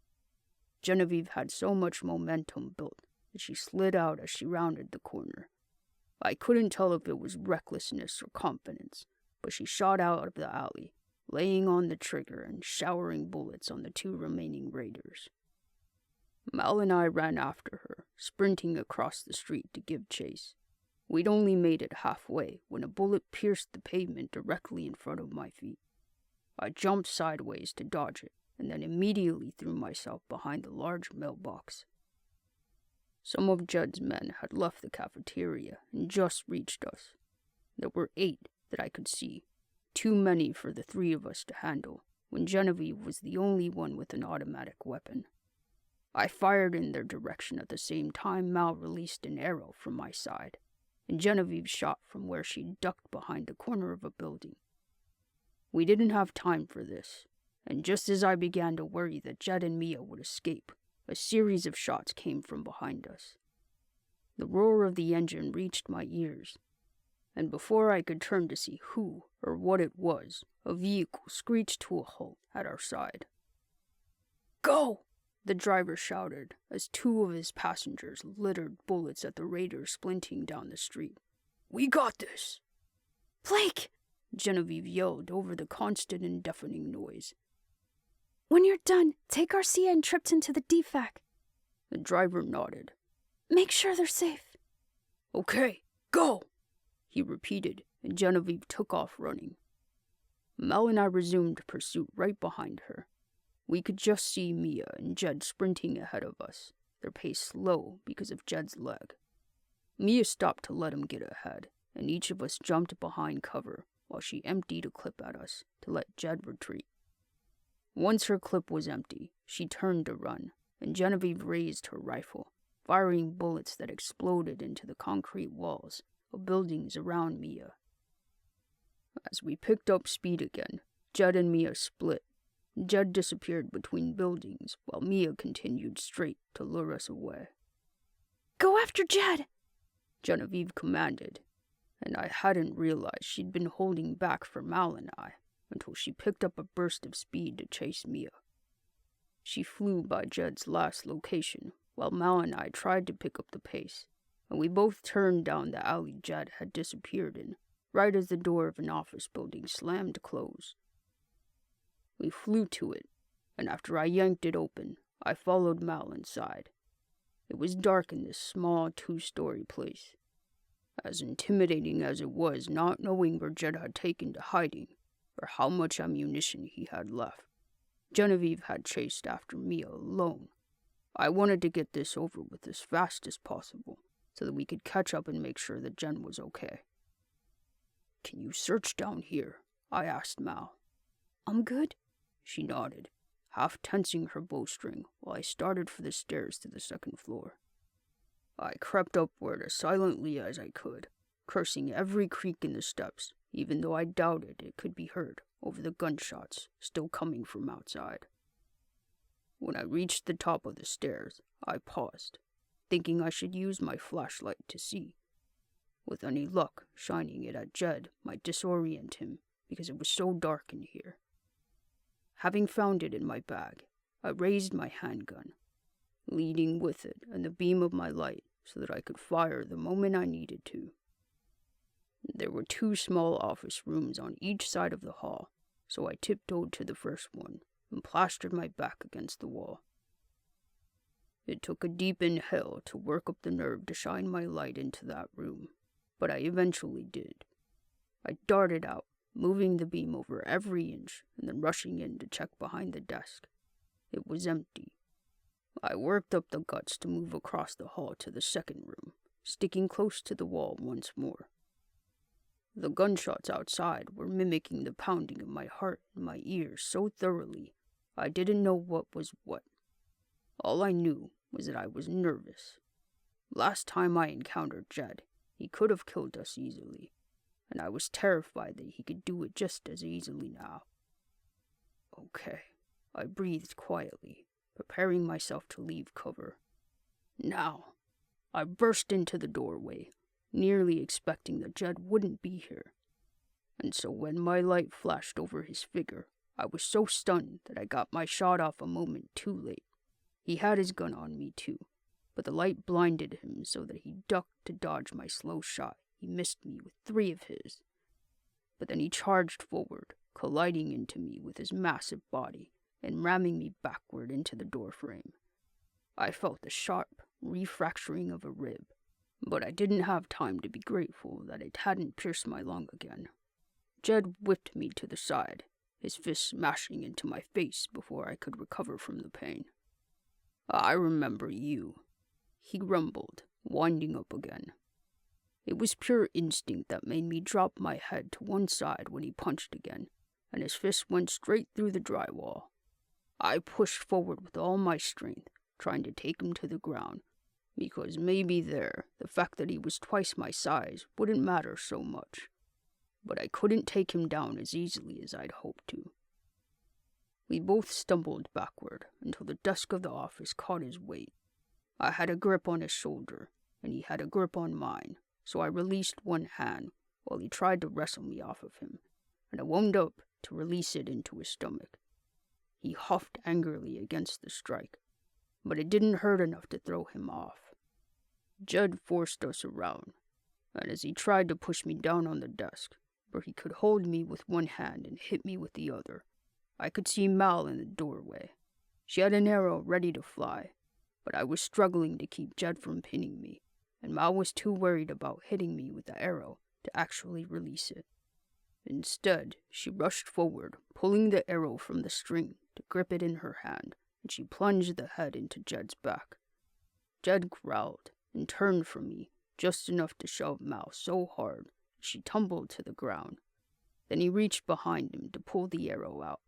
Genevieve had so much momentum built that she slid out as she rounded the corner. I couldn't tell if it was recklessness or confidence, but she shot out of the alley, laying on the trigger and showering bullets on the 2 remaining raiders. Mal and I ran after her, sprinting across the street to give chase. We'd only made it halfway when a bullet pierced the pavement directly in front of my feet. I jumped sideways to dodge it, and then immediately threw myself behind the large mailbox. Some of Judd's men had left the cafeteria and just reached us. There were 8 that I could see, too many for the 3 of us to handle, when Genevieve was the only one with an automatic weapon. I fired in their direction at the same time Mal released an arrow from my side, and Genevieve shot from where she ducked behind the corner of a building. We didn't have time for this, and just as I began to worry that Judd and Mia would escape, a series of shots came from behind us. The roar of the engine reached my ears, and before I could turn to see who or what it was, a vehicle screeched to a halt at our side. "Go!" the driver shouted as 2 of his passengers littered bullets at the raiders splinting down the street. "We got this!" Blake! Genevieve yelled over the constant and deafening noise. When you're done, take Garcia and Trips into the DFAC. The driver nodded. Make sure they're safe. Okay, go, he repeated, and Genevieve took off running. Mel and I resumed pursuit right behind her. We could just see Mia and Jed sprinting ahead of us, their pace slow because of Jed's leg. Mia stopped to let him get ahead, and each of us jumped behind cover while she emptied a clip at us to let Jed retreat. Once her clip was empty, she turned to run, and Genevieve raised her rifle, firing bullets that exploded into the concrete walls of buildings around Mia. As we picked up speed again, Jed and Mia split. Jed disappeared between buildings, while Mia continued straight to lure us away. Go after Jed, Genevieve commanded, and I hadn't realized she'd been holding back for Mal and I until she picked up a burst of speed to chase Mia. She flew by Jed's last location, while Mal and I tried to pick up the pace, and we both turned down the alley Jed had disappeared in, right as the door of an office building slammed closed. We flew to it, and after I yanked it open, I followed Mal inside. It was dark in this small 2-story place. As intimidating as it was not knowing where Jed had taken to hiding, or how much ammunition he had left, Genevieve had chased after Mia alone. I wanted to get this over with as fast as possible, so that we could catch up and make sure that Jen was okay. Can you search down here? I asked Mal. I'm good, she nodded, half tensing her bowstring while I started for the stairs to the second floor. I crept upward as silently as I could, cursing every creak in the steps, even though I doubted it could be heard over the gunshots still coming from outside. When I reached the top of the stairs, I paused, thinking I should use my flashlight to see. With any luck, shining it at Jed might disorient him because it was so dark in here. Having found it in my bag, I raised my handgun, leading with it and the beam of my light so that I could fire the moment I needed to. There were 2 small office rooms on each side of the hall, so I tiptoed to the first one and plastered my back against the wall. It took a deep inhale to work up the nerve to shine my light into that room, but I eventually did. I darted out, moving the beam over every inch and then rushing in to check behind the desk. It was empty. I worked up the guts to move across the hall to the second room, sticking close to the wall once more. The gunshots outside were mimicking the pounding of my heart in my ears so thoroughly I didn't know what was what. All I knew was that I was nervous. Last time I encountered Jed, he could have killed us easily, and I was terrified that he could do it just as easily now. Okay, I breathed quietly, preparing myself to leave cover. Now, I burst into the doorway, nearly expecting that Jed wouldn't be here. And so when my light flashed over his figure, I was so stunned that I got my shot off a moment too late. He had his gun on me too, but the light blinded him so that he ducked to dodge my slow shot. He missed me with 3 of his. But then he charged forward, colliding into me with his massive body and ramming me backward into the doorframe. I felt the sharp refracturing of a rib, but I didn't have time to be grateful that it hadn't pierced my lung again. Jed whipped me to the side, his fist smashing into my face before I could recover from the pain. I remember you, he rumbled, winding up again. It was pure instinct that made me drop my head to one side when he punched again, and his fist went straight through the drywall. I pushed forward with all my strength, trying to take him to the ground, because maybe the fact that he was twice my size wouldn't matter so much. But I couldn't take him down as easily as I'd hoped to. We both stumbled backward until the desk of the office caught his weight. I had a grip on his shoulder, and he had a grip on mine, so I released one hand while he tried to wrestle me off of him, and I wound up to release it into his stomach. He huffed angrily against the strike, but it didn't hurt enough to throw him off. Jed forced us around, and as he tried to push me down on the desk, where he could hold me with one hand and hit me with the other, I could see Mal in the doorway. She had an arrow ready to fly, but I was struggling to keep Jed from pinning me, and Mal was too worried about hitting me with the arrow to actually release it. Instead, she rushed forward, pulling the arrow from the string to grip it in her hand, and she plunged the head into Jed's back. Jed growled and turned from me just enough to shove Mal so hard she tumbled to the ground. Then he reached behind him to pull the arrow out,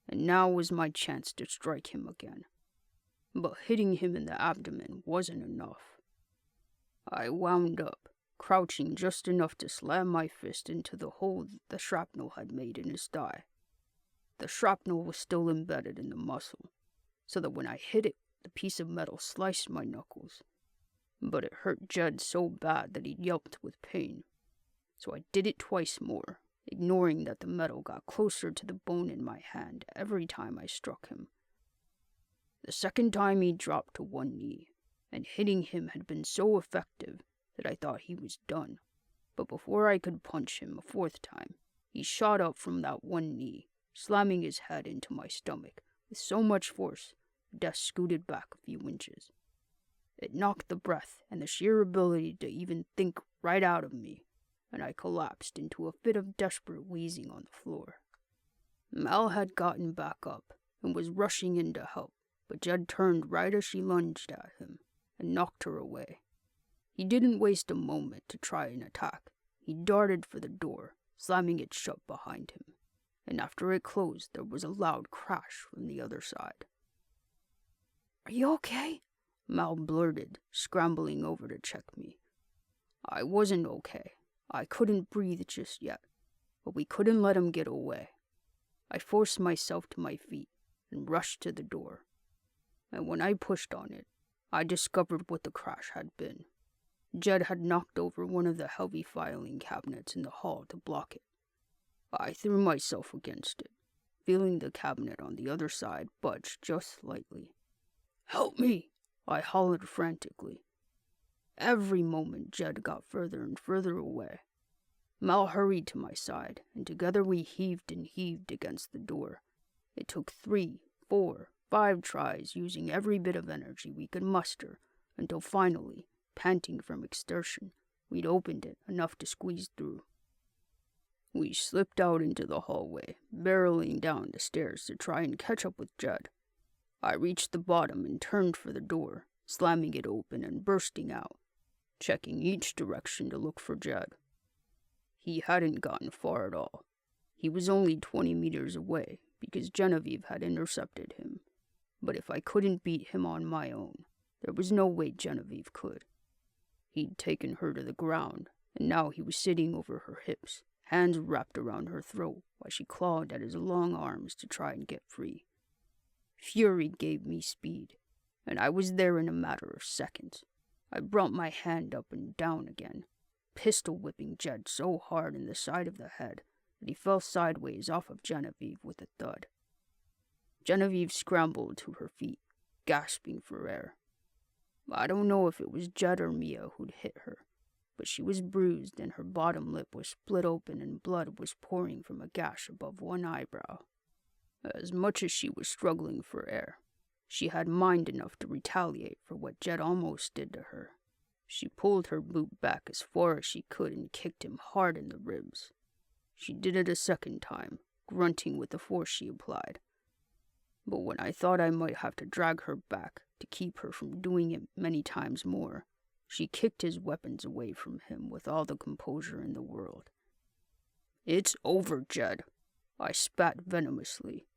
and now was my chance to strike him again. But hitting him in the abdomen wasn't enough. I wound up, crouching just enough to slam my fist into the hole the shrapnel had made in his thigh. The shrapnel was still embedded in the muscle, so that when I hit it, the piece of metal sliced my knuckles. But it hurt Jed so bad that he yelped with pain. So I did it twice more, ignoring that the metal got closer to the bone in my hand every time I struck him. The second time he dropped to one knee, and hitting him had been so effective that I thought he was done. But before I could punch him a fourth time, he shot up from that one knee, slamming his head into my stomach with so much force the desk scooted back a few inches. It knocked the breath and the sheer ability to even think right out of me, and I collapsed into a fit of desperate wheezing on the floor. Mal had gotten back up and was rushing in to help, but Jed turned right as she lunged at him and knocked her away. He didn't waste a moment to try an attack. He darted for the door, slamming it shut behind him, and after it closed there was a loud crash from the other side. "Are you okay?" Mal blurted, scrambling over to check me. I wasn't okay. I couldn't breathe just yet, but we couldn't let him get away. I forced myself to my feet and rushed to the door, and when I pushed on it, I discovered what the crash had been. Jed had knocked over one of the heavy filing cabinets in the hall to block it. I threw myself against it, feeling the cabinet on the other side budge just slightly. "Help me!" I hollered frantically. Every moment Jed got further and further away. Mal hurried to my side, and together we heaved and heaved against the door. It took 3, 4, 5 tries, using every bit of energy we could muster, until finally, panting from exertion, we'd opened it enough to squeeze through. We slipped out into the hallway, barreling down the stairs to try and catch up with Jed. I reached the bottom and turned for the door, slamming it open and bursting out, checking each direction to look for Jed. He hadn't gotten far at all. He was only 20 meters away because Genevieve had intercepted him. But if I couldn't beat him on my own, there was no way Genevieve could. He'd taken her to the ground, and now he was sitting over her hips, hands wrapped around her throat while she clawed at his long arms to try and get free. Fury gave me speed, and I was there in a matter of seconds. I brought my hand up and down again, pistol whipping Jed so hard in the side of the head that he fell sideways off of Genevieve with a thud. Genevieve scrambled to her feet, gasping for air. I don't know if it was Jed or Mia who'd hit her, but she was bruised and her bottom lip was split open and blood was pouring from a gash above one eyebrow. As much as she was struggling for air, she had mind enough to retaliate for what Jed almost did to her. She pulled her boot back as far as she could and kicked him hard in the ribs. She did it a second time, grunting with the force she applied. But when I thought I might have to drag her back to keep her from doing it many times more, she kicked his weapons away from him with all the composure in the world. "It's over, Jed," I spat venomously.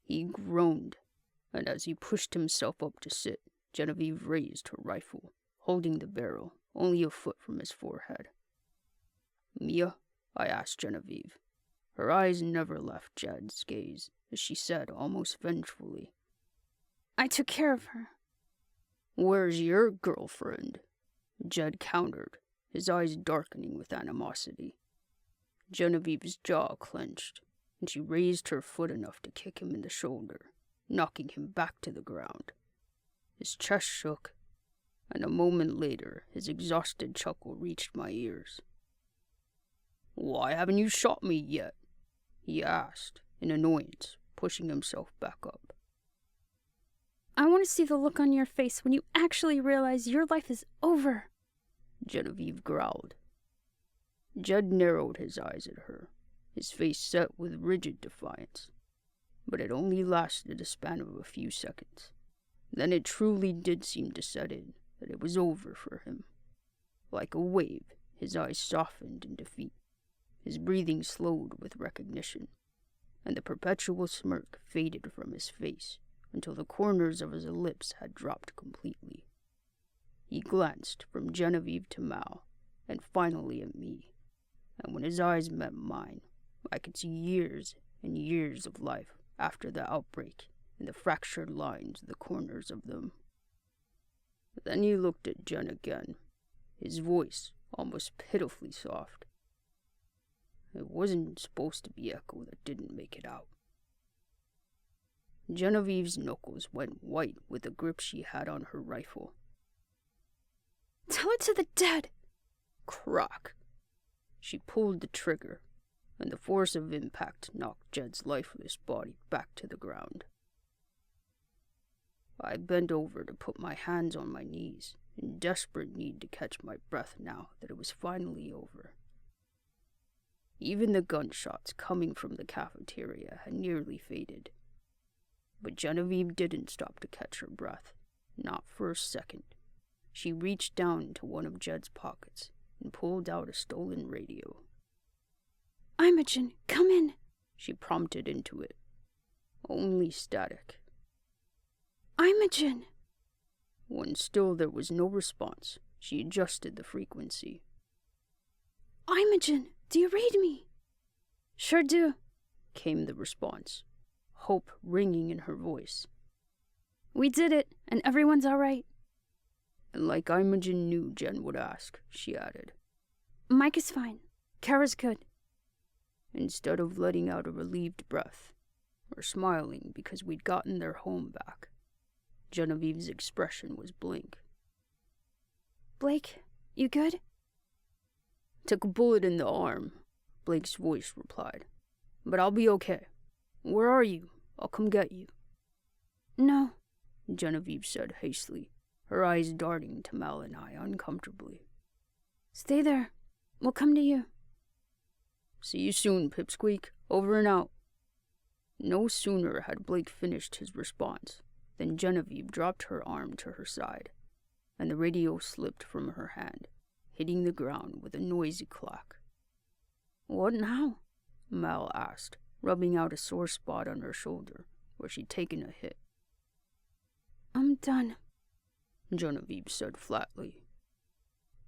He groaned, and as he pushed himself up to sit, Genevieve raised her rifle, holding the barrel only a foot from his forehead. "Mia?" I asked Genevieve. Her eyes never left Jed's gaze, as she said almost vengefully, "I took care of her." "Where's your girlfriend?" Jed countered, his eyes darkening with animosity. Genevieve's jaw clenched, and she raised her foot enough to kick him in the shoulder, knocking him back to the ground. His chest shook, and a moment later his exhausted chuckle reached my ears. "Why haven't you shot me yet?" he asked, in annoyance, pushing himself back up. I want to see the look on your face when you actually realize your life is over, Genevieve growled. Judd narrowed his eyes at her, his face set with rigid defiance. But it only lasted a span of a few seconds. Then it truly did seem to set in that it was over for him. Like a wave, his eyes softened in defeat. His breathing slowed with recognition, and the perpetual smirk faded from his face until the corners of his lips had dropped completely. He glanced from Genevieve to Mal, and finally at me, and when his eyes met mine, I could see years and years of life after the outbreak in the fractured lines of the corners of them. Then he looked at Jen again, his voice almost pitifully soft. It wasn't supposed to be Echo that didn't make it out. Genevieve's knuckles went white with the grip she had on her rifle. Tell it to the dead! Crack! She pulled the trigger, and the force of impact knocked Jed's lifeless body back to the ground. I bent over to put my hands on my knees, in desperate need to catch my breath now that it was finally over. Even the gunshots coming from the cafeteria had nearly faded. But Genevieve didn't stop to catch her breath, not for a second. She reached down into one of Jed's pockets and pulled out a stolen radio. Imogen, come in, she prompted into it. Only static. Imogen! When still there was no response, she adjusted the frequency. Imogen, do you read me? Sure do, came the response, hope ringing in her voice. We did it, and everyone's all right. And like Imogen knew Jen would ask, she added, Mike is fine. Kara's good. Instead of letting out a relieved breath, or smiling because we'd gotten their home back, Genevieve's expression was blank. Blake, you good? Took a bullet in the arm, Blake's voice replied. But I'll be okay. Where are you? I'll come get you. No, Genevieve said hastily, her eyes darting to Mal and I uncomfortably. Stay there. We'll come to you. See you soon, Pipsqueak. Over and out. No sooner had Blake finished his response than Genevieve dropped her arm to her side, and the radio slipped from her hand, hitting the ground with a noisy clack. What now? Mal asked, rubbing out a sore spot on her shoulder where she'd taken a hit. I'm done, Genevieve said flatly,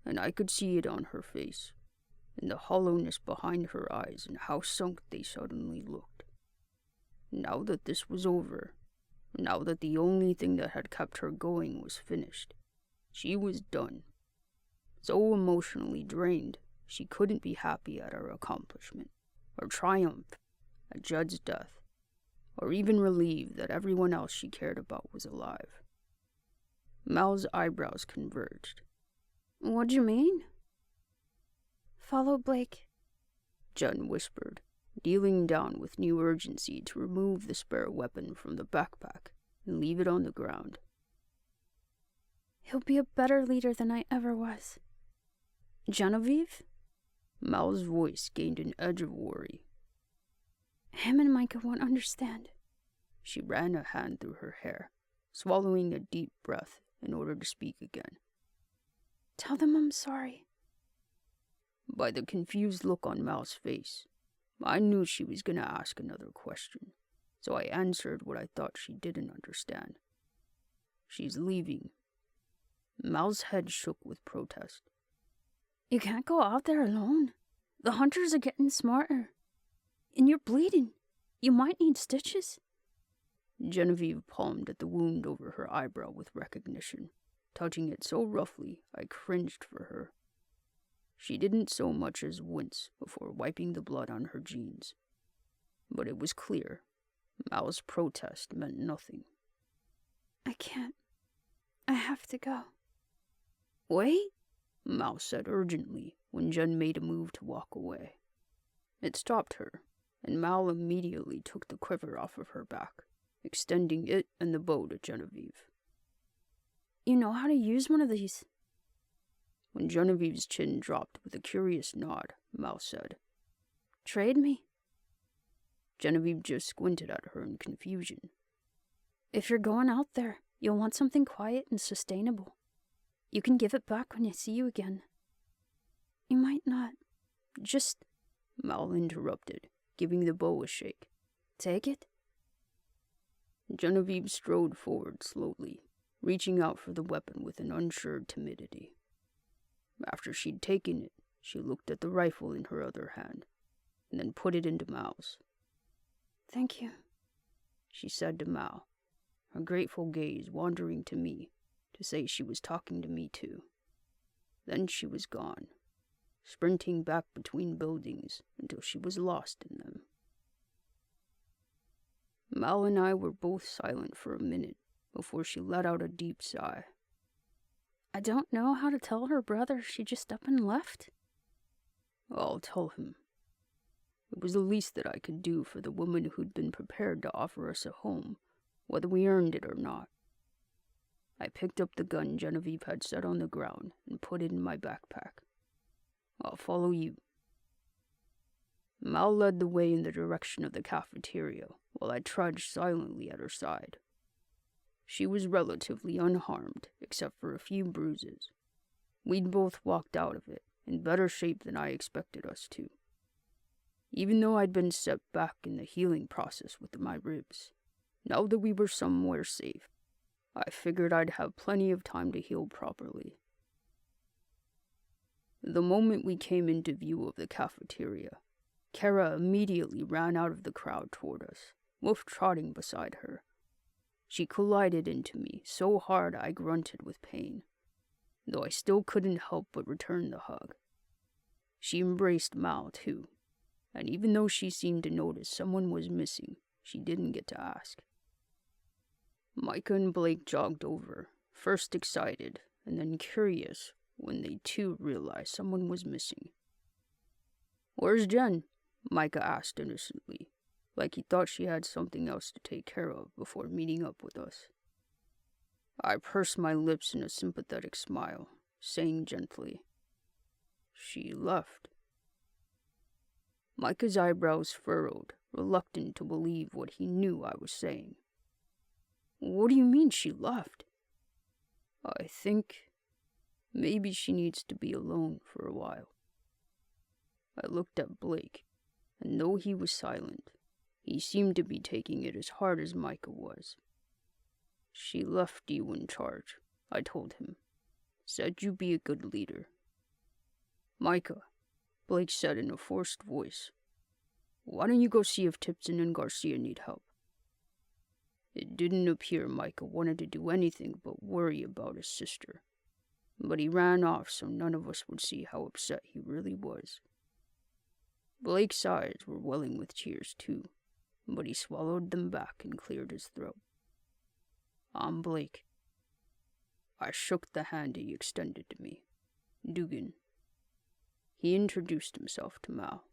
and I could see it on her face, in the hollowness behind her eyes and how sunk they suddenly looked. Now that this was over, now that the only thing that had kept her going was finished, she was done. So emotionally drained, she couldn't be happy at her accomplishment, or triumph at Judd's death, or even relieved that everyone else she cared about was alive. Mal's eyebrows converged. What do you mean? Follow Blake, Jen whispered, kneeling down with new urgency to remove the spare weapon from the backpack and leave it on the ground. He'll be a better leader than I ever was. Genevieve? Mal's voice gained an edge of worry. Him and Micah won't understand. She ran a hand through her hair, swallowing a deep breath in order to speak again. Tell them I'm sorry. By the confused look on Mal's face, I knew she was going to ask another question, so I answered what I thought she didn't understand. She's leaving. Mal's head shook with protest. You can't go out there alone. The hunters are getting smarter. And you're bleeding. You might need stitches. Genevieve palmed at the wound over her eyebrow with recognition, touching it so roughly I cringed for her. She didn't so much as wince before wiping the blood on her jeans. But it was clear, Mal's protest meant nothing. I can't. I have to go. Wait, Mal said urgently when Jen made a move to walk away. It stopped her, and Mal immediately took the quiver off of her back, extending it and the bow to Genevieve. You know how to use one of these? When Genevieve's chin dropped with a curious nod, Mal said, Trade me? Genevieve just squinted at her in confusion. If you're going out there, you'll want something quiet and sustainable. You can give it back when I see you again. You might not. Just... Mal interrupted, giving the bow a shake. Take it? Genevieve strode forward slowly, reaching out for the weapon with an unsure timidity. After she'd taken it, she looked at the rifle in her other hand, and then put it into Mal's. Thank you, she said to Mal, her grateful gaze wandering to me to say she was talking to me too. Then she was gone, sprinting back between buildings until she was lost in them. Mal and I were both silent for a minute before she let out a deep sigh. I don't know how to tell her brother she just up and left. I'll tell him. It was the least that I could do for the woman who'd been prepared to offer us a home, whether we earned it or not. I picked up the gun Genevieve had set on the ground and put it in my backpack. I'll follow you. Mal led the way in the direction of the cafeteria, while I trudged silently at her side. She was relatively unharmed, except for a few bruises. We'd both walked out of it, in better shape than I expected us to. Even though I'd been set back in the healing process with my ribs, now that we were somewhere safe, I figured I'd have plenty of time to heal properly. The moment we came into view of the cafeteria, Kara immediately ran out of the crowd toward us, Wolf trotting beside her. She collided into me so hard I grunted with pain, though I still couldn't help but return the hug. She embraced Mal, too, and even though she seemed to notice someone was missing, she didn't get to ask. Micah and Blake jogged over, first excited and then curious when they too realized someone was missing. "Where's Jen?" Micah asked innocently, like he thought she had something else to take care of before meeting up with us. I pursed my lips in a sympathetic smile, saying gently, "She left." Micah's eyebrows furrowed, reluctant to believe what he knew I was saying. "What do you mean she left?" "I think maybe she needs to be alone for a while." I looked at Blake, and though he was silent, he seemed to be taking it as hard as Micah was. "She left you in charge," I told him. "Said you be a good leader." "Micah," Blake said in a forced voice, "why don't you go see if Tipton and Garcia need help?" It didn't appear Micah wanted to do anything but worry about his sister, but he ran off so none of us would see how upset he really was. Blake's eyes were welling with tears too, but he swallowed them back and cleared his throat. "I'm Blake." I shook the hand he extended to me. "Dugan." He introduced himself to Mal.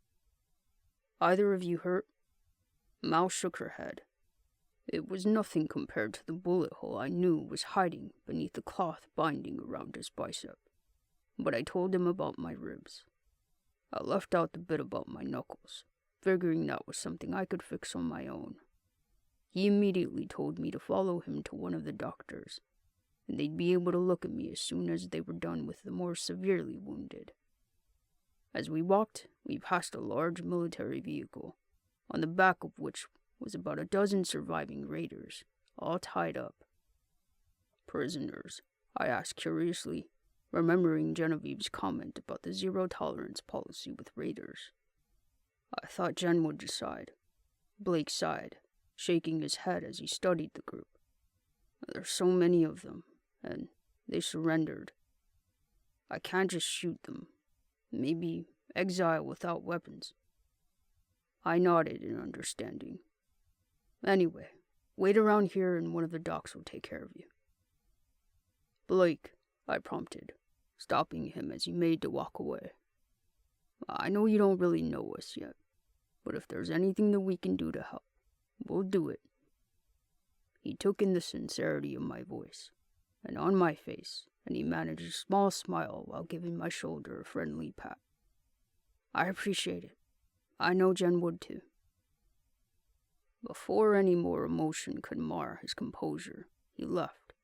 "Either of you hurt?" Mal shook her head. It was nothing compared to the bullet hole I knew was hiding beneath the cloth binding around his bicep, but I told him about my ribs. I left out the bit about my knuckles, figuring that was something I could fix on my own. He immediately told me to follow him to one of the doctors, and they'd be able to look at me as soon as they were done with the more severely wounded. As we walked, we passed a large military vehicle, on the back of which was about a dozen surviving raiders, all tied up. "Prisoners?" I asked curiously, remembering Genevieve's comment about the zero-tolerance policy with raiders. I thought Jen would decide. Blake sighed, shaking his head as he studied the group. "There's so many of them, and they surrendered. I can't just shoot them. Maybe exile without weapons." I nodded in understanding. "Anyway, wait around here and one of the docs will take care of you." "Blake," I prompted, stopping him as he made to walk away. "I know you don't really know us yet, but if there's anything that we can do to help, we'll do it." He took in the sincerity of my voice, and on my face, and he managed a small smile while giving my shoulder a friendly pat. "I appreciate it. I know Jen would too." Before any more emotion could mar his composure, he left.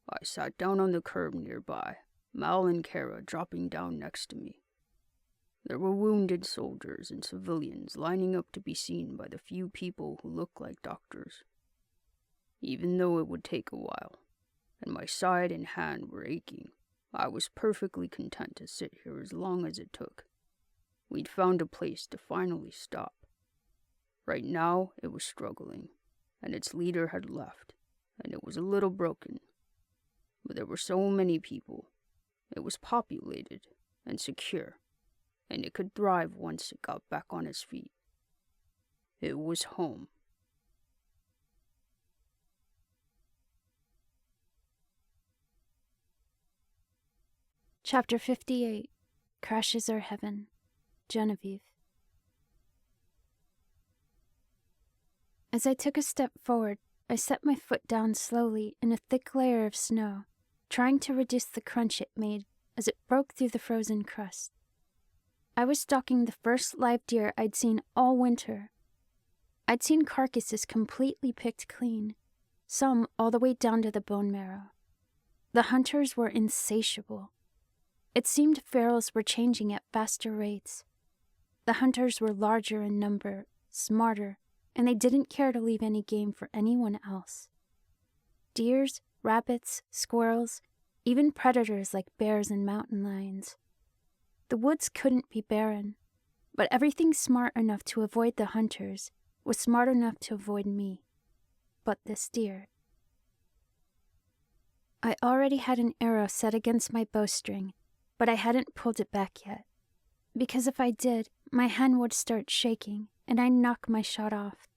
I sat down on the curb nearby, Mal and Kara dropping down next to me. There were wounded soldiers and civilians lining up to be seen by the few people who looked like doctors. Even though it would take a while, and my side and hand were aching, I was perfectly content to sit here as long as it took. We'd found a place to finally stop. Right now, it was struggling, and its leader had left, and it was a little broken. But there were so many people. It was populated and secure, and it could thrive once it got back on its feet. It was home. Chapter 58. Crashes Are Heaven. Genevieve. As I took a step forward, I set my foot down slowly in a thick layer of snow, trying to reduce the crunch it made as it broke through the frozen crust. I was stalking the first live deer I'd seen all winter. I'd seen carcasses completely picked clean, some all the way down to the bone marrow. The hunters were insatiable. It seemed ferals were changing at faster rates. The hunters were larger in number, smarter, and they didn't care to leave any game for anyone else. Deers, rabbits, squirrels, even predators like bears and mountain lions. The woods couldn't be barren, but everything smart enough to avoid the hunters was smart enough to avoid me. But this deer. I already had an arrow set against my bowstring, but I hadn't pulled it back yet, because if I did, my hand would start shaking, and I'd knock my shot off.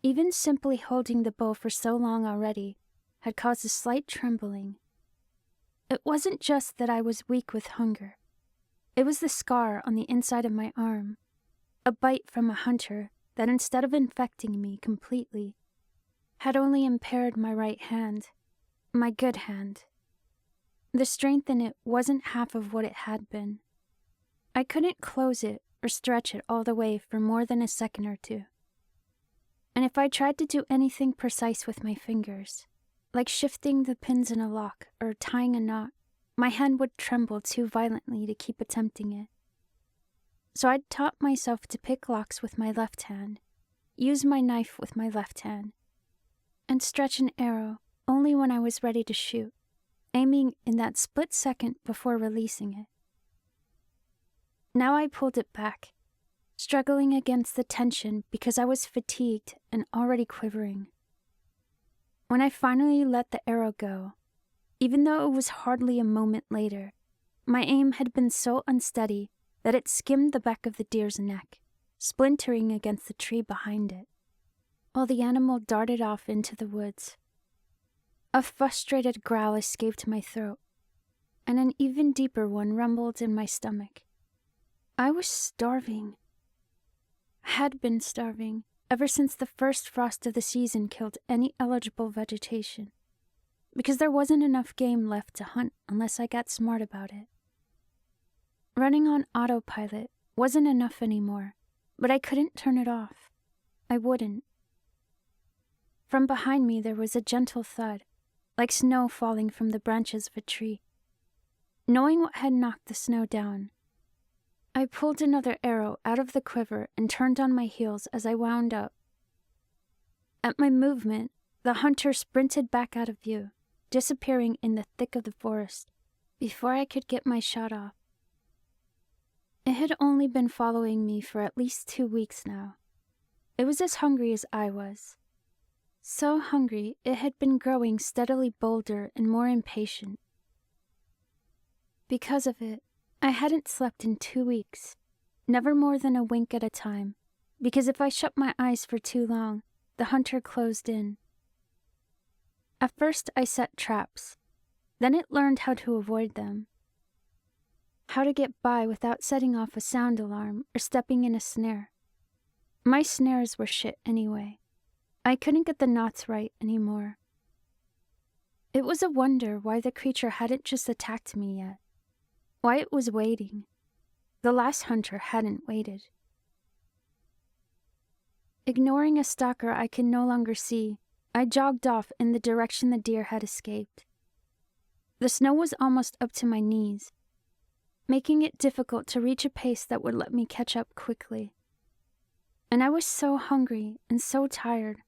Even simply holding the bow for so long already had caused a slight trembling. It wasn't just that I was weak with hunger. It was the scar on the inside of my arm, a bite from a hunter that instead of infecting me completely, had only impaired my right hand, my good hand. The strength in it wasn't half of what it had been. I couldn't close it or stretch it all the way for more than a second or two. And if I tried to do anything precise with my fingers, like shifting the pins in a lock or tying a knot, my hand would tremble too violently to keep attempting it. So I'd taught myself to pick locks with my left hand, use my knife with my left hand, and stretch an arrow only when I was ready to shoot, aiming in that split second before releasing it. Now I pulled it back, struggling against the tension because I was fatigued and already quivering. When I finally let the arrow go, even though it was hardly a moment later, my aim had been so unsteady that it skimmed the back of the deer's neck, splintering against the tree behind it, while the animal darted off into the woods. A frustrated growl escaped my throat, and an even deeper one rumbled in my stomach. I was starving. Had been starving ever since the first frost of the season killed any eligible vegetation, because there wasn't enough game left to hunt unless I got smart about it. Running on autopilot wasn't enough anymore, but I couldn't turn it off. I wouldn't. From behind me there was a gentle thud, like snow falling from the branches of a tree. Knowing what had knocked the snow down, I pulled another arrow out of the quiver and turned on my heels as I wound up. At my movement, the hunter sprinted back out of view, disappearing in the thick of the forest before I could get my shot off. It had only been following me for at least 2 weeks now. It was as hungry as I was. So hungry, it had been growing steadily bolder and more impatient. Because of it, I hadn't slept in 2 weeks, never more than a wink at a time, because if I shut my eyes for too long, the hunter closed in. At first I set traps, then it learned how to avoid them. how to get by without setting off a sound alarm or stepping in a snare. My snares were shit anyway. I couldn't get the knots right anymore. It was a wonder why the creature hadn't just attacked me yet. Why it was waiting. The last hunter hadn't waited. Ignoring a stalker I could no longer see, I jogged off in the direction the deer had escaped. The snow was almost up to my knees, making it difficult to reach a pace that would let me catch up quickly. And I was so hungry and so tired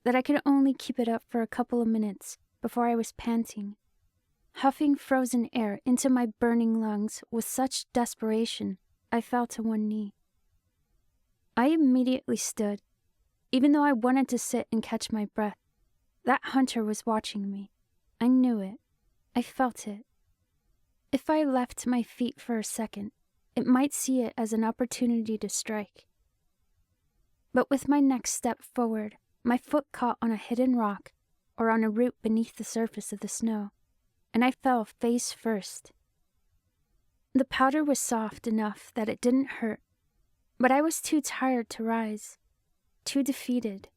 that I could only keep it up for a couple of minutes before I was panting, huffing frozen air into my burning lungs with such desperation I fell to one knee. I immediately stood, even though I wanted to sit and catch my breath. That hunter was watching me. I knew it. I felt it. If I left my feet for a second, it might see it as an opportunity to strike. But with my next step forward, my foot caught on a hidden rock or on a root beneath the surface of the snow, and I fell face first. The powder was soft enough that it didn't hurt, but I was too tired to rise, too defeated,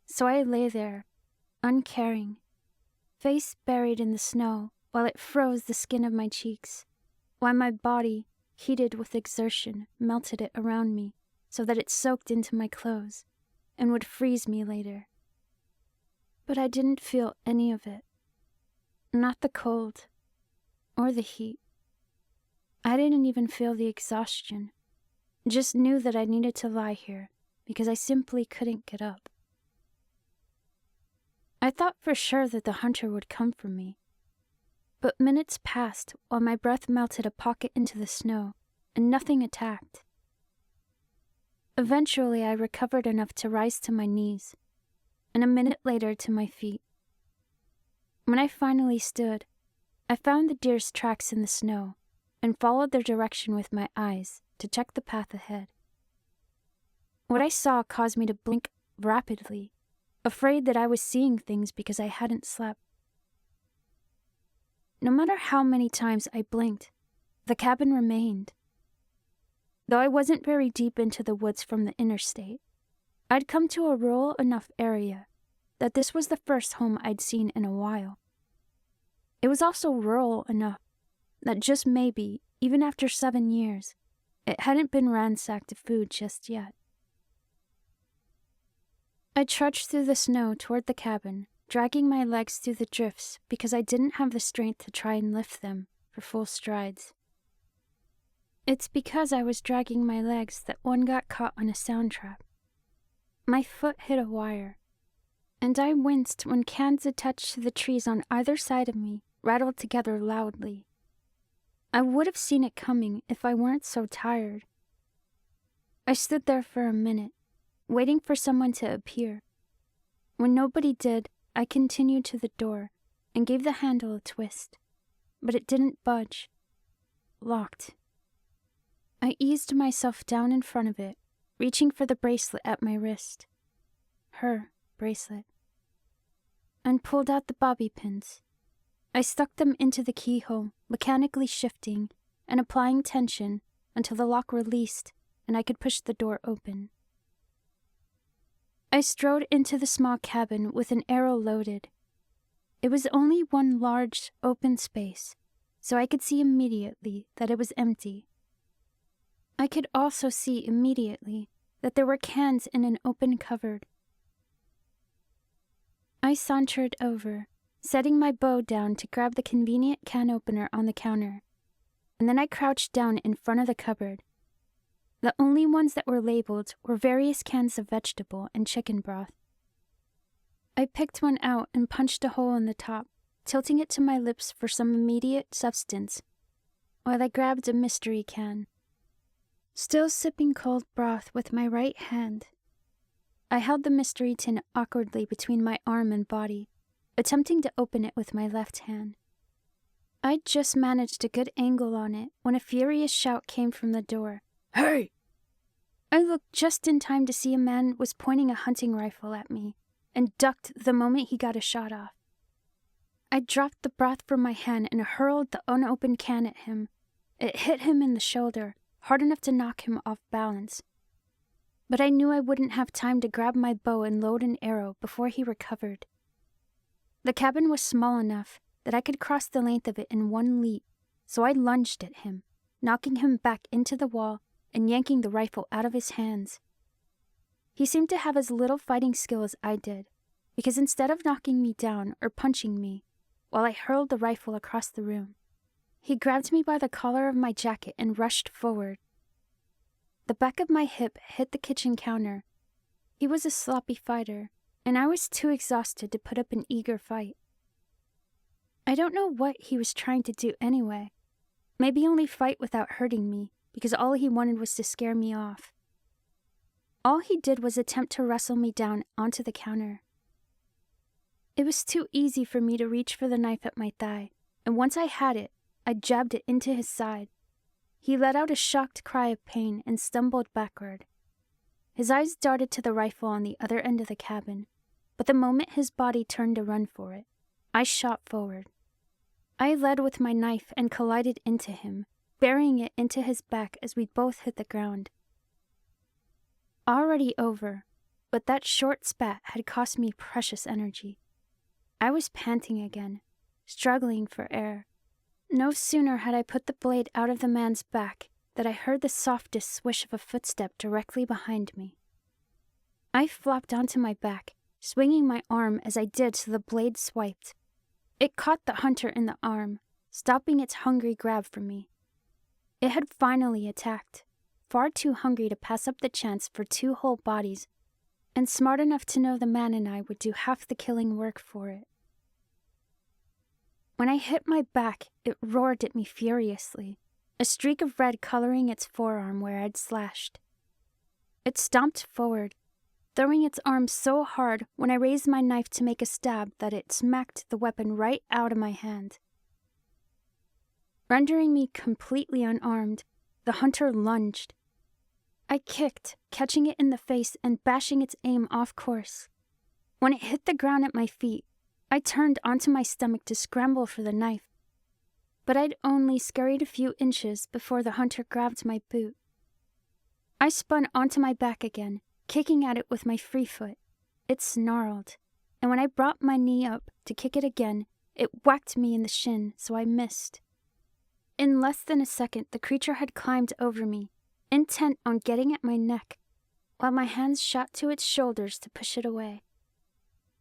so I lay there, uncaring, face buried in the snow while it froze the skin of my cheeks, while my body, heated with exertion, melted it around me so that it soaked into my clothes and would freeze me later. But I didn't feel any of it. Not the cold or the heat. I didn't even feel the exhaustion. Just knew that I needed to lie here because I simply couldn't get up. I thought for sure that the hunter would come for me. But minutes passed while my breath melted a pocket into the snow and nothing attacked. Eventually I recovered enough to rise to my knees, and a minute later to my feet. When I finally stood, I found the deer's tracks in the snow and followed their direction with my eyes to check the path ahead. What I saw caused me to blink rapidly, afraid that I was seeing things because I hadn't slept. No matter how many times I blinked, the cabin remained. Though I wasn't very deep into the woods from the interstate, I'd come to a rural enough area that this was the first home I'd seen in a while. It was also rural enough that just maybe, even after 7 years, it hadn't been ransacked of food just yet. I trudged through the snow toward the cabin, dragging my legs through the drifts because I didn't have the strength to try and lift them for full strides. It's because I was dragging my legs that one got caught on a sound trap. My foot hit a wire, and I winced when cans attached to the trees on either side of me rattled together loudly. I would have seen it coming if I weren't so tired. I stood there for a minute, waiting for someone to appear. When nobody did, I continued to the door and gave the handle a twist, but it didn't budge. Locked. I eased myself down in front of it, reaching for the bracelet at my wrist. Her bracelet. And pulled out the bobby pins. I stuck them into the keyhole, mechanically shifting and applying tension until the lock released and I could push the door open. I strode into the small cabin with an arrow loaded. It was only one large, open space, so I could see immediately that it was empty. I could also see immediately that there were cans in an open cupboard. I sauntered over, setting my bow down to grab the convenient can opener on the counter, and then I crouched down in front of the cupboard. The only ones that were labeled were various cans of vegetable and chicken broth. I picked one out and punched a hole in the top, tilting it to my lips for some immediate substance, while I grabbed a mystery can. Still sipping cold broth with my right hand, I held the mystery tin awkwardly between my arm and body, attempting to open it with my left hand. I'd just managed a good angle on it when a furious shout came from the door. "Hey!" I looked just in time to see a man was pointing a hunting rifle at me and ducked the moment he got a shot off. I dropped the broth from my hand and hurled the unopened can at him, It hit him in the shoulder, hard enough to knock him off balance. But I knew I wouldn't have time to grab my bow and load an arrow before he recovered. The cabin was small enough that I could cross the length of it in one leap, so I lunged at him, knocking him back into the wall and yanking the rifle out of his hands. He seemed to have as little fighting skill as I did, because instead of knocking me down or punching me while I hurled the rifle across the room, he grabbed me by the collar of my jacket and rushed forward. The back of my hip hit the kitchen counter. He was a sloppy fighter, and I was too exhausted to put up an eager fight. I don't know what he was trying to do anyway. Maybe only fight without hurting me, because all he wanted was to scare me off. All he did was attempt to wrestle me down onto the counter. It was too easy for me to reach for the knife at my thigh, and once I had it, I jabbed it into his side. He let out a shocked cry of pain and stumbled backward. His eyes darted to the rifle on the other end of the cabin, but the moment his body turned to run for it, I shot forward. I led with my knife and collided into him, burying it into his back as we both hit the ground. Already over, but that short spat had cost me precious energy. I was panting again, struggling for air. No sooner had I put the blade out of the man's back that I heard the softest swish of a footstep directly behind me. I flopped onto my back, swinging my arm as I did so the blade swiped. It caught the hunter in the arm, stopping its hungry grab from me. It had finally attacked, far too hungry to pass up the chance for 2 whole bodies, and smart enough to know the man and I would do half the killing work for it. When I hit my back, it roared at me furiously, a streak of red coloring its forearm where I'd slashed. It stomped forward, throwing its arm so hard when I raised my knife to make a stab that it smacked the weapon right out of my hand. Rendering me completely unarmed, the hunter lunged. I kicked, catching it in the face and bashing its aim off course. When it hit the ground at my feet, I turned onto my stomach to scramble for the knife, but I'd only scurried a few inches before the hunter grabbed my boot. I spun onto my back again, kicking at it with my free foot. It snarled, and when I brought my knee up to kick it again, it whacked me in the shin, so I missed. In less than a second, the creature had climbed over me, intent on getting at my neck, while my hands shot to its shoulders to push it away.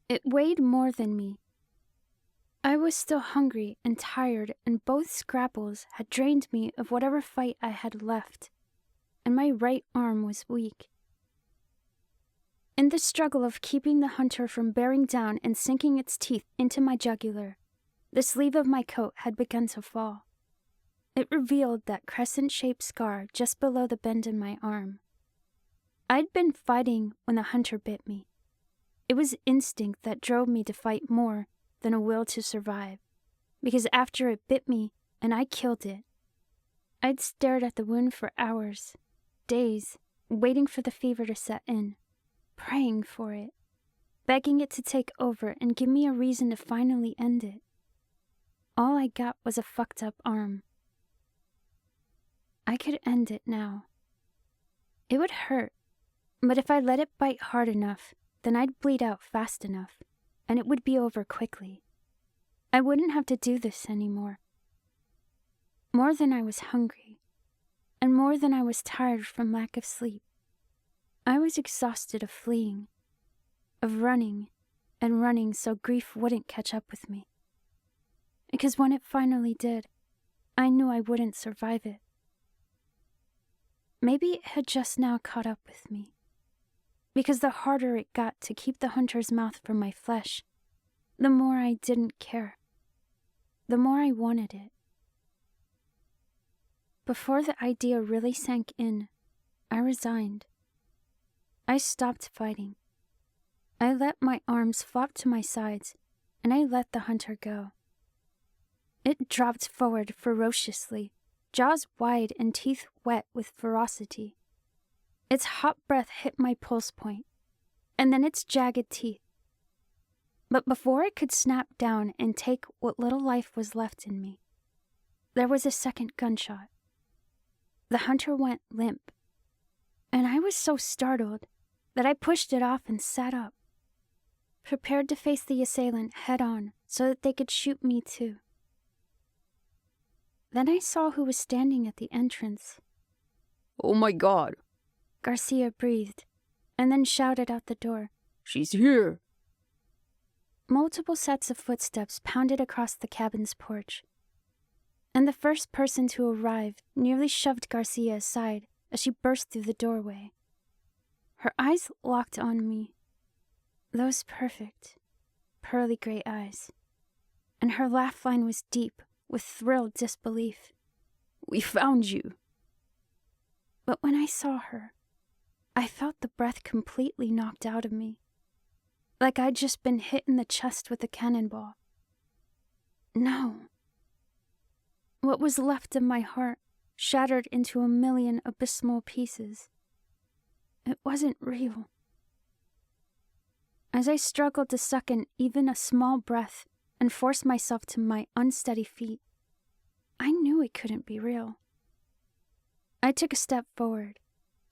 It weighed more than me. I was still hungry and tired, and both scrapples had drained me of whatever fight I had left, and my right arm was weak. In the struggle of keeping the hunter from bearing down and sinking its teeth into my jugular, the sleeve of my coat had begun to fall. It revealed that crescent-shaped scar just below the bend in my arm. I'd been fighting when the hunter bit me. It was instinct that drove me to fight more than a will to survive, because after it bit me and I killed it, I'd stared at the wound for hours, days, waiting for the fever to set in, praying for it, begging it to take over and give me a reason to finally end it. All I got was a fucked up arm. I could end it now. It would hurt, but if I let it bite hard enough, then I'd bleed out fast enough, and it would be over quickly. I wouldn't have to do this anymore. More than I was hungry, and more than I was tired from lack of sleep. I was exhausted of fleeing, of running and running so grief wouldn't catch up with me. Because when it finally did, I knew I wouldn't survive it. Maybe it had just now caught up with me. Because the harder it got to keep the hunter's mouth from my flesh, the more I didn't care, the more I wanted it. Before the idea really sank in, I resigned. I stopped fighting. I let my arms flop to my sides, and I let the hunter go. It dropped forward ferociously, jaws wide and teeth wet with ferocity. Its hot breath hit my pulse point, and then its jagged teeth. But before it could snap down and take what little life was left in me, there was a second gunshot, the hunter went limp, and I was so startled that I pushed it off and sat up, prepared to face the assailant head-on so that they could shoot me too. Then I saw who was standing at the entrance. "Oh my God," Garcia breathed, and then shouted out the door, "She's here!" Multiple sets of footsteps pounded across the cabin's porch, and the first person to arrive nearly shoved Garcia aside as she burst through the doorway. Her eyes locked on me, those perfect, pearly gray eyes, and her laugh line was deep with thrilled disbelief. "We found you!" But when I saw her, I felt the breath completely knocked out of me, like I'd just been hit in the chest with a cannonball. No. What was left of my heart shattered into a million abysmal pieces. It wasn't real. As I struggled to suck in even a small breath and force myself to my unsteady feet, I knew it couldn't be real. I took a step forward,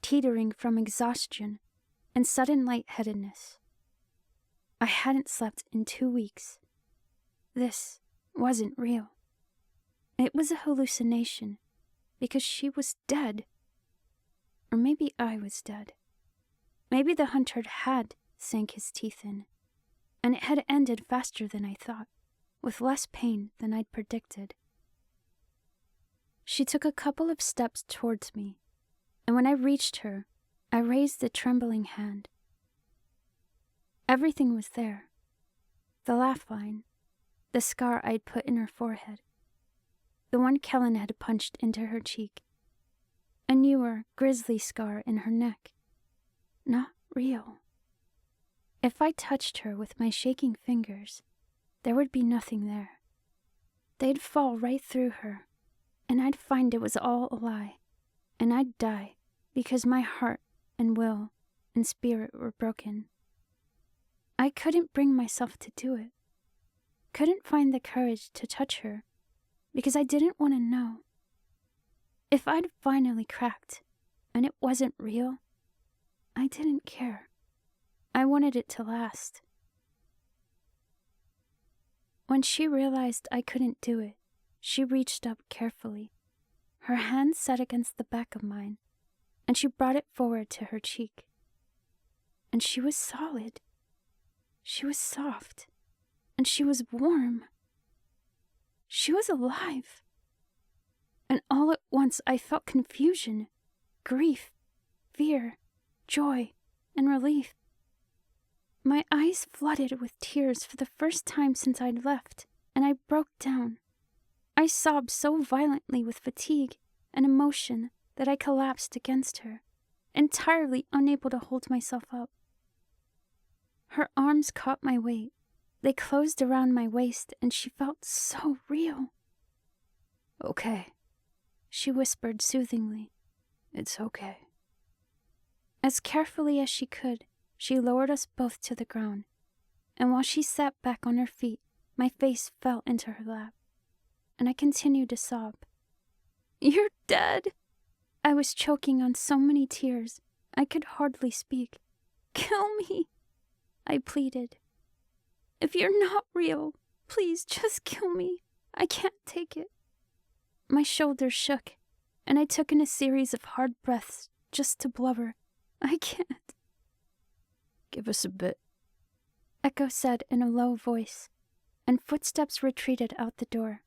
teetering from exhaustion and sudden lightheadedness. I hadn't slept in 2 weeks. This wasn't real. It was a hallucination, because she was dead. Or maybe I was dead. Maybe the hunter had sank his teeth in, and it had ended faster than I thought, with less pain than I'd predicted. She took a couple of steps towards me, and when I reached her, I raised a trembling hand. Everything was there. The laugh line, the scar I'd put in her forehead, the one Kellen had punched into her cheek, a newer, grisly scar in her neck. Not real. If I touched her with my shaking fingers, there would be nothing there. They'd fall right through her, and I'd find it was all a lie, and I'd die because my heart and will and spirit were broken. I couldn't bring myself to do it. Couldn't find the courage to touch her because I didn't want to know. If I'd finally cracked and it wasn't real, I didn't care. I wanted it to last. When she realized I couldn't do it, she reached up carefully, her hand set against the back of mine, and she brought it forward to her cheek. And she was solid. She was soft, and she was warm. She was alive. And all at once I felt confusion, grief, fear, joy, and relief. My eyes flooded with tears for the first time since I'd left, and I broke down. I sobbed so violently with fatigue and emotion that I collapsed against her, entirely unable to hold myself up. Her arms caught my weight. They closed around my waist, and she felt so real. "Okay," she whispered soothingly. "It's okay." As carefully as she could, she lowered us both to the ground, and while she sat back on her feet, my face fell into her lap, and I continued to sob. "You're dead!" I was choking on so many tears, I could hardly speak. "Kill me!" I pleaded. "If you're not real, please just kill me. I can't take it." My shoulders shook, and I took in a series of hard breaths just to blubber. "I can't." "Give us a bit," Echo said in a low voice, and footsteps retreated out the door.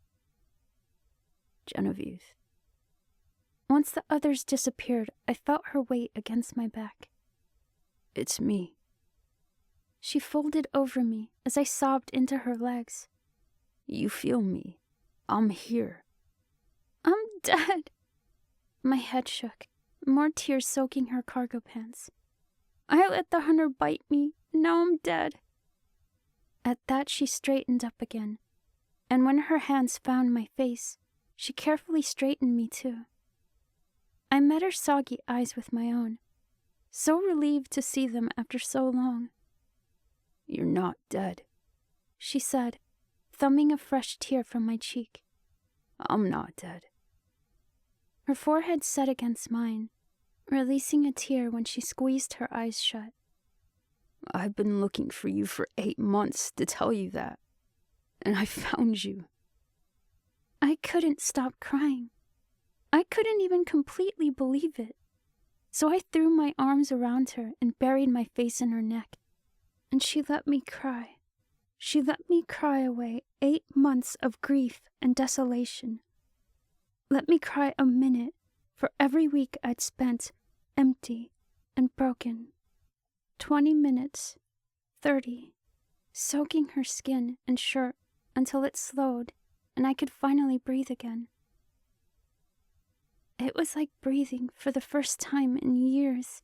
"Genevieve." Once the others disappeared, I felt her weight against my back. "It's me." She folded over me as I sobbed into her legs. "You feel me. I'm here." "I'm dead." My head shook, more tears soaking her cargo pants. "I let the hunter bite me. Now I'm dead." At that, she straightened up again, and when her hands found my face, she carefully straightened me too. I met her soggy eyes with my own, so relieved to see them after so long. "You're not dead," she said, thumbing a fresh tear from my cheek. "I'm not dead." Her forehead set against mine, releasing a tear when she squeezed her eyes shut. I've been looking for you for 8 months to tell you that, and I found you. I couldn't stop crying. I couldn't even completely believe it. So I threw my arms around her and buried my face in her neck. And she let me cry. She let me cry away 8 months of grief and desolation. Let me cry a minute for every week I'd spent empty and broken. 20 minutes, 30, soaking her skin and shirt until it slowed and I could finally breathe again. It was like breathing for the first time in years.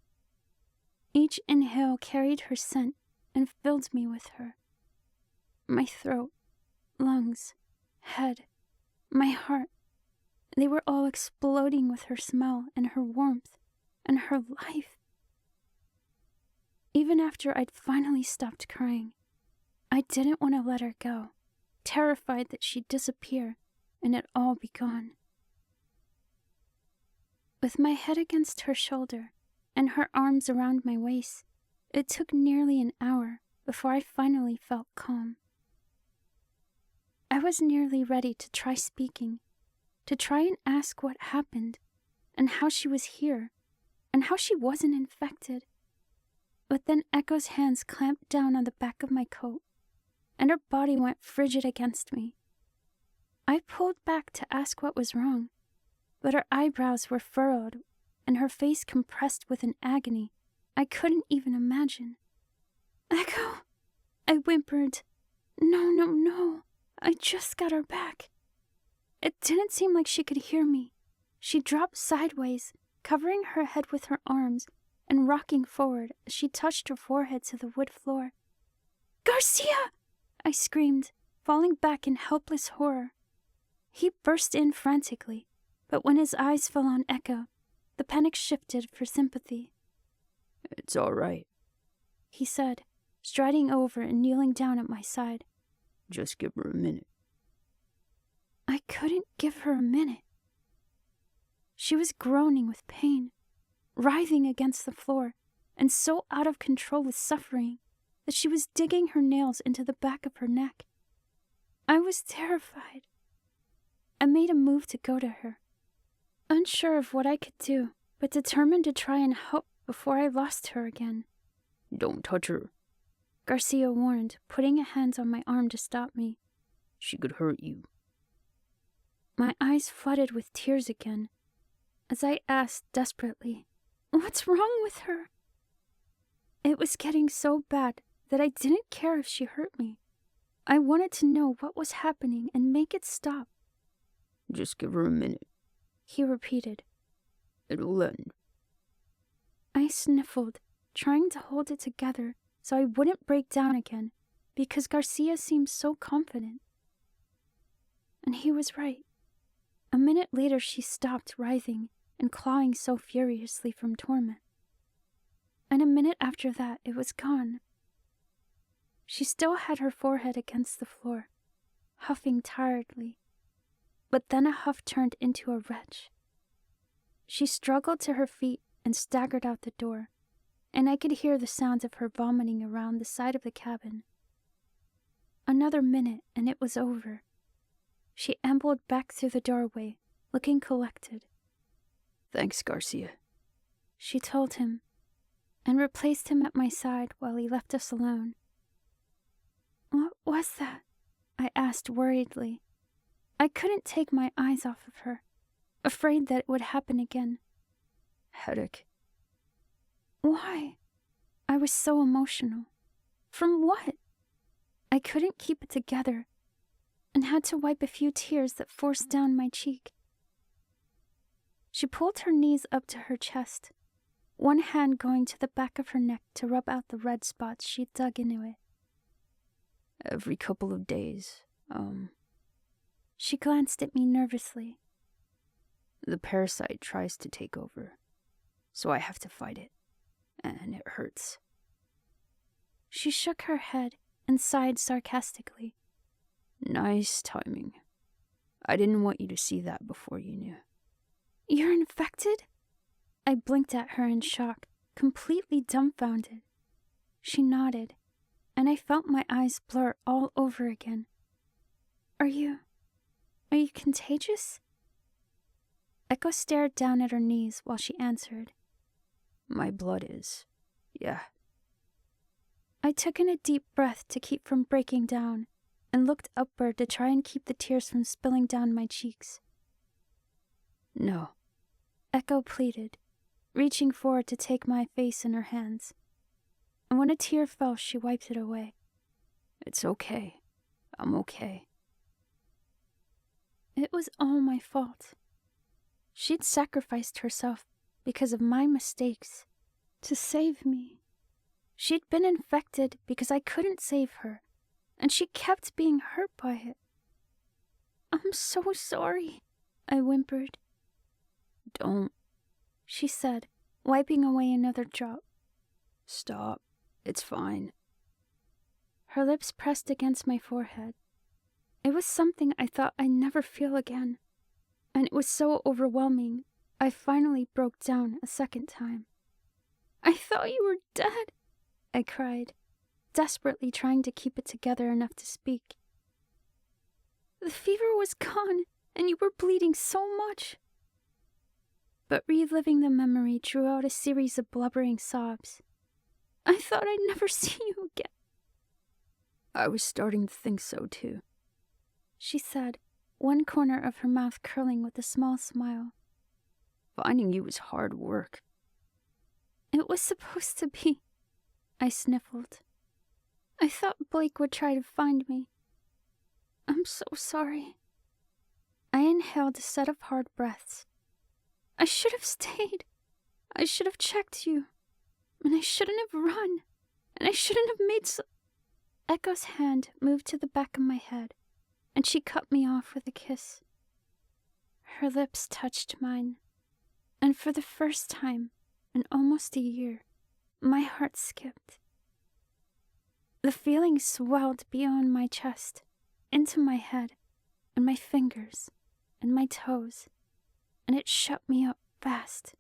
Each inhale carried her scent and filled me with her. My throat, lungs, head, my heart, they were all exploding with her smell and her warmth and her life. Even after I'd finally stopped crying, I didn't want to let her go, terrified that she'd disappear and it all be gone. With my head against her shoulder and her arms around my waist, it took nearly an hour before I finally felt calm. I was nearly ready to try speaking, to try and ask what happened, and how she was here, and how she wasn't infected. But then Echo's hands clamped down on the back of my coat, and her body went frigid against me. I pulled back to ask what was wrong, but her eyebrows were furrowed, and her face compressed with an agony I couldn't even imagine. "Echo," I whimpered. No, I just got her back." It didn't seem like she could hear me. She dropped sideways, covering her head with her arms and rocking forward as she touched her forehead to the wood floor. "Garcia!" I screamed, falling back in helpless horror. He burst in frantically, but when his eyes fell on Echo, the panic shifted for sympathy. "It's all right," he said, striding over and kneeling down at my side. "Just give her a minute." I couldn't give her a minute. She was groaning with pain, writhing against the floor, and so out of control with suffering that she was digging her nails into the back of her neck. I was terrified. I made a move to go to her, unsure of what I could do, but determined to try and help before I lost her again. "Don't touch her," Garcia warned, putting a hand on my arm to stop me. "She could hurt you." My eyes flooded with tears again as I asked desperately, "What's wrong with her?" It was getting so bad that I didn't care if she hurt me. I wanted to know what was happening and make it stop. "Just give her a minute," he repeated. "It'll end." I sniffled, trying to hold it together so I wouldn't break down again, because Garcia seemed so confident. And he was right. A minute later she stopped writhing and clawing so furiously from torment. And a minute after that it was gone. She still had her forehead against the floor, huffing tiredly. But then a huff turned into a retch. She struggled to her feet and staggered out the door, and I could hear the sounds of her vomiting around the side of the cabin. Another minute and it was over. She ambled back through the doorway, looking collected. "Thanks, Garcia," she told him, and replaced him at my side while he left us alone. "What was that?" I asked worriedly. I couldn't take my eyes off of her, afraid that it would happen again. "Headache." Why? I was so emotional. From what? I couldn't keep it together and had to wipe a few tears that forced down my cheek. She pulled her knees up to her chest, one hand going to the back of her neck to rub out the red spots she'd dug into it. "Every couple of days, She glanced at me nervously. the parasite tries to take over, so I have to fight it, and it hurts." She shook her head and sighed sarcastically. "Nice timing. I didn't want you to see that before you knew." You're infected? I blinked at her in shock, completely dumbfounded. She nodded, and I felt my eyes blur all over again. Are you contagious? Echo stared down at her knees while she answered. My blood is, yeah. I took in a deep breath to keep from breaking down and looked upward to try and keep the tears from spilling down my cheeks. No. Echo pleaded, reaching forward to take my face in her hands. And when a tear fell, she wiped it away. It's okay. I'm okay. It was all my fault. She'd sacrificed herself because of my mistakes to save me. She'd been infected because I couldn't save her, and she kept being hurt by it. I'm so sorry, I whimpered. Don't, she said, wiping away another drop. Stop. It's fine. Her lips pressed against my forehead. It was something I thought I'd never feel again, and it was so overwhelming, I finally broke down a second time. I thought you were dead, I cried, desperately trying to keep it together enough to speak. The fever was gone, and you were bleeding so much. But reliving the memory drew out a series of blubbering sobs. I thought I'd never see you again. I was starting to think so too, she said, one corner of her mouth curling with a small smile. Finding you was hard work. It was supposed to be, I sniffled. I thought Blake would try to find me. I'm so sorry. I inhaled a set of hard breaths. I should have stayed. I should have checked you. And I shouldn't have run. And I shouldn't have made so... Echo's hand moved to the back of my head, and she cut me off with a kiss. Her lips touched mine, and for the first time in almost a year, my heart skipped. The feeling swelled beyond my chest, into my head, and my fingers, and my toes, and it shut me up fast.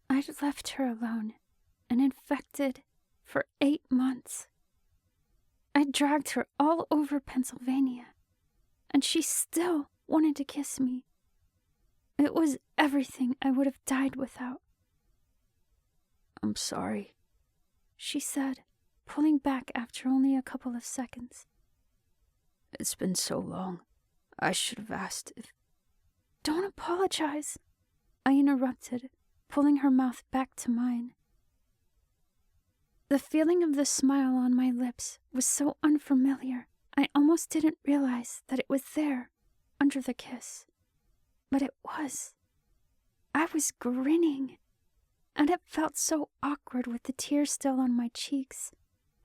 I'd left her alone and infected for 8 months. I dragged her all over Pennsylvania, and she still wanted to kiss me. It was everything I would have died without. I'm sorry, she said, pulling back after only a couple of seconds. It's been so long. I should have asked if... Don't apologize, I interrupted, pulling her mouth back to mine. The feeling of the smile on my lips was so unfamiliar, I almost didn't realize that it was there, under the kiss. But it was. I was grinning, and it felt so awkward with the tears still on my cheeks,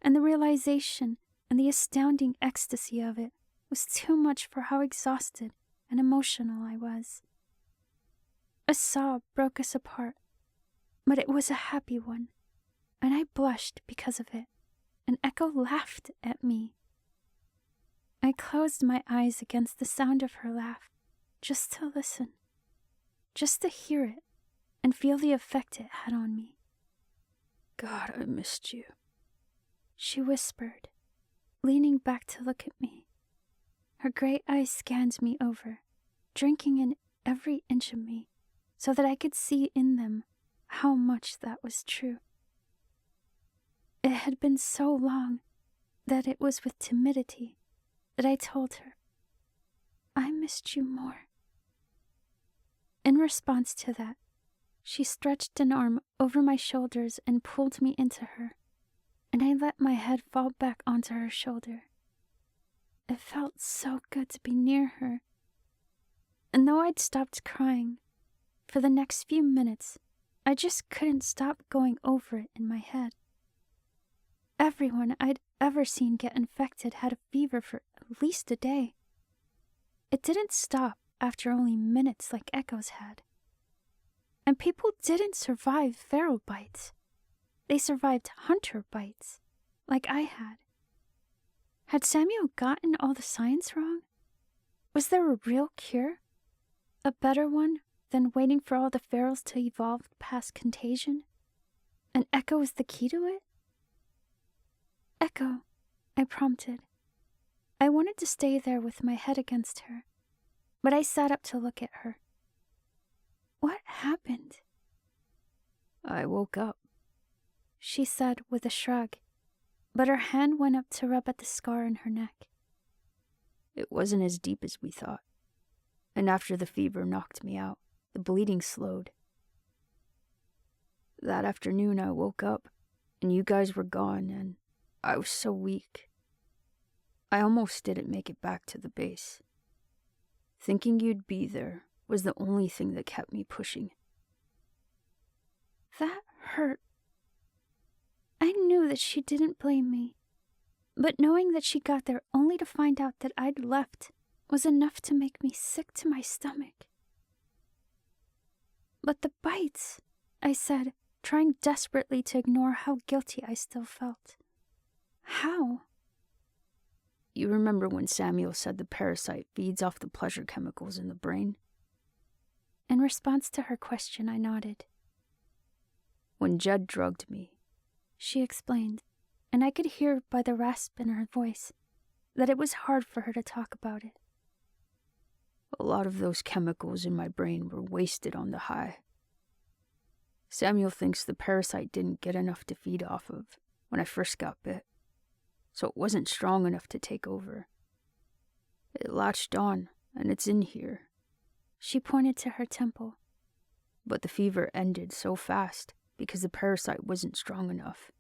and the realization and the astounding ecstasy of it was too much for how exhausted and emotional I was. A sob broke us apart, but it was a happy one, and I blushed because of it, and Echo laughed at me. I closed my eyes against the sound of her laugh, just to listen, just to hear it, and feel the effect it had on me. God, I missed you, she whispered, leaning back to look at me. Her gray eyes scanned me over, drinking in every inch of me, so that I could see in them how much that was true. It had been so long that it was with timidity that I told her, I missed you more. In response to that, she stretched an arm over my shoulders and pulled me into her, and I let my head fall back onto her shoulder. It felt so good to be near her, and though I'd stopped crying, for the next few minutes, I just couldn't stop going over it in my head. Everyone I'd ever seen get infected had a fever for at least a day. It didn't stop after only minutes like Echo's had. And people didn't survive feral bites. They survived hunter bites, like I had. Had Samuel gotten all the science wrong? Was there a real cure? A better one than waiting for all the ferals to evolve past contagion? And Echo is the key to it? Echo, I prompted. I wanted to stay there with my head against her, but I sat up to look at her. What happened? I woke up, she said with a shrug, but her hand went up to rub at the scar in her neck. It wasn't as deep as we thought, and after the fever knocked me out, the bleeding slowed. That afternoon I woke up, and you guys were gone, and I was so weak. I almost didn't make it back to the base. Thinking you'd be there was the only thing that kept me pushing. That hurt. I knew that she didn't blame me, but knowing that she got there only to find out that I'd left was enough to make me sick to my stomach. But the bites, I said, trying desperately to ignore how guilty I still felt. How? You remember when Samuel said the parasite feeds off the pleasure chemicals in the brain? In response to her question, I nodded. When Jed drugged me, she explained, and I could hear by the rasp in her voice that it was hard for her to talk about it. A lot of those chemicals in my brain were wasted on the high. Samuel thinks the parasite didn't get enough to feed off of when I first got bit, so it wasn't strong enough to take over. It latched on, and it's in here. She pointed to her temple. But the fever ended so fast because the parasite wasn't strong enough,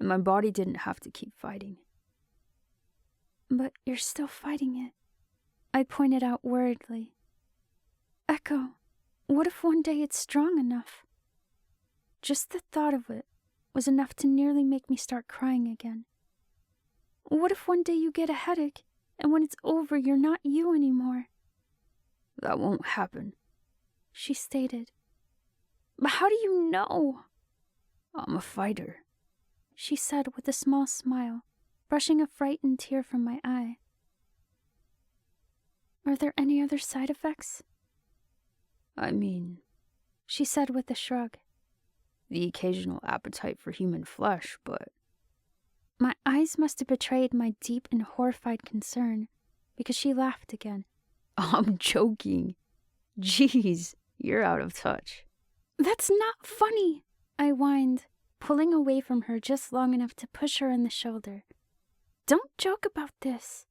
and my body didn't have to keep fighting. But you're still fighting it, I pointed out worriedly. Echo, what if one day it's strong enough? Just the thought of it was enough to nearly make me start crying again. What if one day you get a headache, and when it's over you're not you anymore? That won't happen, she stated. But how do you know? I'm a fighter, she said with a small smile, brushing a frightened tear from my eye. Are there any other side effects? I mean, she said with a shrug. The occasional appetite for human flesh, but... My eyes must have betrayed my deep and horrified concern, because she laughed again. I'm joking. Jeez, you're out of touch. That's not funny, I whined, pulling away from her just long enough to push her in the shoulder. Don't joke about this.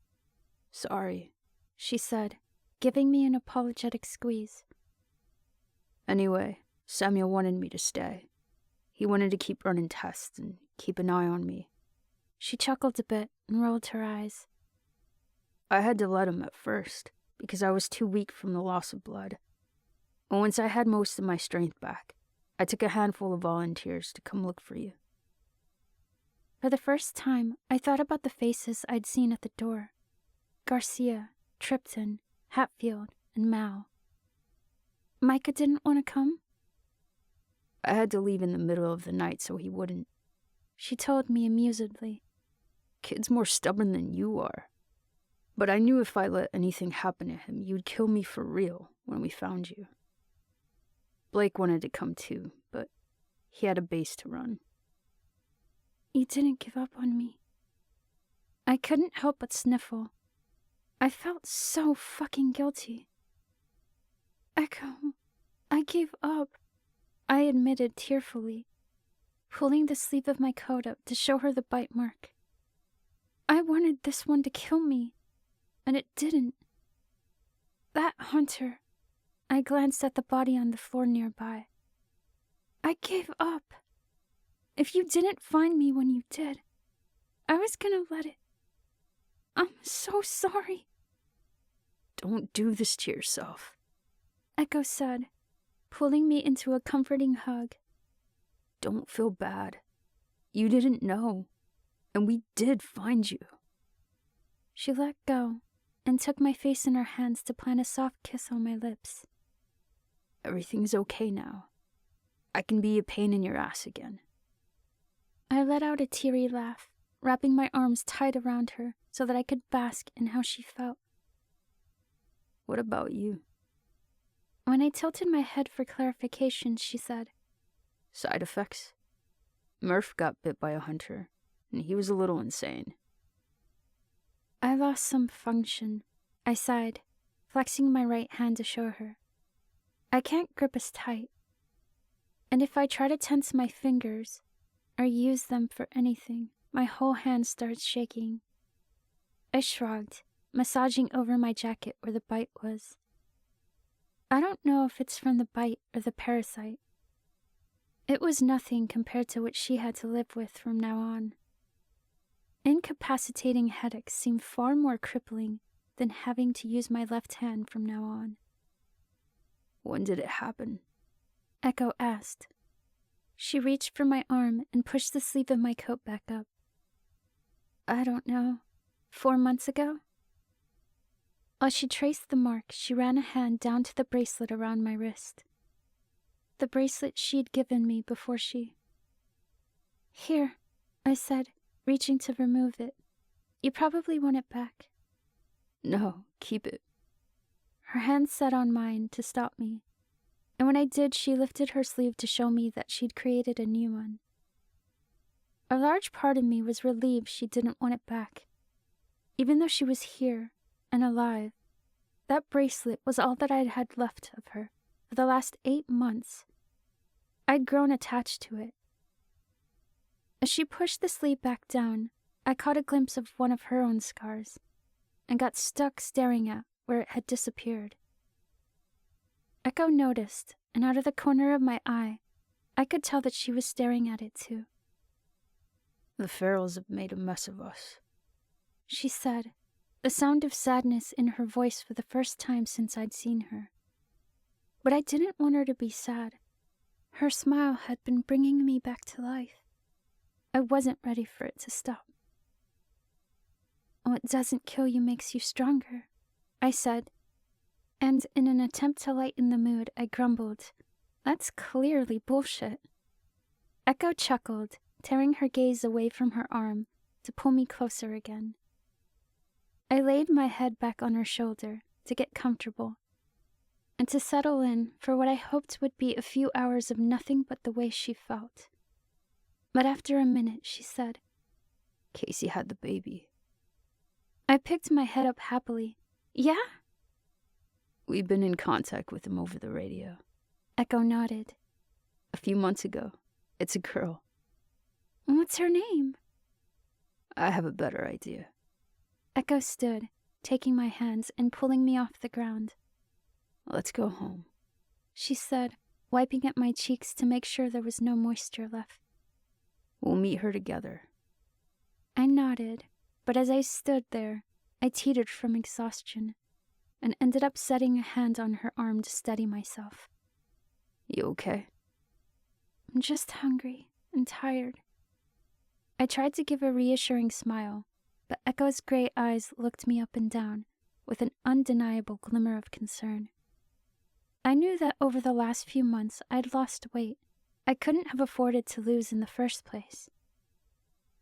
Sorry, she said, giving me an apologetic squeeze. Anyway, Samuel wanted me to stay. He wanted to keep running tests and keep an eye on me. She chuckled a bit and rolled her eyes. I had to let him at first, because I was too weak from the loss of blood. And once I had most of my strength back, I took a handful of volunteers to come look for you. For the first time, I thought about the faces I'd seen at the door. Garcia, Tripton, Hatfield, and Mal. Micah didn't want to come? I had to leave in the middle of the night so he wouldn't. She told me amusedly. Kid's more stubborn than you are. But I knew if I let anything happen to him, you'd kill me for real when we found you. Blake wanted to come too, but he had a base to run. You didn't give up on me. I couldn't help but sniffle. I felt so fucking guilty. Echo, I gave up, I admitted tearfully, pulling the sleeve of my coat up to show her the bite mark. I wanted this one to kill me, and it didn't. That hunter, I glanced at the body on the floor nearby. I gave up. If you didn't find me when you did, I was gonna let it. I'm so sorry. Don't do this to yourself, Echo said, pulling me into a comforting hug. Don't feel bad. You didn't know, and we did find you. She let go and took my face in her hands to plant a soft kiss on my lips. Everything's okay now. I can be a pain in your ass again. I let out a teary laugh, wrapping my arms tight around her so that I could bask in how she felt. What about you? When I tilted my head for clarification, she said, Side effects? Murph got bit by a hunter, and he was a little insane. I lost some function, I sighed, flexing my right hand to show her. I can't grip as tight. And if I try to tense my fingers, or use them for anything, my whole hand starts shaking. I shrugged, massaging over my jacket where the bite was. I don't know if it's from the bite or the parasite. It was nothing compared to what she had to live with from now on. Incapacitating headaches seemed far more crippling than having to use my left hand from now on. When did it happen? Echo asked. She reached for my arm and pushed the sleeve of my coat back up. I don't know. 4 months ago? While she traced the mark, she ran a hand down to the bracelet around my wrist. The bracelet she'd given me before she... Here, I said, reaching to remove it. You probably want it back. No, keep it. Her hand set on mine to stop me, and when I did, she lifted her sleeve to show me that she'd created a new one. A large part of me was relieved she didn't want it back. Even though she was here and alive, that bracelet was all that I'd had left of her for the last 8 months. I'd grown attached to it. As she pushed the sleeve back down, I caught a glimpse of one of her own scars and got stuck staring at where it had disappeared. Echo noticed, and out of the corner of my eye, I could tell that she was staring at it too. The ferals have made a mess of us, she said, the sound of sadness in her voice for the first time since I'd seen her. But I didn't want her to be sad. Her smile had been bringing me back to life. I wasn't ready for it to stop. What doesn't kill you makes you stronger, I said, and in an attempt to lighten the mood, I grumbled, That's clearly bullshit. Echo chuckled, tearing her gaze away from her arm to pull me closer again. I laid my head back on her shoulder to get comfortable and to settle in for what I hoped would be a few hours of nothing but the way she felt. But after a minute, she said, Casey had the baby. I picked my head up happily. Yeah? We've been in contact with him over the radio. Echo nodded. A few months ago. It's a girl. What's her name? I have a better idea. Echo stood, taking my hands and pulling me off the ground. Let's go home, she said, wiping at my cheeks to make sure there was no moisture left. We'll meet her together. I nodded, but as I stood there, I teetered from exhaustion and ended up setting a hand on her arm to steady myself. You okay? I'm just hungry and tired. I tried to give a reassuring smile, but Echo's gray eyes looked me up and down with an undeniable glimmer of concern. I knew that over the last few months I'd lost weight I couldn't have afforded to lose in the first place.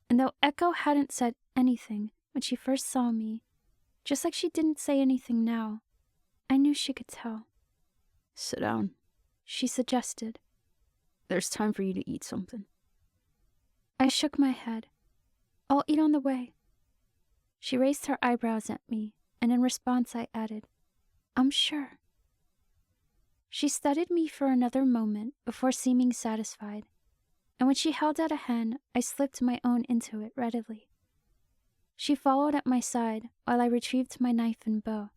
And though Echo hadn't said anything when she first saw me, just like she didn't say anything now, I knew she could tell. Sit down, she suggested. There's time for you to eat something. I shook my head. I'll eat on the way. She raised her eyebrows at me, and in response I added, I'm sure. She studied me for another moment before seeming satisfied, and when she held out a hand, I slipped my own into it readily. She followed at my side while I retrieved my knife and bow,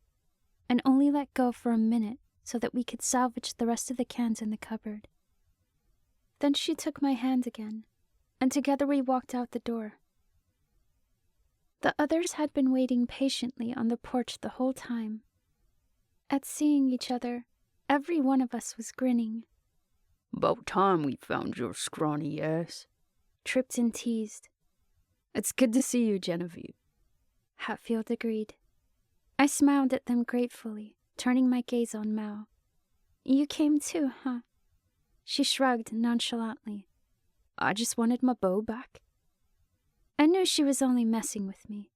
and only let go for a minute so that we could salvage the rest of the cans in the cupboard. Then she took my hand again, and together we walked out the door. The others had been waiting patiently on the porch the whole time. At seeing each other, every one of us was grinning. About time we found your scrawny ass, Tripton teased. It's good to see you, Genevieve, Hatfield agreed. I smiled at them gratefully, turning my gaze on Mal. You came too, huh? She shrugged nonchalantly. I just wanted my bow back. I knew she was only messing with me,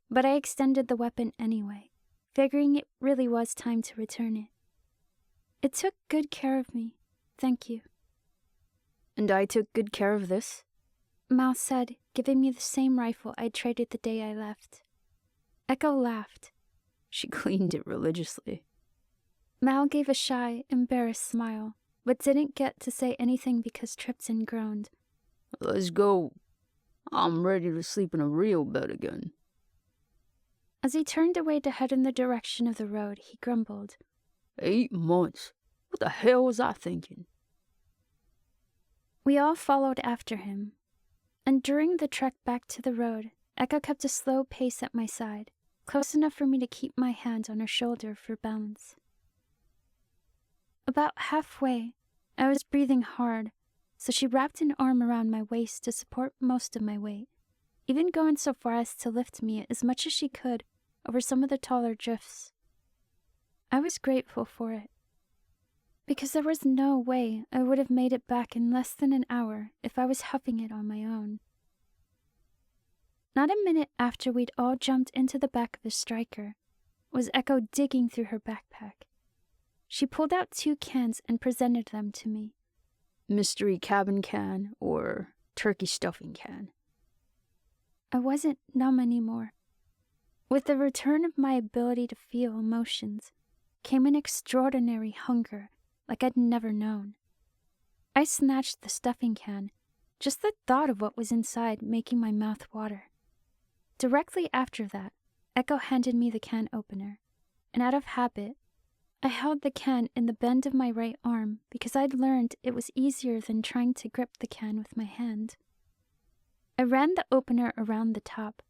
but I extended the weapon anyway, figuring it really was time to return it. It took good care of me. Thank you. And I took good care of this? Mal said, giving me the same rifle I'd traded the day I left. Echo laughed. She cleaned it religiously. Mal gave a shy, embarrassed smile, but didn't get to say anything because Tripton groaned. Let's go. I'm ready to sleep in a real bed again. As he turned away to head in the direction of the road, he grumbled. 8 months. What the hell was I thinking? We all followed after him, and during the trek back to the road, Echo kept a slow pace at my side, close enough for me to keep my hand on her shoulder for balance. About halfway, I was breathing hard, so she wrapped an arm around my waist to support most of my weight, even going so far as to lift me as much as she could over some of the taller drifts. I was grateful for it, because there was no way I would have made it back in less than an hour if I was huffing it on my own. Not a minute after we'd all jumped into the back of the Striker was Echo digging through her backpack. She pulled out 2 cans and presented them to me. Mystery cabin can or turkey stuffing can. I wasn't numb anymore. With the return of my ability to feel emotions came an extraordinary hunger like I'd never known. I snatched the stuffing can, just the thought of what was inside making my mouth water. Directly after that, Echo handed me the can opener, and out of habit, I held the can in the bend of my right arm because I'd learned it was easier than trying to grip the can with my hand. I ran the opener around the top,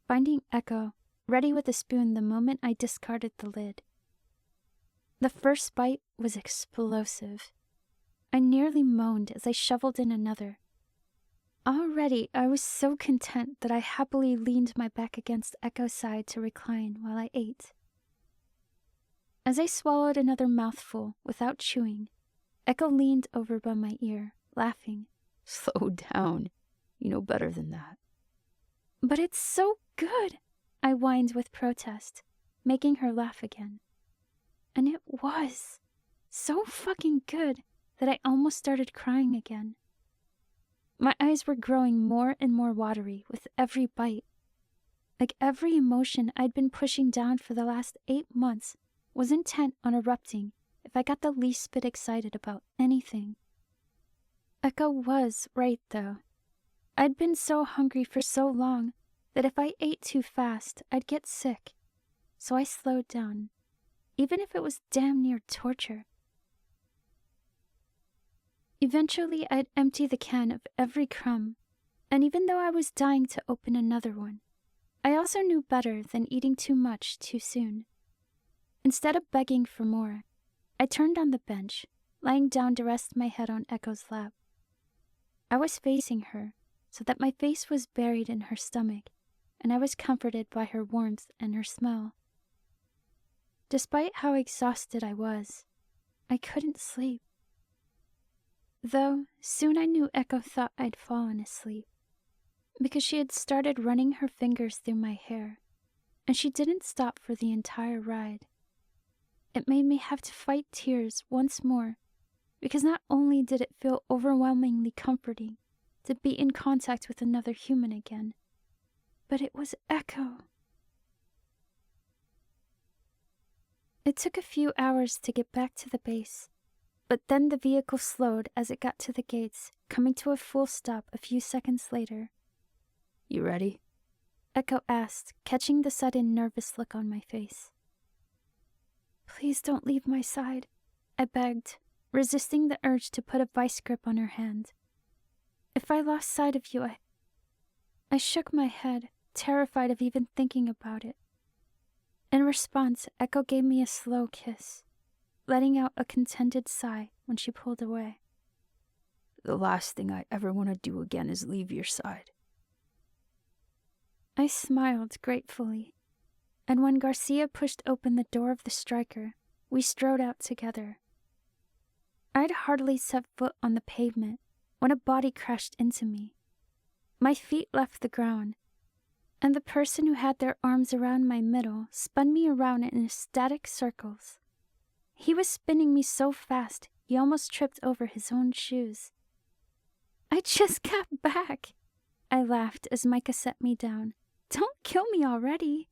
finding Echo ready with a spoon the moment I discarded the lid. The first bite was explosive. I nearly moaned as I shoveled in another. Already I was so content that I happily leaned my back against Echo's side to recline while I ate. As I swallowed another mouthful without chewing, Echo leaned over by my ear, laughing. Slow down. You know better than that. But it's so good, I whined with protest, making her laugh again. And it was so fucking good that I almost started crying again. My eyes were growing more and more watery with every bite. Like every emotion I'd been pushing down for the last 8 months was intent on erupting if I got the least bit excited about anything. Echo was right, though. I'd been so hungry for so long that if I ate too fast, I'd get sick. So I slowed down, even if it was damn near torture. Eventually, I'd empty the can of every crumb, and even though I was dying to open another one, I also knew better than eating too much too soon. Instead of begging for more, I turned on the bench, lying down to rest my head on Echo's lap. I was facing her, so that my face was buried in her stomach, and I was comforted by her warmth and her smell. Despite how exhausted I was, I couldn't sleep. Though soon I knew Echo thought I'd fallen asleep, because she had started running her fingers through my hair, and she didn't stop for the entire ride. It made me have to fight tears once more, because not only did it feel overwhelmingly comforting to be in contact with another human again, but it was Echo. It took a few hours to get back to the base, but then the vehicle slowed as it got to the gates, coming to a full stop a few seconds later. You ready? Echo asked, catching the sudden nervous look on my face. Please don't leave my side, I begged, resisting the urge to put a vice grip on her hand. If I lost sight of you, I shook my head, terrified of even thinking about it. In response, Echo gave me a slow kiss, letting out a contented sigh when she pulled away. The last thing I ever want to do again is leave your side. I smiled gratefully, and when Garcia pushed open the door of the Striker, we strode out together. I'd hardly set foot on the pavement when a body crashed into me. My feet left the ground, and the person who had their arms around my middle spun me around in ecstatic circles. He was spinning me so fast, he almost tripped over his own shoes. I just got back, I laughed as Micah set me down. Don't kill me already.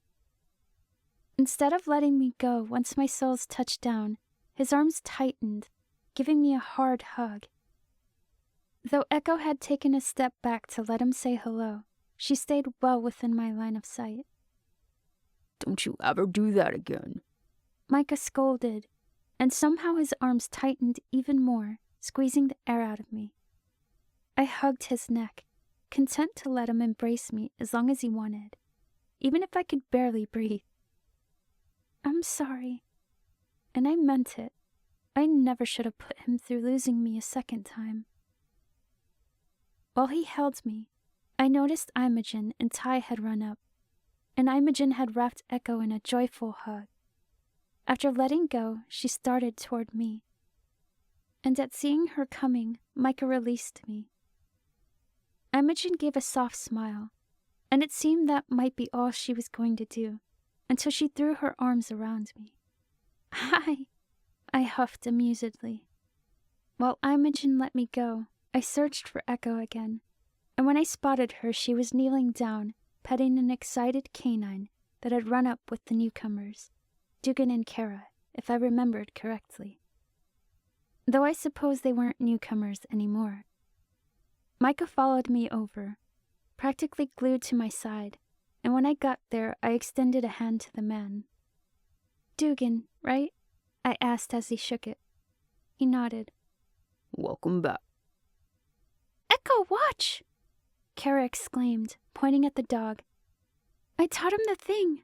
Instead of letting me go once my soles touched down, his arms tightened, giving me a hard hug. Though Echo had taken a step back to let him say hello, she stayed well within my line of sight. Don't you ever do that again. Micah scolded, and somehow his arms tightened even more, squeezing the air out of me. I hugged his neck, content to let him embrace me as long as he wanted, even if I could barely breathe. I'm sorry, and I meant it. I never should have put him through losing me a second time. While he held me, I noticed Imogen and Ty had run up, and Imogen had wrapped Echo in a joyful hug. After letting go, she started toward me, and at seeing her coming, Micah released me. Imogen gave a soft smile, and it seemed that might be all she was going to do, until she threw her arms around me. Hi, I huffed amusedly. While Imogen let me go, I searched for Echo again, and when I spotted her, she was kneeling down, petting an excited canine that had run up with the newcomers, Dugan and Kara, if I remembered correctly. Though I suppose they weren't newcomers anymore. Micah followed me over, practically glued to my side, and when I got there, I extended a hand to the man. Dugan, right? I asked as he shook it. He nodded. Welcome back. Echo, watch! Kara exclaimed, pointing at the dog. I taught him the thing.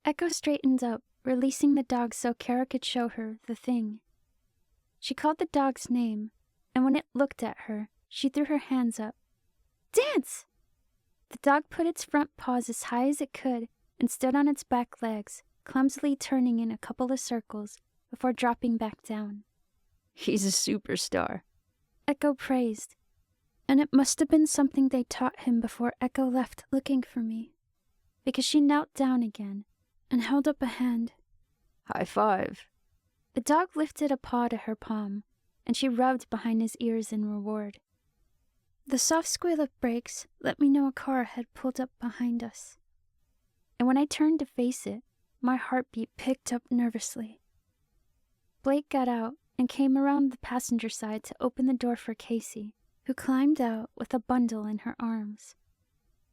Echo straightened up, releasing the dog so Kara could show her the thing. She called the dog's name, and when it looked at her, she threw her hands up. Dance! The dog put its front paws as high as it could and stood on its back legs, clumsily turning in a couple of circles before dropping back down. He's a superstar, Echo praised, and it must have been something they taught him before Echo left looking for me, because she knelt down again and held up a hand. High five. The dog lifted a paw to her palm, and she rubbed behind his ears in reward. The soft squeal of brakes let me know a car had pulled up behind us, and when I turned to face it, my heartbeat picked up nervously. Blake got out and came around the passenger side to open the door for Casey, who climbed out with a bundle in her arms.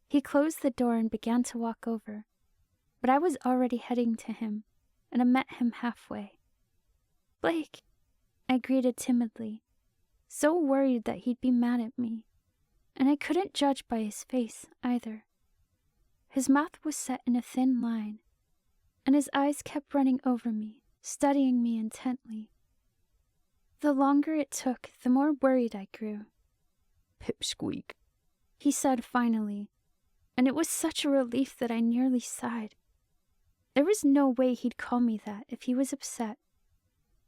He closed the door and began to walk over, but I was already heading to him, and I met him halfway. Blake, I greeted timidly, so worried that he'd be mad at me, and I couldn't judge by his face either. His mouth was set in a thin line, and his eyes kept running over me, studying me intently. The longer it took, the more worried I grew. Pipsqueak, he said finally, and it was such a relief that I nearly sighed. There was no way he'd call me that if he was upset,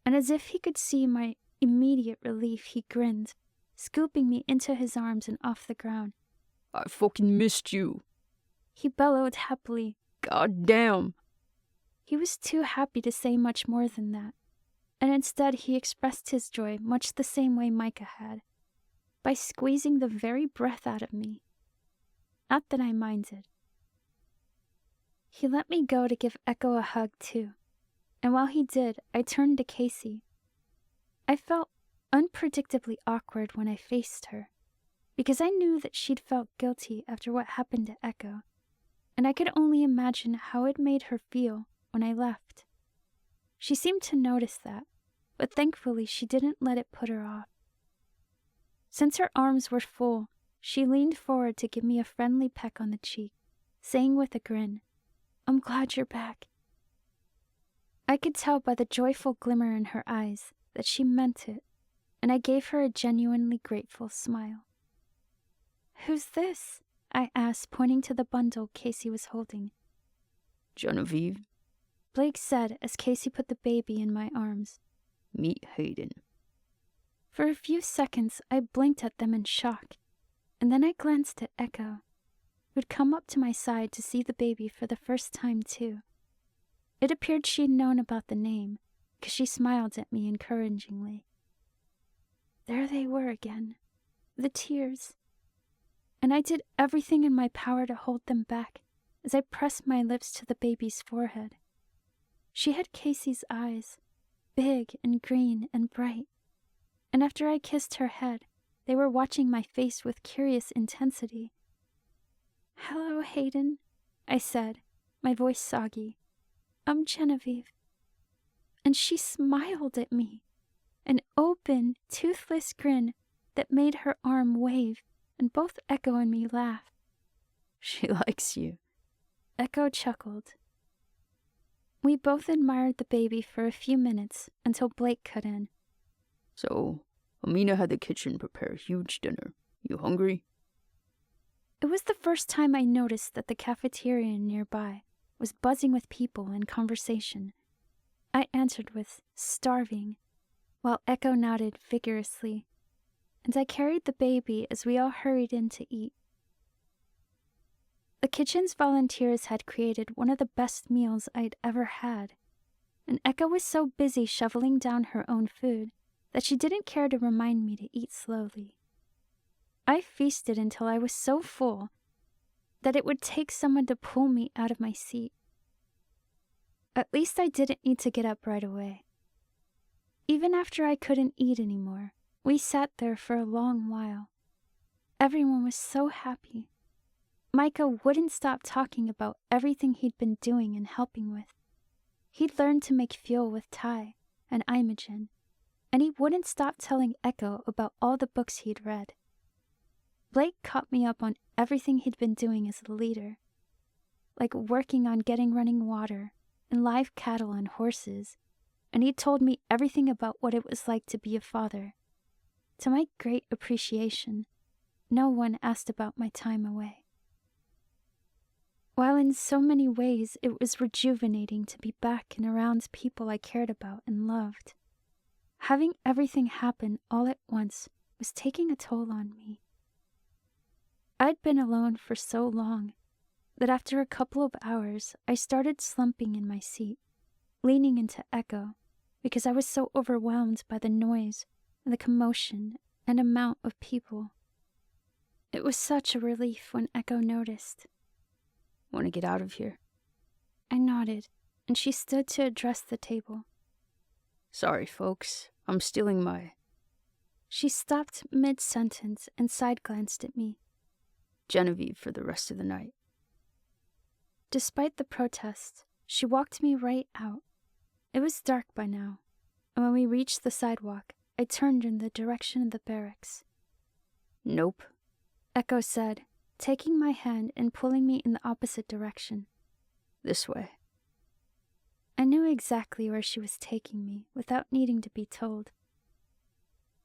and as if he could see my immediate relief, he grinned, scooping me into his arms and off the ground. I fucking missed you. He bellowed happily. God damn. He was too happy to say much more than that, and instead he expressed his joy much the same way Micah had, by squeezing the very breath out of me. Not that I minded. He let me go to give Echo a hug too, and while he did, I turned to Casey. I felt unpredictably awkward when I faced her, because I knew that she'd felt guilty after what happened to Echo, and I could only imagine how it made her feel when I left. She seemed to notice that, but thankfully she didn't let it put her off. Since her arms were full, she leaned forward to give me a friendly peck on the cheek, saying with a grin, "I'm glad you're back." I could tell by the joyful glimmer in her eyes that she meant it, and I gave her a genuinely grateful smile. "Who's this?" I asked, pointing to the bundle Casey was holding. Genevieve, Blake said as Casey put the baby in my arms. Meet Hayden. For a few seconds, I blinked at them in shock, and then I glanced at Echo, who'd come up to my side to see the baby for the first time too. It appeared she'd known about the name, 'cause she smiled at me encouragingly. There they were again, the tears. And I did everything in my power to hold them back as I pressed my lips to the baby's forehead. She had Casey's eyes, big and green and bright, and after I kissed her head, they were watching my face with curious intensity. "Hello, Hayden," I said, my voice soggy. "I'm Genevieve." And she smiled at me, an open, toothless grin that made her arm wave, and both Echo and me laugh. "She likes you." Echo chuckled. We both admired the baby for a few minutes until Blake cut in. "So, Amina had the kitchen prepare a huge dinner. You hungry?" It was the first time I noticed that the cafeteria nearby was buzzing with people and conversation. I answered with starving, while Echo nodded vigorously, and I carried the baby as we all hurried in to eat. The kitchen's volunteers had created one of the best meals I'd ever had, and Echo was so busy shoveling down her own food that she didn't care to remind me to eat slowly. I feasted until I was so full that it would take someone to pull me out of my seat. At least I didn't need to get up right away. Even after I couldn't eat anymore, we sat there for a long while. Everyone was so happy. Micah wouldn't stop talking about everything he'd been doing and helping with. He'd learned to make fuel with Ty and Imogen, and he wouldn't stop telling Echo about all the books he'd read. Blake caught me up on everything he'd been doing as a leader, like working on getting running water and live cattle and horses, and he told me everything about what it was like to be a father. To my great appreciation, no one asked about my time away. While in so many ways it was rejuvenating to be back and around people I cared about and loved, having everything happen all at once was taking a toll on me. I'd been alone for so long that after a couple of hours I started slumping in my seat, leaning into Echo, because I was so overwhelmed by the noise and the commotion and amount of people. It was such a relief when Echo noticed. "Want to get out of here?" I nodded, and she stood to address the table. "Sorry, folks. I'm stealing my..." She stopped mid-sentence and side-glanced at me. "Genevieve for the rest of the night." Despite the protest, she walked me right out. It was dark by now, and when we reached the sidewalk, I turned in the direction of the barracks. "Nope," Echo said, taking my hand and pulling me in the opposite direction. "This way." I knew exactly where she was taking me without needing to be told.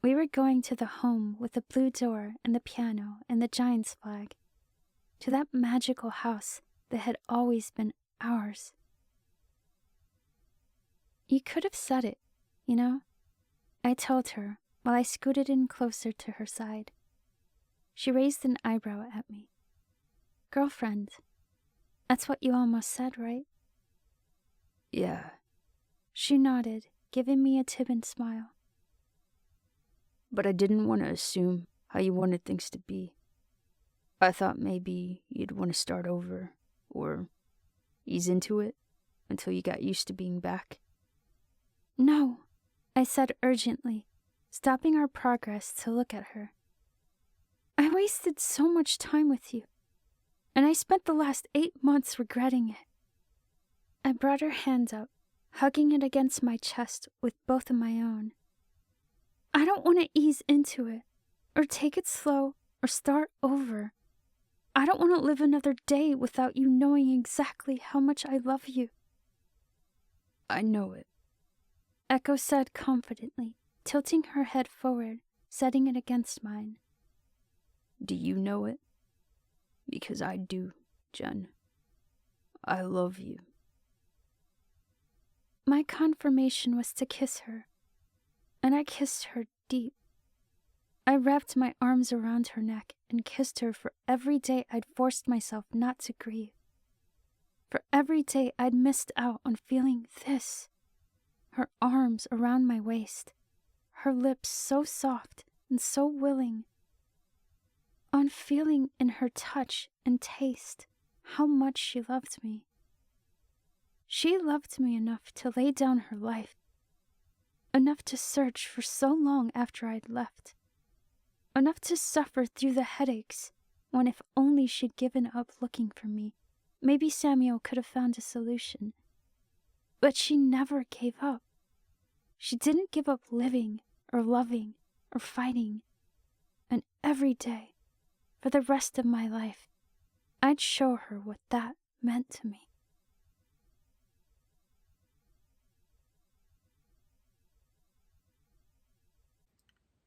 We were going to the home with the blue door and the piano and the Giants flag, to that magical house that had always been ours. "You could have said it, you know," I told her while I scooted in closer to her side. She raised an eyebrow at me. "Girlfriend, that's what you almost said, right?" "Yeah." She nodded, giving me a timid smile. "But I didn't want to assume how you wanted things to be. I thought maybe you'd want to start over, or ease into it until you got used to being back." "No," I said urgently, stopping our progress to look at her. "I wasted so much time with you, and I spent the last 8 months regretting it." I brought her hand up, hugging it against my chest with both of my own. "I don't want to ease into it, or take it slow, or start over. I don't want to live another day without you knowing exactly how much I love you." "I know it," Echo said confidently, tilting her head forward, setting it against mine. "Do you know it? Because I do, Jen. I love you." My confirmation was to kiss her, and I kissed her deep. I wrapped my arms around her neck and kissed her for every day I'd forced myself not to grieve. For every day I'd missed out on feeling this, her arms around my waist, her lips so soft and so willing. On feeling in her touch and taste how much she loved me. She loved me enough to lay down her life, enough to search for so long after I'd left, enough to suffer through the headaches when if only she'd given up looking for me, maybe Samuel could have found a solution. But she never gave up. She didn't give up living or loving or fighting. And every day, for the rest of my life, I'd show her what that meant to me.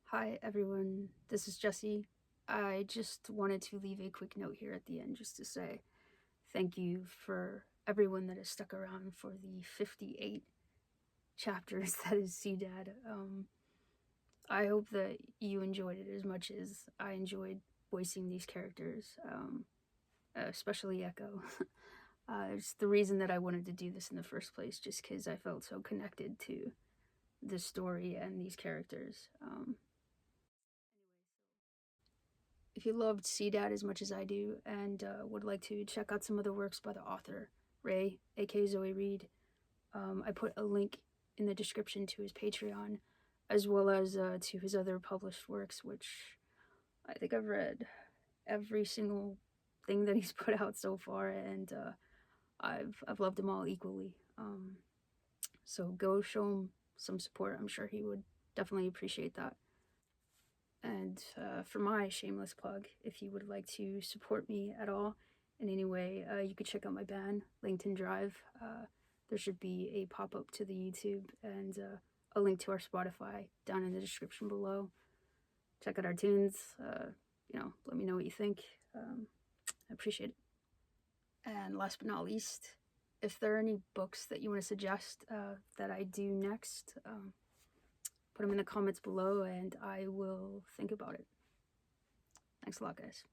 Hi everyone, this is Jesse. I just wanted to leave a quick note here at the end just to say thank you for everyone that has stuck around for the 58 chapters that is CDAD. I hope that you enjoyed it as much as I enjoyed voicing these characters, especially Echo. It's the reason that I wanted to do this in the first place, just because I felt so connected to the story and these characters. If you loved CDAD as much as I do and would like to check out some other works by the author, Ray, aka Zoe Reed, I put a link in the description to his Patreon, as well as to his other published works, which I think I've read every single thing that he's put out so far, and I've loved them all equally. So go show him some support. I'm sure he would definitely appreciate that. And for my shameless plug, if you would like to support me at all in any way, you could check out my band, LinkedIn Drive. There should be a pop-up to the YouTube and a link to our Spotify down in the description below. Check out our tunes. Let me know what you think. I appreciate it. And last but not least, if there are any books that you want to suggest that I do next, put them in the comments below and I will think about it. Thanks a lot, guys.